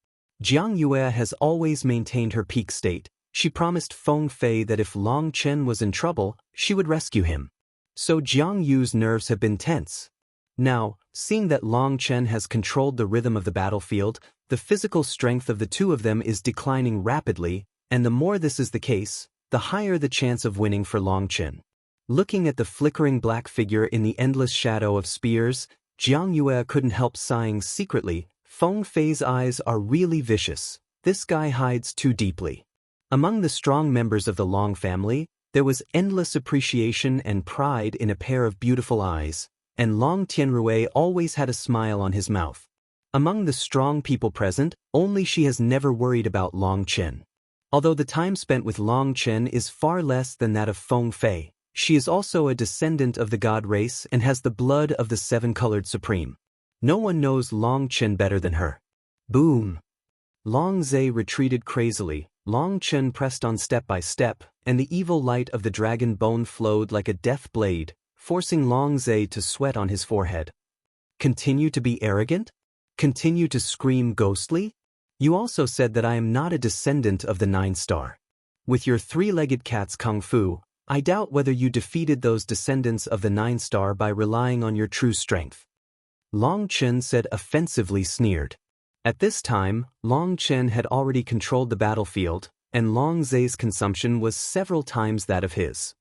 Jiang Yue has always maintained her peak state. She promised Feng Fei that if Long Chen was in trouble, she would rescue him. So Jiang Yu's nerves have been tense. Now, seeing that Long Chen has controlled the rhythm of the battlefield, the physical strength of the two of them is declining rapidly, and the more this is the case, the higher the chance of winning for Long Chen. Looking at the flickering black figure in the endless shadow of spears, Jiang Yue couldn't help sighing secretly. Feng Fei's eyes are really vicious. This guy hides too deeply. Among the strong members of the Long family, there was endless appreciation and pride in a pair of beautiful eyes, and Long Tianrui always had a smile on his mouth. Among the strong people present, only she has never worried about Long Chen. Although the time spent with Long Chen is far less than that of Feng Fei, she is also a descendant of the god race and has the blood of the seven-colored supreme. No one knows Long Chen better than her. Boom! Long Zai retreated crazily. Long Chen pressed on step by step, and the evil light of the dragon bone flowed like a death blade, forcing Long Zai to sweat on his forehead. Continue to be arrogant? Continue to scream ghostly? You also said that I am not a descendant of the 9-star. With your three-legged cat's kung fu, I doubt whether you defeated those descendants of the 9-star by relying on your true strength. Long Chen said offensively sneered. At this time, Long Chen had already controlled the battlefield, and Long Zai's consumption was several times that of his.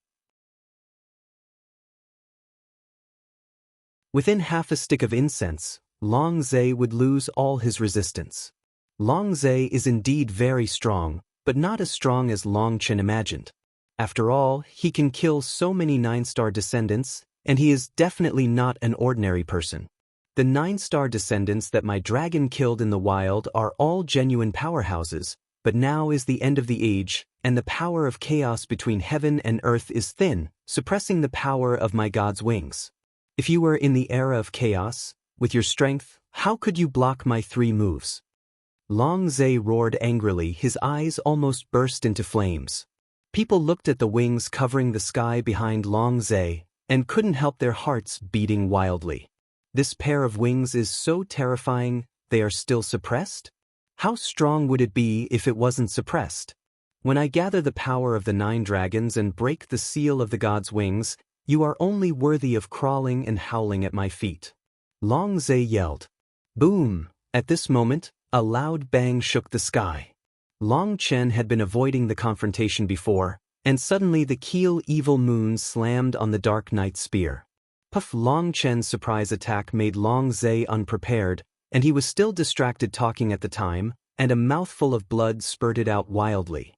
Within half a stick of incense, Long Zai would lose all his resistance. Long Zai is indeed very strong, but not as strong as Long Chen imagined. After all, he can kill so many 9-star descendants, and he is definitely not an ordinary person. The 9-star descendants that my dragon killed in the wild are all genuine powerhouses, but now is the end of the age, and the power of chaos between heaven and earth is thin, suppressing the power of my god's wings. If you were in the era of chaos, with your strength, how could you block my 3 moves? Long Zhe roared angrily, his eyes almost burst into flames. People looked at the wings covering the sky behind Long Zhe, and couldn't help their hearts beating wildly. This pair of wings is so terrifying, they are still suppressed? How strong would it be if it wasn't suppressed? When I gather the power of the 9 dragons and break the seal of the god's wings, you are only worthy of crawling and howling at my feet. Long Zhe yelled. Boom! At this moment, a loud bang shook the sky. Long Chen had been avoiding the confrontation before, and suddenly the Keel evil moon slammed on the Dark Knight spear. Puff! Long Chen's surprise attack made Long Zhe unprepared, and he was still distracted talking at the time, and a mouthful of blood spurted out wildly.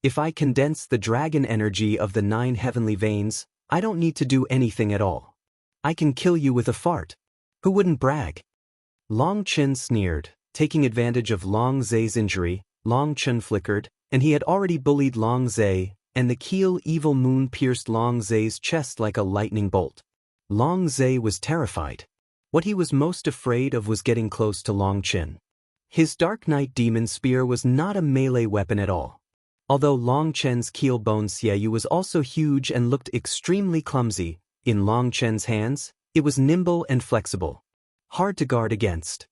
If I condense the dragon energy of the 9 heavenly veins, I don't need to do anything at all. I can kill you with a fart. Who wouldn't brag? Long Chen sneered. Taking advantage of Long Zhe's injury, Long Chen flickered, and he had already bullied Long Zhe, and the Keel evil moon pierced Long Zhe's chest like a lightning bolt. Long Zhe was terrified. What he was most afraid of was getting close to Long Chen. His Dark Knight demon spear was not a melee weapon at all. Although Long Chen's Keel bone Xiaoyu was also huge and looked extremely clumsy, in Long Chen's hands, it was nimble and flexible. Hard to guard against.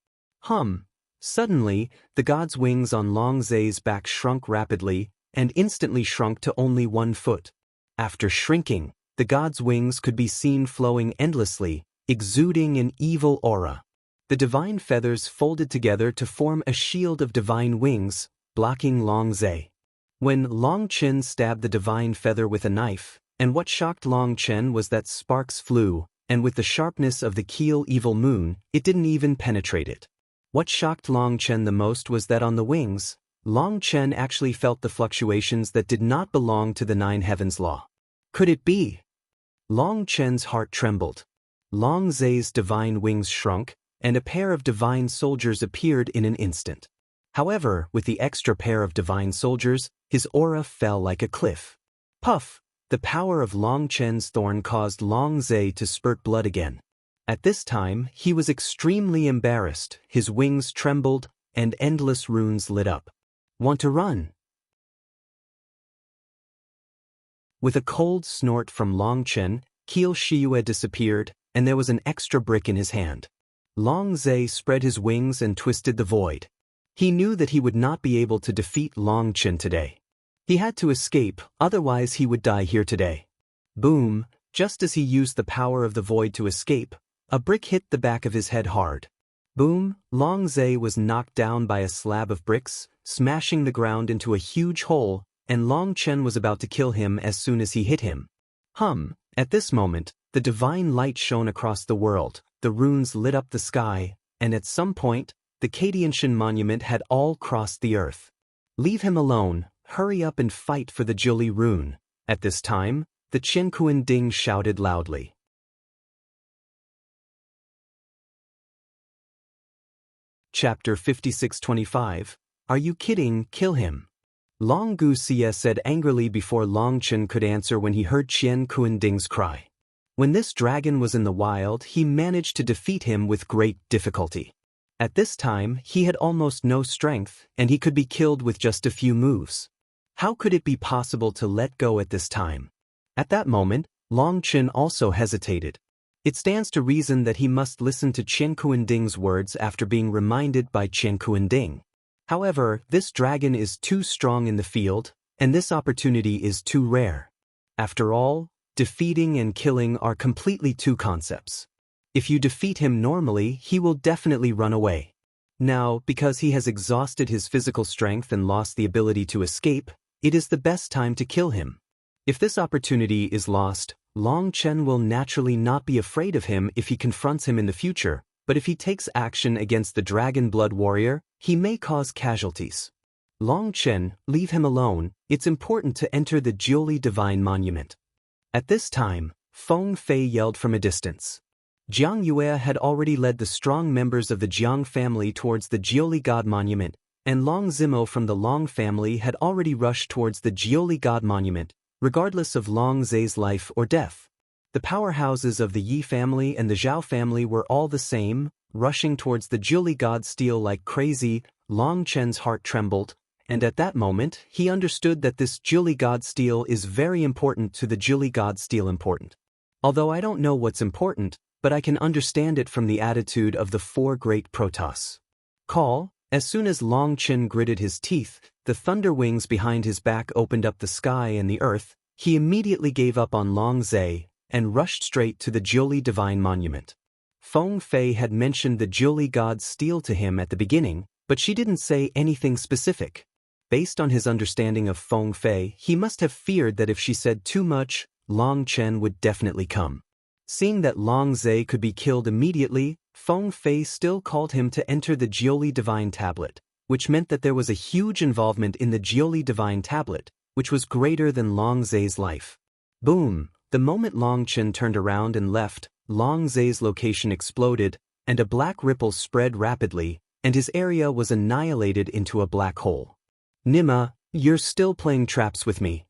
Suddenly, the god's wings on Long Zhe's back shrunk rapidly, and instantly shrunk to only 1 foot. After shrinking, the god's wings could be seen flowing endlessly, exuding an evil aura. The divine feathers folded together to form a shield of divine wings, blocking Long Zhe. When Long Chen stabbed the divine feather with a knife, and what shocked Long Chen was that sparks flew, and with the sharpness of the Keel evil moon, it didn't even penetrate it. What shocked Long Chen the most was that on the wings, Long Chen actually felt the fluctuations that did not belong to the 9 heavens law. Could it be? Long Chen's heart trembled. Long Zhe's divine wings shrunk, and a pair of divine soldiers appeared in an instant. However, with the extra pair of divine soldiers, his aura fell like a cliff. Puff! The power of Long Chen's thorn caused Long Zhe to spurt blood again. At this time, he was extremely embarrassed, his wings trembled, and endless runes lit up. Want to run? With a cold snort from Long Chen, Keel Shiyue disappeared, and there was an extra brick in his hand. Long Zhe spread his wings and twisted the void. He knew that he would not be able to defeat Long Chen today. He had to escape, otherwise he would die here today. Boom! Just as he used the power of the void to escape, a brick hit the back of his head hard. Boom! Long Zhe was knocked down by a slab of bricks, smashing the ground into a huge hole, and Long Chen was about to kill him as soon as he hit him. At this moment, the divine light shone across the world, the runes lit up the sky, and at some point, the Kadianshan monument had all crossed the earth. Leave him alone, hurry up and fight for the Juli rune. At this time, the Qiankuan Ding shouted loudly. Chapter 5625. Are you kidding? Kill him. Long Gu Xie said angrily before Long Chen could answer when he heard Qiankuan Ding's cry. When this dragon was in the wild, he managed to defeat him with great difficulty. At this time, he had almost no strength, and he could be killed with just a few moves. How could it be possible to let go at this time? At that moment, Long Chen also hesitated. It stands to reason that he must listen to Qiankuan Ding's words after being reminded by Qiankuan Ding. However, this dragon is too strong in the field, and this opportunity is too rare. After all, defeating and killing are completely two concepts. If you defeat him normally, he will definitely run away. Now, because he has exhausted his physical strength and lost the ability to escape, it is the best time to kill him. If this opportunity is lost, Long Chen will naturally not be afraid of him if he confronts him in the future, but if he takes action against the Dragon Blood Warrior, he may cause casualties. Long Chen, leave him alone, it's important to enter the Jiuli Divine Monument. At this time, Feng Fei yelled from a distance. Jiang Yue had already led the strong members of the Jiang family towards the Jiuli God Monument, and Long Zimo from the Long family had already rushed towards the Jiuli God Monument, regardless of Long Zai's life or death. The powerhouses of the Yi family and the Zhao family were all the same, rushing towards the Jiuli God stele like crazy. Long Chen's heart trembled, and at that moment he understood that this Jiuli God stele is very important to the Jiuli God stele important. Although I don't know what's important, but I can understand it from the attitude of the four great Protoss. As soon as Long Chen gritted his teeth, the thunder wings behind his back opened up the sky and the earth. He immediately gave up on Long Zai and rushed straight to the Jiuli Divine Monument. Feng Fei had mentioned the Jiuli God's stele to him at the beginning, but she didn't say anything specific. Based on his understanding of Feng Fei, he must have feared that if she said too much, Long Chen would definitely come. Seeing that Long Zai could be killed immediately, Feng Fei still called him to enter the Jiuli Divine Tablet, which meant that there was a huge involvement in the Jiuli Divine Tablet, which was greater than Long Zai's life. Boom! The moment Long Chen turned around and left, Long Zai's location exploded, and a black ripple spread rapidly, and his area was annihilated into a black hole. Nima, you're still playing traps with me.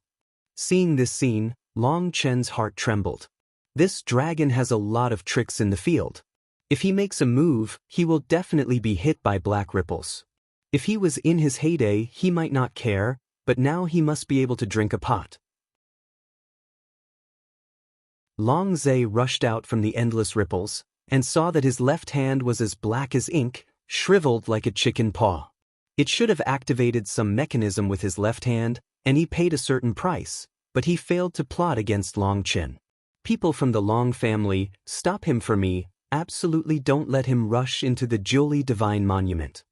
Seeing this scene, Long Chen's heart trembled. This dragon has a lot of tricks in the field. If he makes a move, he will definitely be hit by black ripples. If he was in his heyday, he might not care, but now he must be able to drink a pot. Long Zai rushed out from the endless ripples, and saw that his left hand was as black as ink, shriveled like a chicken paw. It should have activated some mechanism with his left hand, and he paid a certain price, but he failed to plot against Long Chen. People from the Long family, stop him for me, absolutely don't let him rush into the Jiuli Divine Monument.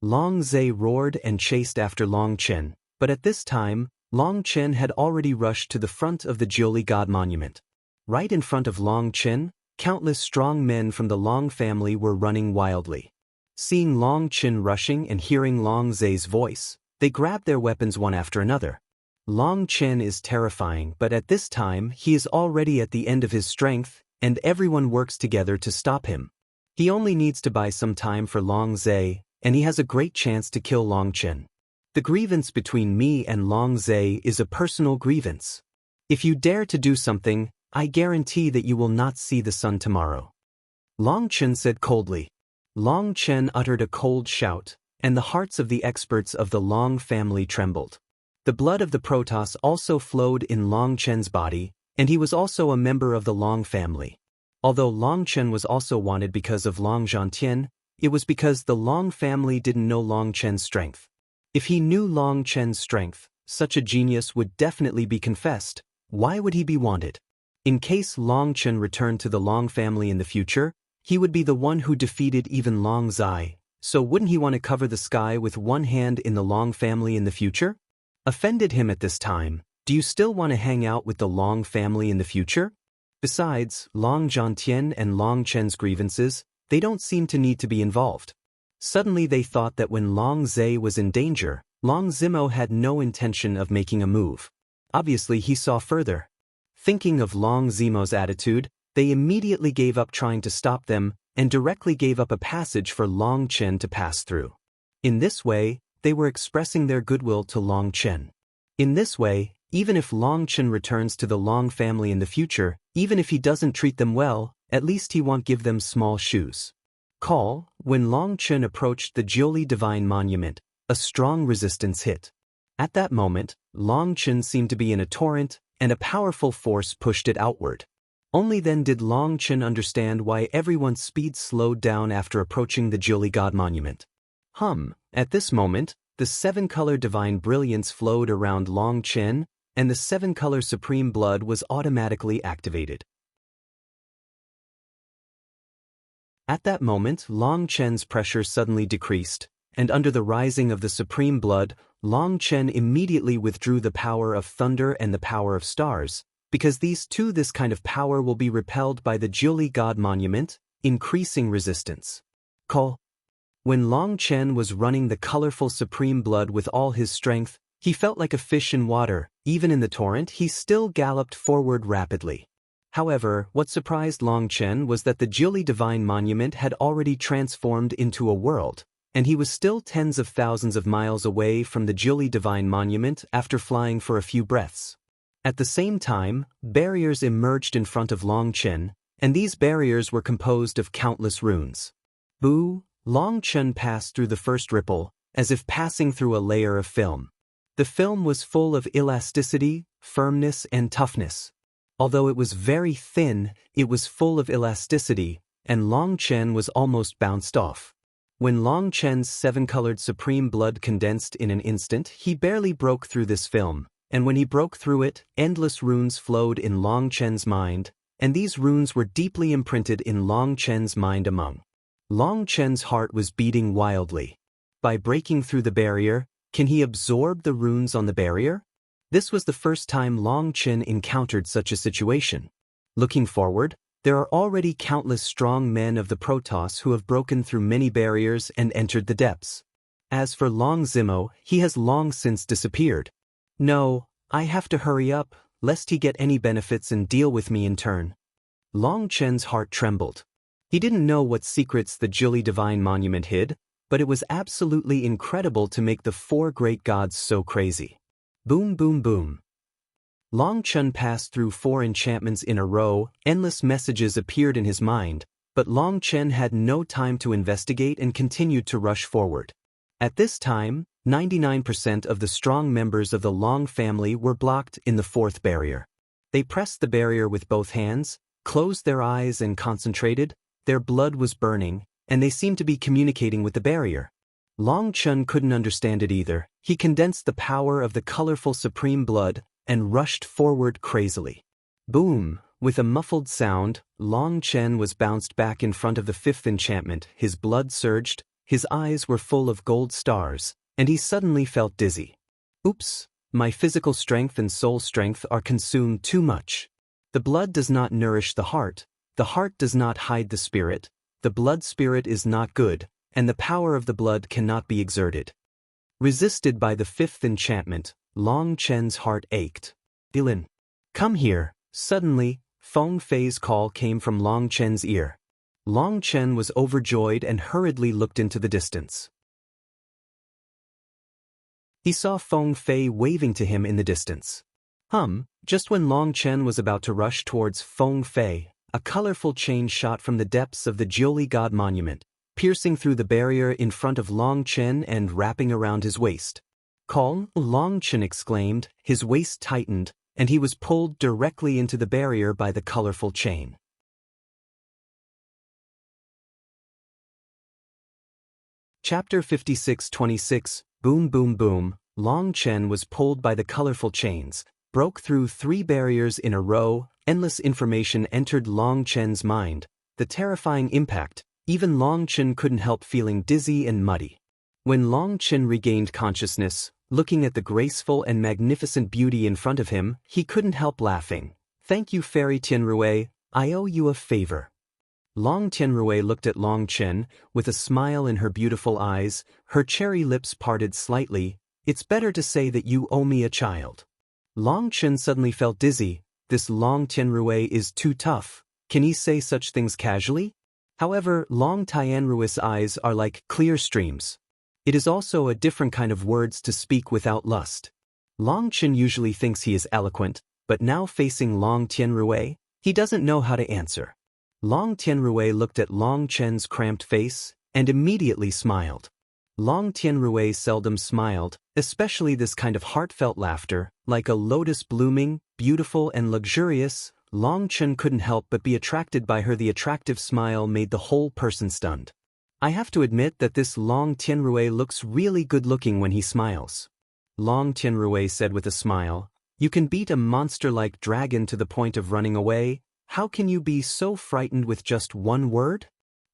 Long Zai roared and chased after Long Chen, but at this time, Long Chen had already rushed to the front of the Jiuli God Monument. Right in front of Long Chen, countless strong men from the Long family were running wildly. Seeing Long Chen rushing and hearing Long Zai's voice, they grabbed their weapons one after another. Long Chen is terrifying, but at this time he is already at the end of his strength, and everyone works together to stop him. He only needs to buy some time for Long Zai, and he has a great chance to kill Long Chen. The grievance between me and Long Zai is a personal grievance. If you dare to do something, I guarantee that you will not see the sun tomorrow. Long Chen said coldly. Long Chen uttered a cold shout, and the hearts of the experts of the Long family trembled. The blood of the Protoss also flowed in Long Chen's body, and he was also a member of the Long family. Although Long Chen was also wanted because of Long Zhantian, it was because the Long family didn't know Long Chen's strength. If he knew Long Chen's strength, such a genius would definitely be confessed. Why would he be wanted? In case Long Chen returned to the Long family in the future, he would be the one who defeated even Long Zai, so wouldn't he want to cover the sky with one hand in the Long family in the future? Offended him at this time, do you still want to hang out with the Long family in the future? Besides, Long Zhantian and Long Chen's grievances, they don't seem to need to be involved. Suddenly they thought that when Long Zai was in danger, Long Zimo had no intention of making a move. Obviously he saw further. Thinking of Long Zimo's attitude, they immediately gave up trying to stop them and directly gave up a passage for Long Chen to pass through. In this way, they were expressing their goodwill to Long Chen. In this way, even if Long Chen returns to the Long family in the future, even if he doesn't treat them well, at least he won't give them small shoes. When Long Chen approached the Jiuli Divine Monument, a strong resistance hit. At that moment, Long Chen seemed to be in a torrent, and a powerful force pushed it outward. Only then did Long Chen understand why everyone's speed slowed down after approaching the Jiuli God Monument. At this moment, the seven-color divine brilliance flowed around Long Chen, and the seven-color supreme blood was automatically activated. At that moment, Long Chen's pressure suddenly decreased, and under the rising of the supreme blood, Long Chen immediately withdrew the power of thunder and the power of stars, because this kind of power will be repelled by the Jiuli God Monument, increasing resistance. When Long Chen was running the colorful supreme blood with all his strength, he felt like a fish in water. Even in the torrent, he still galloped forward rapidly. However, what surprised Long Chen was that the Jili Divine Monument had already transformed into a world, and he was still tens of thousands of miles away from the Jili Divine Monument after flying for a few breaths. At the same time, barriers emerged in front of Long Chen, and these barriers were composed of countless runes. Boo! Long Chen passed through the first ripple, as if passing through a layer of film. The film was full of elasticity, firmness, and toughness. Although it was very thin, it was full of elasticity, and Long Chen was almost bounced off. When Long Chen's seven-colored supreme blood condensed in an instant, he barely broke through this film, and when he broke through it, endless runes flowed in Long Chen's mind, and these runes were deeply imprinted in Long Chen's mind among. Long Chen's heart was beating wildly. By breaking through the barrier, can he absorb the runes on the barrier? This was the first time Long Chen encountered such a situation. Looking forward, there are already countless strong men of the Protoss who have broken through many barriers and entered the depths. As for Long Zimo, he has long since disappeared. No, I have to hurry up, lest he get any benefits and deal with me in turn. Long Chen's heart trembled. He didn't know what secrets the Jili Divine Monument hid, but it was absolutely incredible to make the four great gods so crazy. Boom, boom, boom. Long Chen passed through 4 enchantments in a row. Endless messages appeared in his mind, but Long Chen had no time to investigate and continued to rush forward. At this time, 99% of the strong members of the Long family were blocked in the 4th barrier. They pressed the barrier with both hands, closed their eyes and concentrated. Their blood was burning, and they seemed to be communicating with the barrier. Long Chen couldn't understand it either. He condensed the power of the colorful supreme blood and rushed forward crazily. Boom! With a muffled sound, Long Chen was bounced back in front of the 5th enchantment. His blood surged, his eyes were full of gold stars, and he suddenly felt dizzy. Oops! My physical strength and soul strength are consumed too much. The blood does not nourish the heart does not hide the spirit, the blood spirit is not good, and the power of the blood cannot be exerted. Resisted by the 5th enchantment, Long Chen's heart ached. Dylan, come here. Suddenly, Feng Fei's call came from Long Chen's ear. Long Chen was overjoyed and hurriedly looked into the distance. He saw Feng Fei waving to him in the distance. Just when Long Chen was about to rush towards Feng Fei, a colorful chain shot from the depths of the Jili God Monument, piercing through the barrier in front of Long Chen and wrapping around his waist. Calm, Long Chen exclaimed, his waist tightened, and he was pulled directly into the barrier by the colorful chain. Chapter 56-26, Boom Boom Boom. Long Chen was pulled by the colorful chains, broke through 3 barriers in a row. Endless information entered Long Chen's mind. The terrifying impact, even Long Chen couldn't help feeling dizzy and muddy. When Long Chen regained consciousness, looking at the graceful and magnificent beauty in front of him, he couldn't help laughing. Thank you, Fairy Tianrui, I owe you a favor. Long Tianrui looked at Long Chen, with a smile in her beautiful eyes, her cherry lips parted slightly. It's better to say that you owe me a child. Long Chen suddenly felt dizzy. This Long Tianrui is too tough. Can he say such things casually? However, Long Tianrui's eyes are like clear streams. It is also a different kind of words to speak without lust. Long Chen usually thinks he is eloquent, but now facing Long Tianrui, he doesn't know how to answer. Long Tianrui looked at Long Chen's cramped face and immediately smiled. Long Tianrui seldom smiled, especially this kind of heartfelt laughter, like a lotus blooming, beautiful and luxurious. Long Chen couldn't help but be attracted by her. The attractive smile made the whole person stunned. I have to admit that this Long Tianrui looks really good-looking when he smiles. Long Tianrui said with a smile, you can beat a monster-like dragon to the point of running away. How can you be so frightened with just one word?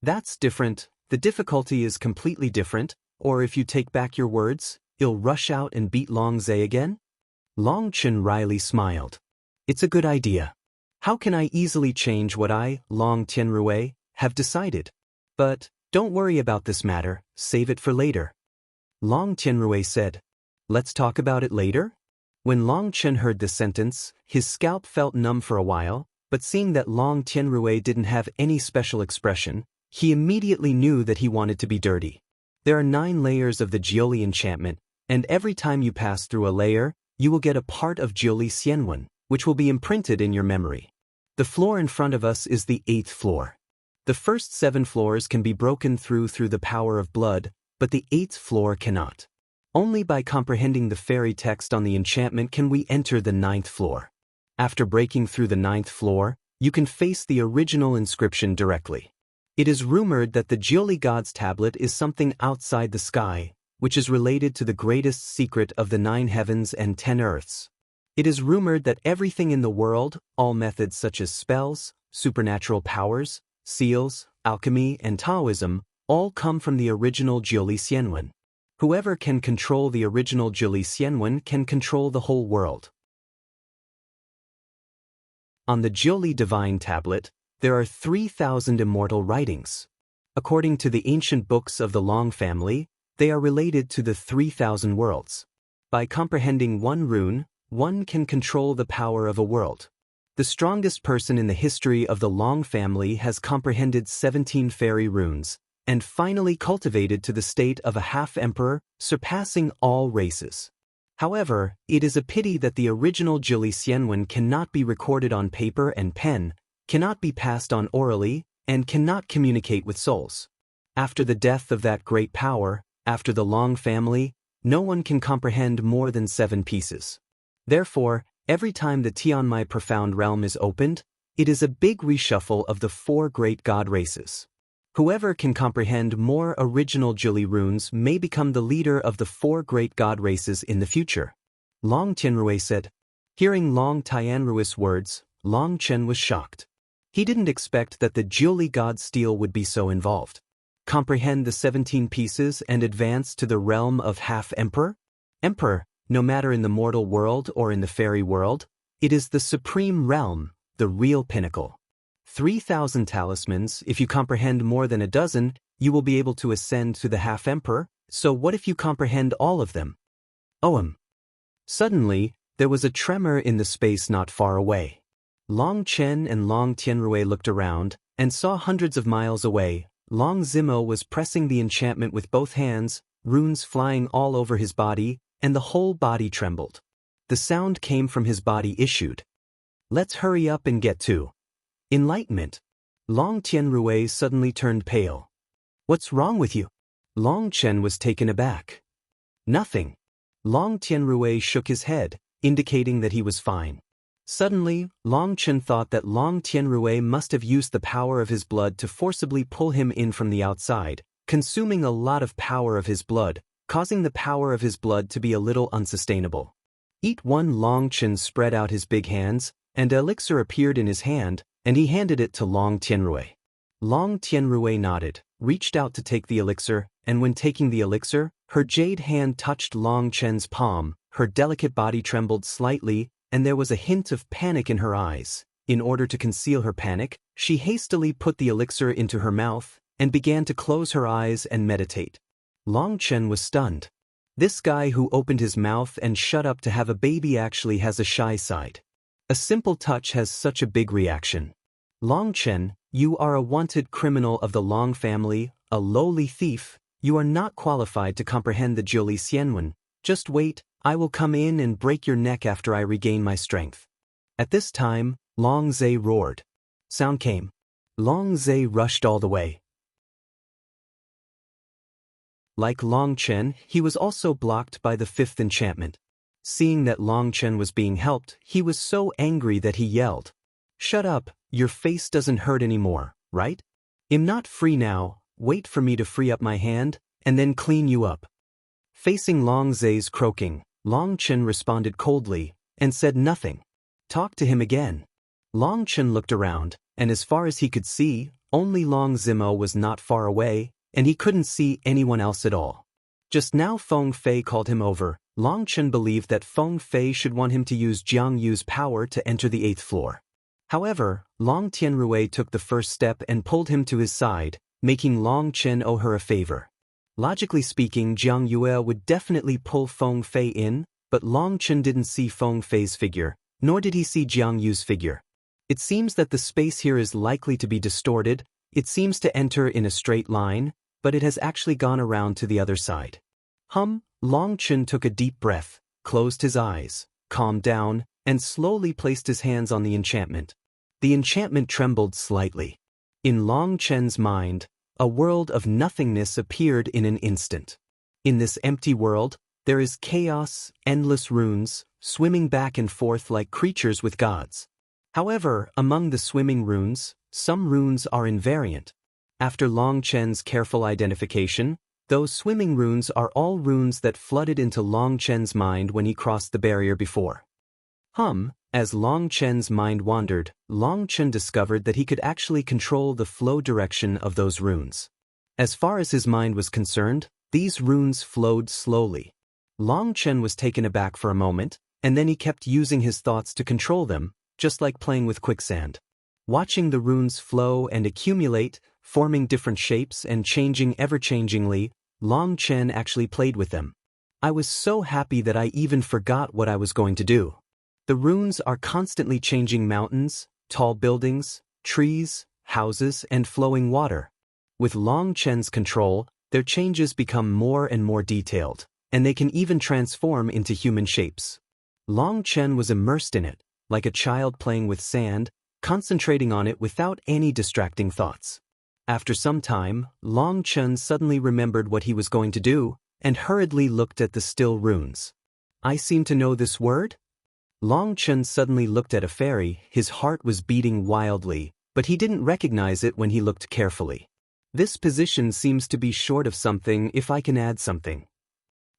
That's different. The difficulty is completely different. Or if you take back your words, you'll rush out and beat Long Zai again? Long Chen wryly smiled. It's a good idea. How can I easily change what I, Long Tianrui, have decided? But Don't worry about this matter, save it for later. Long Tianrui said. Let's talk about it later? When Long Chen heard this sentence, his scalp felt numb for a while, but seeing that Long Tianrui didn't have any special expression, he immediately knew that he wanted to be dirty. There are 9 layers of the Jiuli enchantment, and every time you pass through a layer, you will get a part of Jiuli Xianwen, which will be imprinted in your memory. The floor in front of us is the 8th floor. The first 7 floors can be broken through the power of blood, but the 8th floor cannot. Only by comprehending the fairy text on the enchantment can we enter the 9th floor. After breaking through the 9th floor, you can face the original inscription directly. It is rumored that the Jiuli God's tablet is something outside the sky, which is related to the greatest secret of the 9 heavens and 10 earths. It is rumored that everything in the world, all methods such as spells, supernatural powers, seals, alchemy, and Taoism, all come from the original Jiuli Xianwen. Whoever can control the original Jiuli Xianwen can control the whole world. On the Jiuli Divine Tablet, there are 3,000 immortal writings. According to the ancient books of the Long family, they are related to the 3,000 worlds. By comprehending one rune, one can control the power of a world. The strongest person in the history of the Long family has comprehended 17 fairy runes, and finally cultivated to the state of a half-emperor, surpassing all races. However, it is a pity that the original Jiuli Xianwen cannot be recorded on paper and pen, cannot be passed on orally, and cannot communicate with souls. After the death of that great power, after the Long family, no one can comprehend more than 7 pieces. Therefore, every time the Tianmai Profound Realm is opened, it is a big reshuffle of the 4 great god races. Whoever can comprehend more original Jiuli runes may become the leader of the 4 great god races in the future. Long Tianrui said. Hearing Long Tianrui's words, Long Chen was shocked. He didn't expect that the Jiuli god steel would be so involved. Comprehend the 17 pieces and advance to the realm of half-emperor? Emperor, no matter in the mortal world or in the fairy world, it is the supreme realm, the real pinnacle. 3,000 talismans, if you comprehend more than a dozen, you will be able to ascend to the half-emperor, so what if you comprehend all of them? Suddenly, there was a tremor in the space not far away. Long Chen and Long Tianrui looked around, and saw hundreds of miles away, Long Zimo was pressing the enchantment with both hands, runes flying all over his body, and the whole body trembled. The sound came from his body issued. Let's hurry up and get to enlightenment. Long Tianrui suddenly turned pale. What's wrong with you? Long Chen was taken aback. Nothing. Long Tianrui shook his head, indicating that he was fine. Suddenly, Long Chen thought that Long Tianrui must have used the power of his blood to forcibly pull him in from the outside, consuming a lot of power of his blood, causing the power of his blood to be a little unsustainable. Eat one. Long Chen spread out his big hands, and an elixir appeared in his hand, and he handed it to Long Tianrui. Long Tianrui nodded, reached out to take the elixir, and when taking the elixir, her jade hand touched Long Chen's palm, her delicate body trembled slightly, and there was a hint of panic in her eyes. In order to conceal her panic, she hastily put the elixir into her mouth, and began to close her eyes and meditate. Long Chen was stunned. This guy who opened his mouth and shut up to have a baby actually has a shy side. A simple touch has such a big reaction. Long Chen, you are a wanted criminal of the Long family, a lowly thief. You are not qualified to comprehend the Jiuli Xianwen. Just wait, I will come in and break your neck after I regain my strength. At this time, Long Zai roared. Sound came. Long Zai rushed all the way. Like Long Chen, he was also blocked by the 5th enchantment. Seeing that Long Chen was being helped, he was so angry that he yelled. Shut up, your face doesn't hurt anymore, right? I'm not free now, wait for me to free up my hand, and then clean you up. Facing Long Zai's croaking, Long Chen responded coldly, and said nothing. Talk to him again. Long Chen looked around, and as far as he could see, only Long Zimo was not far away, and he couldn't see anyone else at all. Just now Feng Fei called him over. Long Chen believed that Feng Fei should want him to use Jiang Yu's power to enter the 8th floor. However, Long Tianrui took the first step and pulled him to his side, making Long Chen owe her a favor. Logically speaking, Jiang Yue would definitely pull Feng Fei in, but Long Chen didn't see Feng Fei's figure, nor did he see Jiang Yu's figure. It seems that the space here is likely to be distorted. It seems to enter in a straight line, but it has actually gone around to the other side. Long Chen took a deep breath, closed his eyes, calmed down, and slowly placed his hands on the enchantment. The enchantment trembled slightly. In Long Chen's mind, a world of nothingness appeared in an instant. In this empty world, there is chaos, endless runes, swimming back and forth like creatures with gods. However, among the swimming runes, some runes are invariant. After Long Chen's careful identification, those swimming runes are all runes that flooded into Long Chen's mind when he crossed the barrier before. As Long Chen's mind wandered, Long Chen discovered that he could actually control the flow direction of those runes. As far as his mind was concerned, these runes flowed slowly. Long Chen was taken aback for a moment, and then he kept using his thoughts to control them, just like playing with quicksand. Watching the runes flow and accumulate, forming different shapes and changing ever-changingly, Long Chen actually played with them. I was so happy that I even forgot what I was going to do. The runes are constantly changing mountains, tall buildings, trees, houses, and flowing water. With Long Chen's control, their changes become more and more detailed, and they can even transform into human shapes. Long Chen was immersed in it, like a child playing with sand, concentrating on it without any distracting thoughts. After some time, Long Chen suddenly remembered what he was going to do, and hurriedly looked at the still runes. I seem to know this word? Long Chen suddenly looked at a fairy. His heart was beating wildly, but he didn't recognize it when he looked carefully. This position seems to be short of something if I can add something.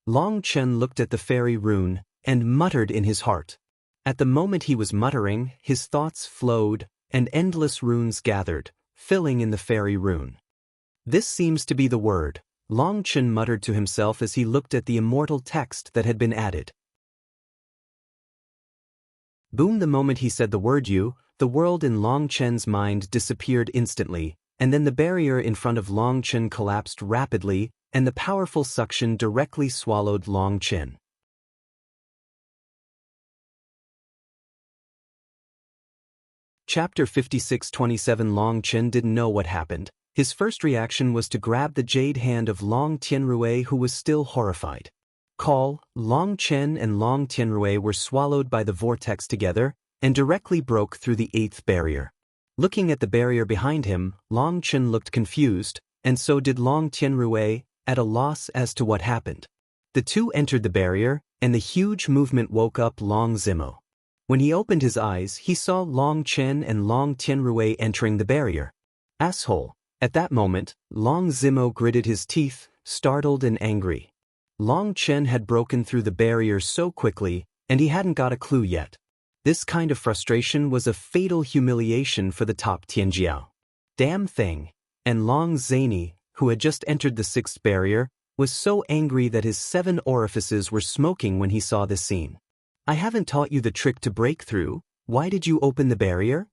Long Chen looked at the fairy rune, and muttered in his heart. At the moment he was muttering, his thoughts flowed, and endless runes gathered, filling in the fairy rune. This seems to be the word, Long Chen muttered to himself as he looked at the immortal text that had been added. Boom! The moment he said the word the world in Long Chen's mind disappeared instantly, and then the barrier in front of Long Chen collapsed rapidly, and the powerful suction directly swallowed Long Chen. Chapter 56:27. Long Chen didn't know what happened. His first reaction was to grab the jade hand of Long Tianrui, who was still horrified. Long Chen and Long Tianrui were swallowed by the vortex together, and directly broke through the 8th barrier. Looking at the barrier behind him, Long Chen looked confused, and so did Long Tianrui, at a loss as to what happened. The two entered the barrier, and the huge movement woke up Long Zimo. When he opened his eyes, he saw Long Chen and Long Tianrui entering the barrier. Asshole! At that moment, Long Zimo gritted his teeth, startled and angry. Long Chen had broken through the barrier so quickly, and he hadn't got a clue yet. This kind of frustration was a fatal humiliation for the top Tianjiao. Damn thing! And Long Zany, who had just entered the 6th barrier, was so angry that his 7 orifices were smoking when he saw this scene. I haven't taught you the trick to break through. Why did you open the barrier?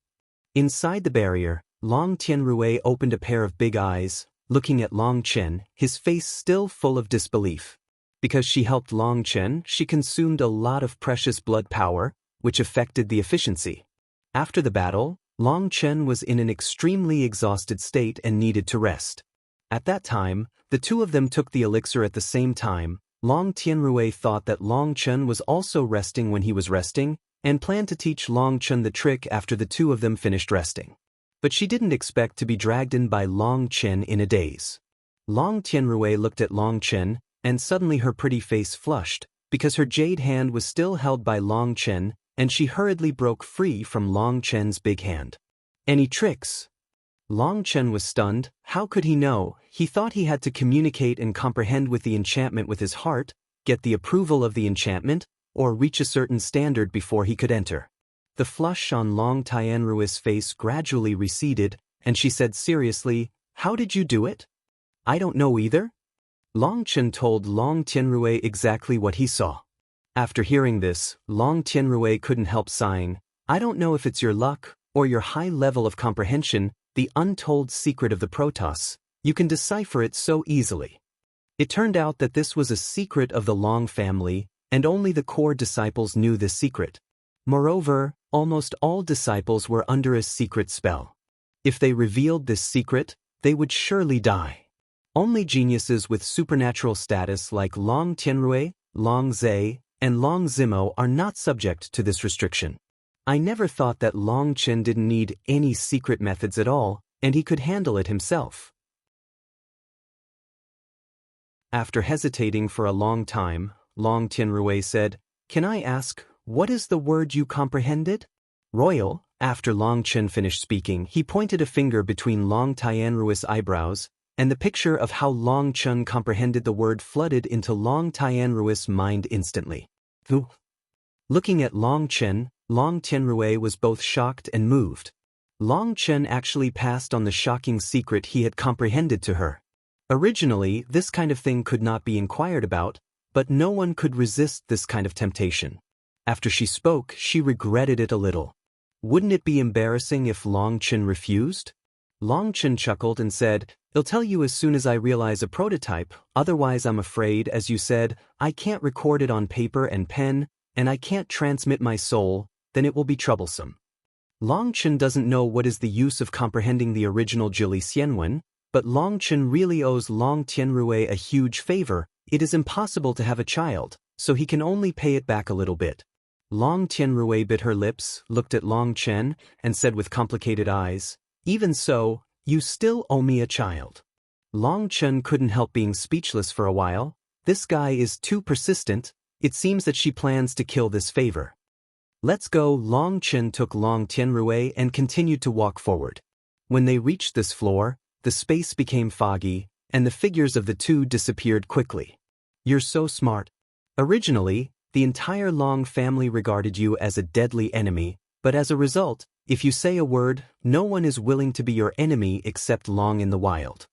Inside the barrier, Long Tianrui opened a pair of big eyes, looking at Long Chen, his face still full of disbelief. Because she helped Long Chen, she consumed a lot of precious blood power, which affected the efficiency. After the battle, Long Chen was in an extremely exhausted state and needed to rest. At that time, the two of them took the elixir at the same time. Long Tianrui thought that Long Chen was also resting when he was resting, and planned to teach Long Chen the trick after the two of them finished resting. But she didn't expect to be dragged in by Long Chen in a daze. Long Tianrui looked at Long Chen, and suddenly her pretty face flushed, because her jade hand was still held by Long Chen, and she hurriedly broke free from Long Chen's big hand. Any tricks? Long Chen was stunned. How could he know? He thought he had to communicate and comprehend with the enchantment with his heart, get the approval of the enchantment, or reach a certain standard before he could enter. The flush on Long Tianrui's face gradually receded, and she said seriously, "How did you do it?" "I don't know either." Long Chen told Long Tianrui exactly what he saw. After hearing this, Long Tianrui couldn't help sighing. "I don't know if it's your luck, or your high level of comprehension, the untold secret of the Protoss. You can decipher it so easily. It turned out that this was a secret of the Long family, and only the core disciples knew this secret. Moreover, almost all disciples were under a secret spell. If they revealed this secret, they would surely die. Only geniuses with supernatural status like Long Tianrui, Long Zhe, and Long Zimo are not subject to this restriction. I never thought that Long Chen didn't need any secret methods at all, and he could handle it himself. After hesitating for a long time, Long Tianrui said, "Can I ask, what is the word you comprehended?" Royal, after Long Chen finished speaking, he pointed a finger between Long Tianrui's eyebrows, and the picture of how Long Chen comprehended the word flooded into Long Tianrui's mind instantly. Looking at Long Chen, Long Tianrui was both shocked and moved. Long Chen actually passed on the shocking secret he had comprehended to her. Originally, this kind of thing could not be inquired about, but no one could resist this kind of temptation. After she spoke, she regretted it a little. Wouldn't it be embarrassing if Long Chen refused? Long Chen chuckled and said, "I'll tell you as soon as I realize a prototype, otherwise I'm afraid, as you said, I can't record it on paper and pen, and I can't transmit my soul, then it will be troublesome." Long Chen doesn't know what is the use of comprehending the original Jili Xianwen, but Long Chen really owes Long Tianrui a huge favor. It is impossible to have a child, so he can only pay it back a little bit. Long Tianrui bit her lips, looked at Long Chen, and said with complicated eyes, "Even so, you still owe me a child." Long Chen couldn't help being speechless for a while. This guy is too persistent. It seems that she plans to kill this favor. "Let's go." Long Chen took Long Tianrui and continued to walk forward. When they reached this floor, the space became foggy, and the figures of the two disappeared quickly. "You're so smart." Originally, the entire Long family regarded you as a deadly enemy, but as a result, if you say a word, no one is willing to be your enemy except Long in the wild.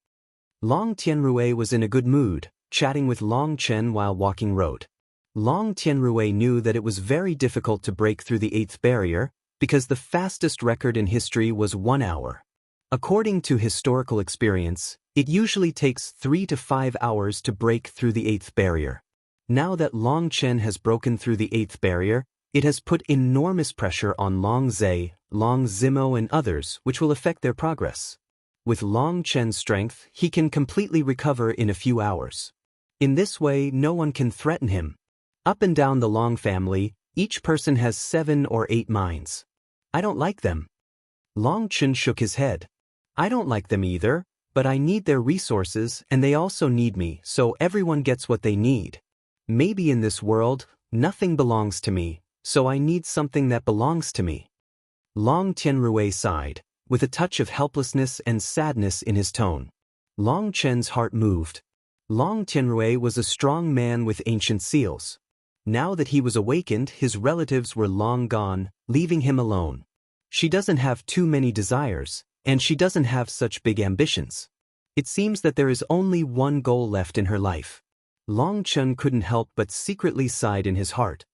Long Tianrui was in a good mood, chatting with Long Chen while walking road. Long Tianrui knew that it was very difficult to break through the 8th barrier, because the fastest record in history was 1 hour. According to historical experience, it usually takes 3 to 5 hours to break through the 8th barrier. Now that Long Chen has broken through the 8th barrier, it has put enormous pressure on Long Zhe, Long Zimo and others, which will affect their progress. With Long Chen's strength, he can completely recover in a few hours. In this way, no one can threaten him. Up and down the Long family, each person has 7 or 8 minds. I don't like them. Long Chen shook his head. I don't like them either, but I need their resources and they also need me, so everyone gets what they need. Maybe in this world, nothing belongs to me, so I need something that belongs to me. Long Tianrui sighed, with a touch of helplessness and sadness in his tone. Long Chen's heart moved. Long Tianrui was a strong man with ancient seals. Now that he was awakened, his relatives were long gone, leaving him alone. She doesn't have too many desires, and she doesn't have such big ambitions. It seems that there is only one goal left in her life. Long Chen couldn't help but secretly sighed in his heart.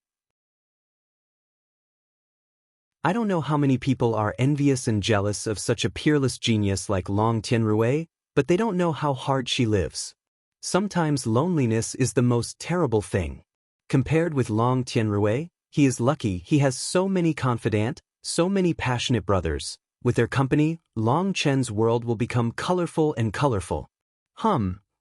I don't know how many people are envious and jealous of such a peerless genius like Long Tianrui, but they don't know how hard she lives. Sometimes loneliness is the most terrible thing. Compared with Long Tianrui, he is lucky he has so many confidant, so many passionate brothers. With their company, Long Chen's world will become colorful and colorful.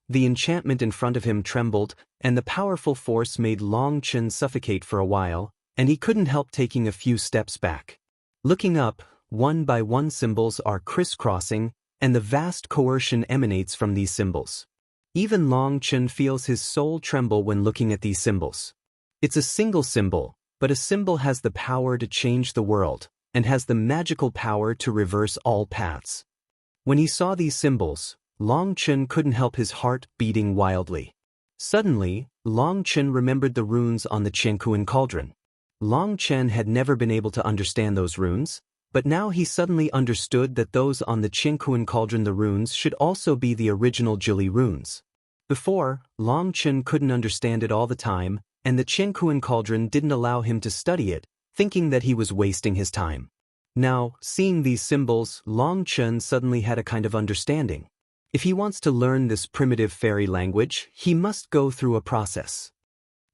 The enchantment in front of him trembled, and the powerful force made Long Chen suffocate for a while, and he couldn't help taking a few steps back. Looking up, one by one symbols are crisscrossing, and the vast coercion emanates from these symbols. Even Long Chen feels his soul tremble when looking at these symbols. It's a single symbol, but a symbol has the power to change the world, and has the magical power to reverse all paths. When he saw these symbols, Long Chen couldn't help his heart beating wildly. Suddenly, Long Chen remembered the runes on the Qiankuan cauldron. Long Chen had never been able to understand those runes, but now he suddenly understood that those on the Qiankuan cauldron, the runes, should also be the original Jili runes. Before, Long Chen couldn't understand it all the time, and the Qiankuan cauldron didn't allow him to study it, thinking that he was wasting his time. Now, seeing these symbols, Long Chen suddenly had a kind of understanding. If he wants to learn this primitive fairy language, he must go through a process.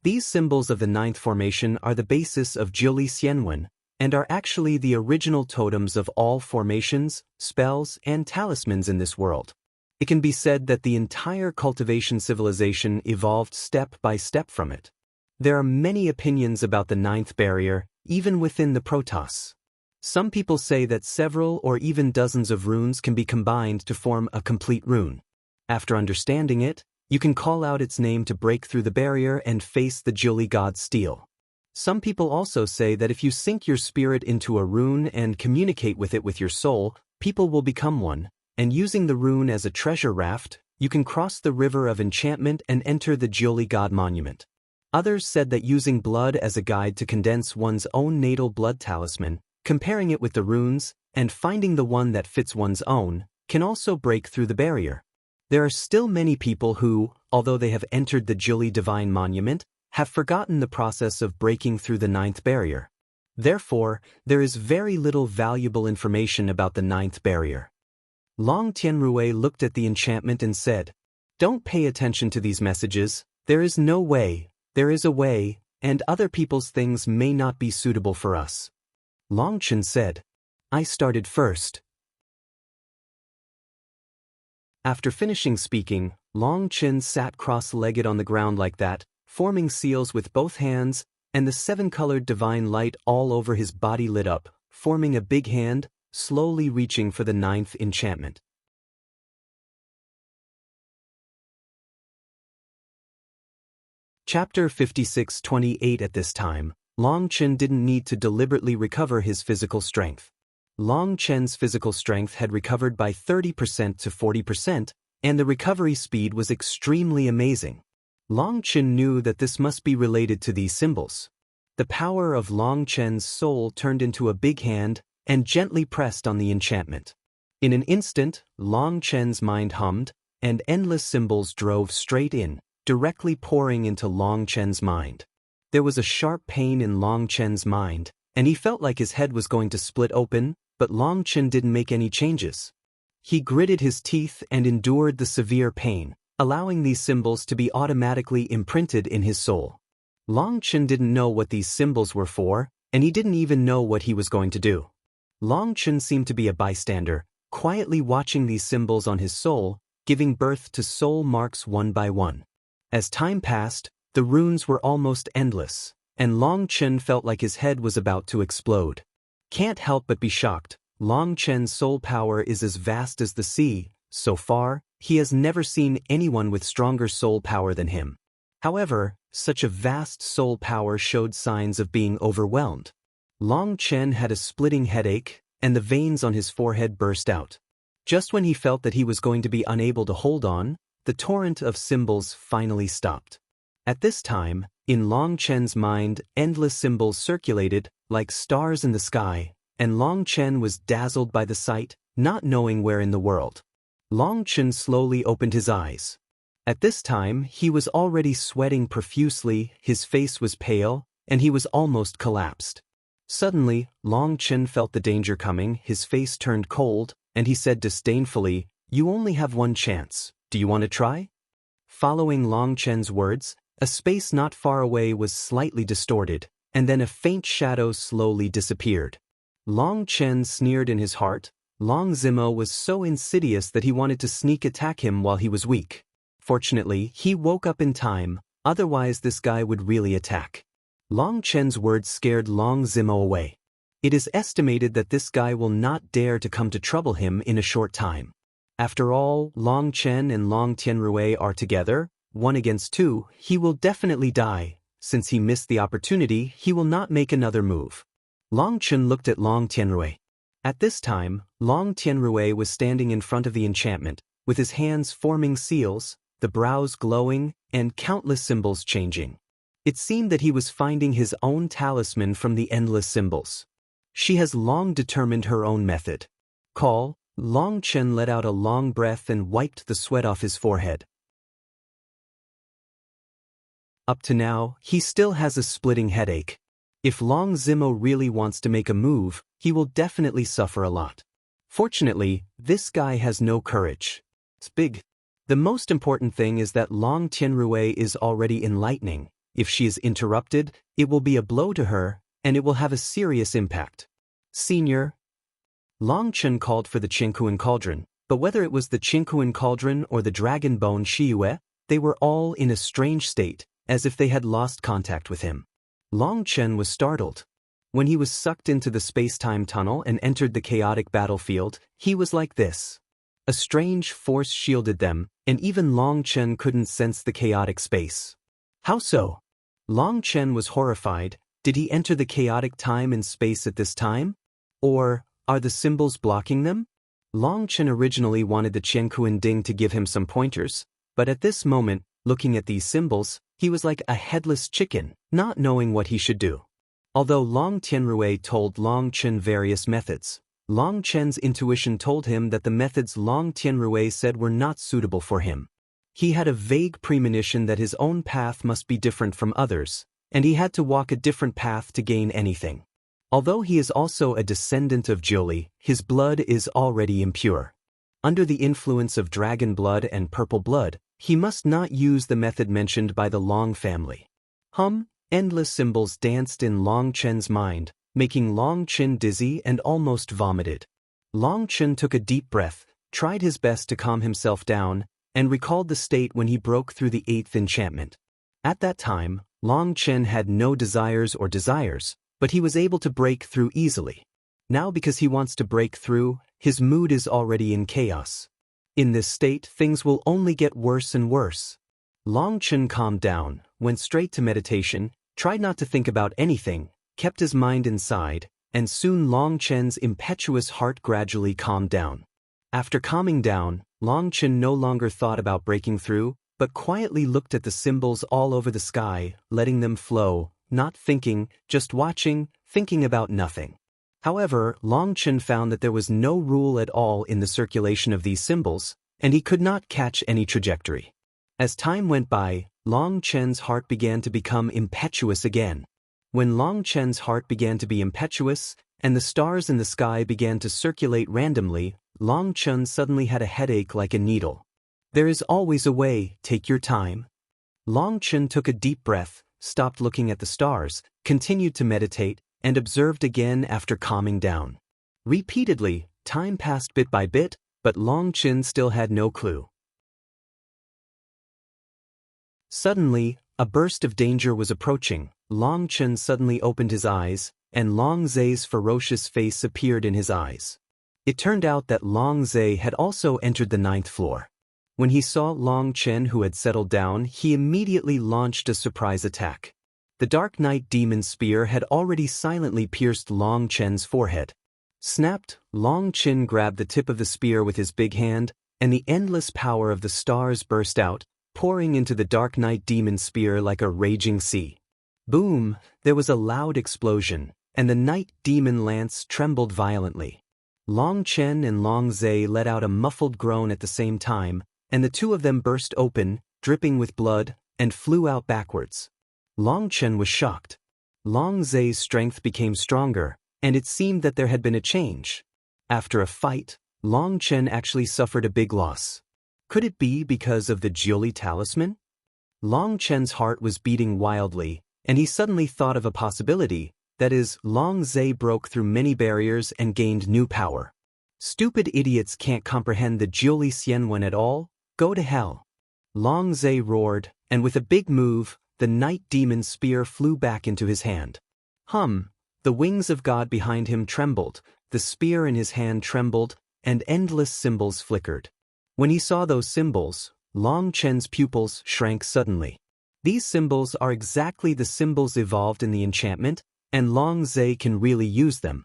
These symbols of the ninth formation are the basis of Jiuli Xianwen, and are actually the original totems of all formations, spells, and talismans in this world. It can be said that the entire cultivation civilization evolved step by step from it. There are many opinions about the ninth barrier, even within the Protoss. Some people say that several or even dozens of runes can be combined to form a complete rune. After understanding it, you can call out its name to break through the barrier and face the Jiuli god's steel. Some people also say that if you sink your spirit into a rune and communicate with it with your soul, people will become one, and using the rune as a treasure raft, you can cross the river of enchantment and enter the Jiuli god monument. Others said that using blood as a guide to condense one's own natal blood talisman, comparing it with the runes, and finding the one that fits one's own, can also break through the barrier. There are still many people who, although they have entered the Jiuli divine monument, have forgotten the process of breaking through the ninth barrier. Therefore, there is very little valuable information about the ninth barrier. Long Tianrui looked at the enchantment and said, "Don't pay attention to these messages. There is no way, there is a way, and other people's things may not be suitable for us." Long Chen said, "I started first." After finishing speaking, Long Chen sat cross-legged on the ground like that, forming seals with both hands, and the seven-colored divine light all over his body lit up, forming a big hand, slowly reaching for the ninth enchantment. Chapter 56:28. At this time, Long Chen didn't need to deliberately recover his physical strength. Long Chen's physical strength had recovered by 30% to 40%, and the recovery speed was extremely amazing. Long Chen knew that this must be related to these symbols. The power of Long Chen's soul turned into a big hand and gently pressed on the enchantment. In an instant, Long Chen's mind hummed, and endless symbols drove straight in, directly pouring into Long Chen's mind. There was a sharp pain in Long Chen's mind, and he felt like his head was going to split open, but Long Chen didn't make any changes. He gritted his teeth and endured the severe pain, allowing these symbols to be automatically imprinted in his soul. Long Chen didn't know what these symbols were for, and he didn't even know what he was going to do. Long Chen seemed to be a bystander, quietly watching these symbols on his soul, giving birth to soul marks one by one. As time passed, the runes were almost endless, and Long Chen felt like his head was about to explode. Can't help but be shocked. Long Chen's soul power is as vast as the sea. So far, he has never seen anyone with stronger soul power than him. However, such a vast soul power showed signs of being overwhelmed. Long Chen had a splitting headache, and the veins on his forehead burst out. Just when he felt that he was going to be unable to hold on, the torrent of symbols finally stopped. At this time, in Long Chen's mind, endless symbols circulated, like stars in the sky, and Long Chen was dazzled by the sight, not knowing where in the world. Long Chen slowly opened his eyes. At this time, he was already sweating profusely, his face was pale, and he was almost collapsed. Suddenly, Long Chen felt the danger coming, his face turned cold, and he said disdainfully, "You only have one chance. Do you want to try?" Following Long Chen's words, a space not far away was slightly distorted, and then a faint shadow slowly disappeared. Long Chen sneered in his heart. Long Zimo was so insidious that he wanted to sneak attack him while he was weak. Fortunately, he woke up in time, otherwise this guy would really attack. Long Chen's words scared Long Zimo away. It is estimated that this guy will not dare to come to trouble him in a short time. After all, Long Chen and Long Tianrui are together, 1 against 2, he will definitely die. Since he missed the opportunity, he will not make another move. Long Chen looked at Long Tianrui. At this time, Long Tianrui was standing in front of the enchantment, with his hands forming seals, the brows glowing, and countless symbols changing. It seemed that he was finding his own talisman from the endless symbols. She has long determined her own method. Call. Long Chen let out a long breath and wiped the sweat off his forehead. Up to now, he still has a splitting headache. If Long Zimo really wants to make a move, he will definitely suffer a lot. Fortunately, this guy has no courage. It's big. The most important thing is that Long Tianrui is already enlightening. If she is interrupted, it will be a blow to her, and it will have a serious impact. Senior. Long Chen called for the Qingkuan cauldron, but whether it was the Qingkuan cauldron or the dragon bone Shiyue, they were all in a strange state, as if they had lost contact with him. Long Chen was startled. When he was sucked into the space-time tunnel and entered the chaotic battlefield, he was like this. A strange force shielded them, and even Long Chen couldn't sense the chaotic space. How so? Long Chen was horrified. Did he enter the chaotic time and space at this time? Or are the symbols blocking them? Long Chen originally wanted the Qiankuan Ding to give him some pointers, but at this moment, looking at these symbols, he was like a headless chicken, not knowing what he should do. Although Long Tianrui told Long Chen various methods, Long Chen's intuition told him that the methods Long Tianrui said were not suitable for him. He had a vague premonition that his own path must be different from others, and he had to walk a different path to gain anything. Although he is also a descendant of Jiuli, his blood is already impure. Under the influence of dragon blood and purple blood, he must not use the method mentioned by the Long family. Endless symbols danced in Long Chen's mind, making Long Chen dizzy and almost vomited. Long Chen took a deep breath, tried his best to calm himself down, and recalled the state when he broke through the 8th enchantment. At that time, Long Chen had no desires, but he was able to break through easily. Now because he wants to break through, his mood is already in chaos. In this state, things will only get worse and worse. Long Chen calmed down, went straight to meditation, tried not to think about anything, kept his mind inside, and soon Long Chen's impetuous heart gradually calmed down. After calming down, Long Chen no longer thought about breaking through, but quietly looked at the symbols all over the sky, letting them flow, not thinking, just watching, thinking about nothing. However, Long Chen found that there was no rule at all in the circulation of these symbols, and he could not catch any trajectory. As time went by, Long Chen's heart began to become impetuous again. When Long Chen's heart began to be impetuous, and the stars in the sky began to circulate randomly, Long Chen suddenly had a headache like a needle. There is always a way, take your time. Long Chen took a deep breath, stopped looking at the stars, continued to meditate, and observed again after calming down. Repeatedly, time passed bit by bit, but Long Chen still had no clue. Suddenly, a burst of danger was approaching. Long Chen suddenly opened his eyes, and Long Zai's ferocious face appeared in his eyes. It turned out that Long Zai had also entered the 9th floor. When he saw Long Chen who had settled down, he immediately launched a surprise attack. The Dark Knight Demon Spear had already silently pierced Long Chen's forehead. Snapped, Long Chen grabbed the tip of the spear with his big hand, and the endless power of the stars burst out, pouring into the Dark Knight Demon Spear like a raging sea. Boom! There was a loud explosion, and the Night Demon Lance trembled violently. Long Chen and Long Zai let out a muffled groan at the same time, and the two of them burst open, dripping with blood, and flew out backwards. Long Chen was shocked. Long Zai's strength became stronger, and it seemed that there had been a change. After a fight, Long Chen actually suffered a big loss. Could it be because of the Jiuli talisman? Long Chen's heart was beating wildly, and he suddenly thought of a possibility, that is, Long Zai broke through many barriers and gained new power. Stupid idiots can't comprehend the Jiuli Xianwen at all, go to hell. Long Zai roared, and with a big move, the Night Demon Spear flew back into his hand. The wings of God behind him trembled, the spear in his hand trembled, and endless symbols flickered. When he saw those symbols, Long Chen's pupils shrank suddenly. These symbols are exactly the symbols evolved in the enchantment, and Long Zai can really use them.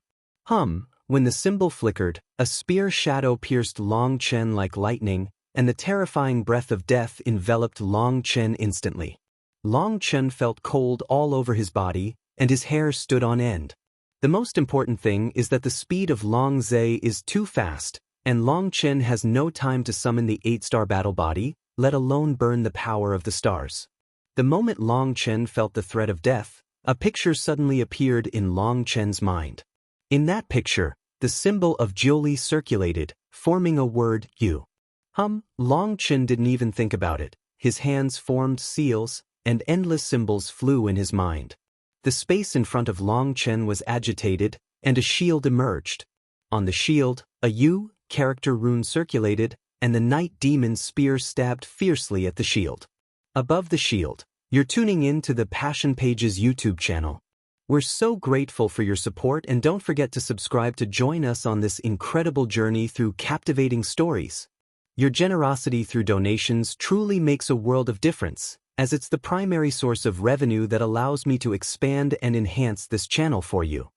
When the symbol flickered, a spear shadow pierced Long Chen like lightning, and the terrifying breath of death enveloped Long Chen instantly. Long Chen felt cold all over his body, and his hair stood on end. The most important thing is that the speed of Long Zai is too fast, and Long Chen has no time to summon the 8-star battle body, let alone burn the power of the stars. The moment Long Chen felt the threat of death, a picture suddenly appeared in Long Chen's mind. In that picture, the symbol of Jiuli circulated, forming a word, Yu. Long Chen didn't even think about it. His hands formed seals, and endless symbols flew in his mind. The space in front of Long Chen was agitated, and a shield emerged. On the shield, a U character rune circulated, and the night demon's spear stabbed fiercely at the shield. Above the shield, you're tuning in to the Passion Pages YouTube channel. We're so grateful for your support, and don't forget to subscribe to join us on this incredible journey through captivating stories. Your generosity through donations truly makes a world of difference, as it's the primary source of revenue that allows me to expand and enhance this channel for you.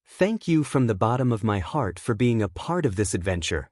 Thank you from the bottom of my heart for being a part of this adventure.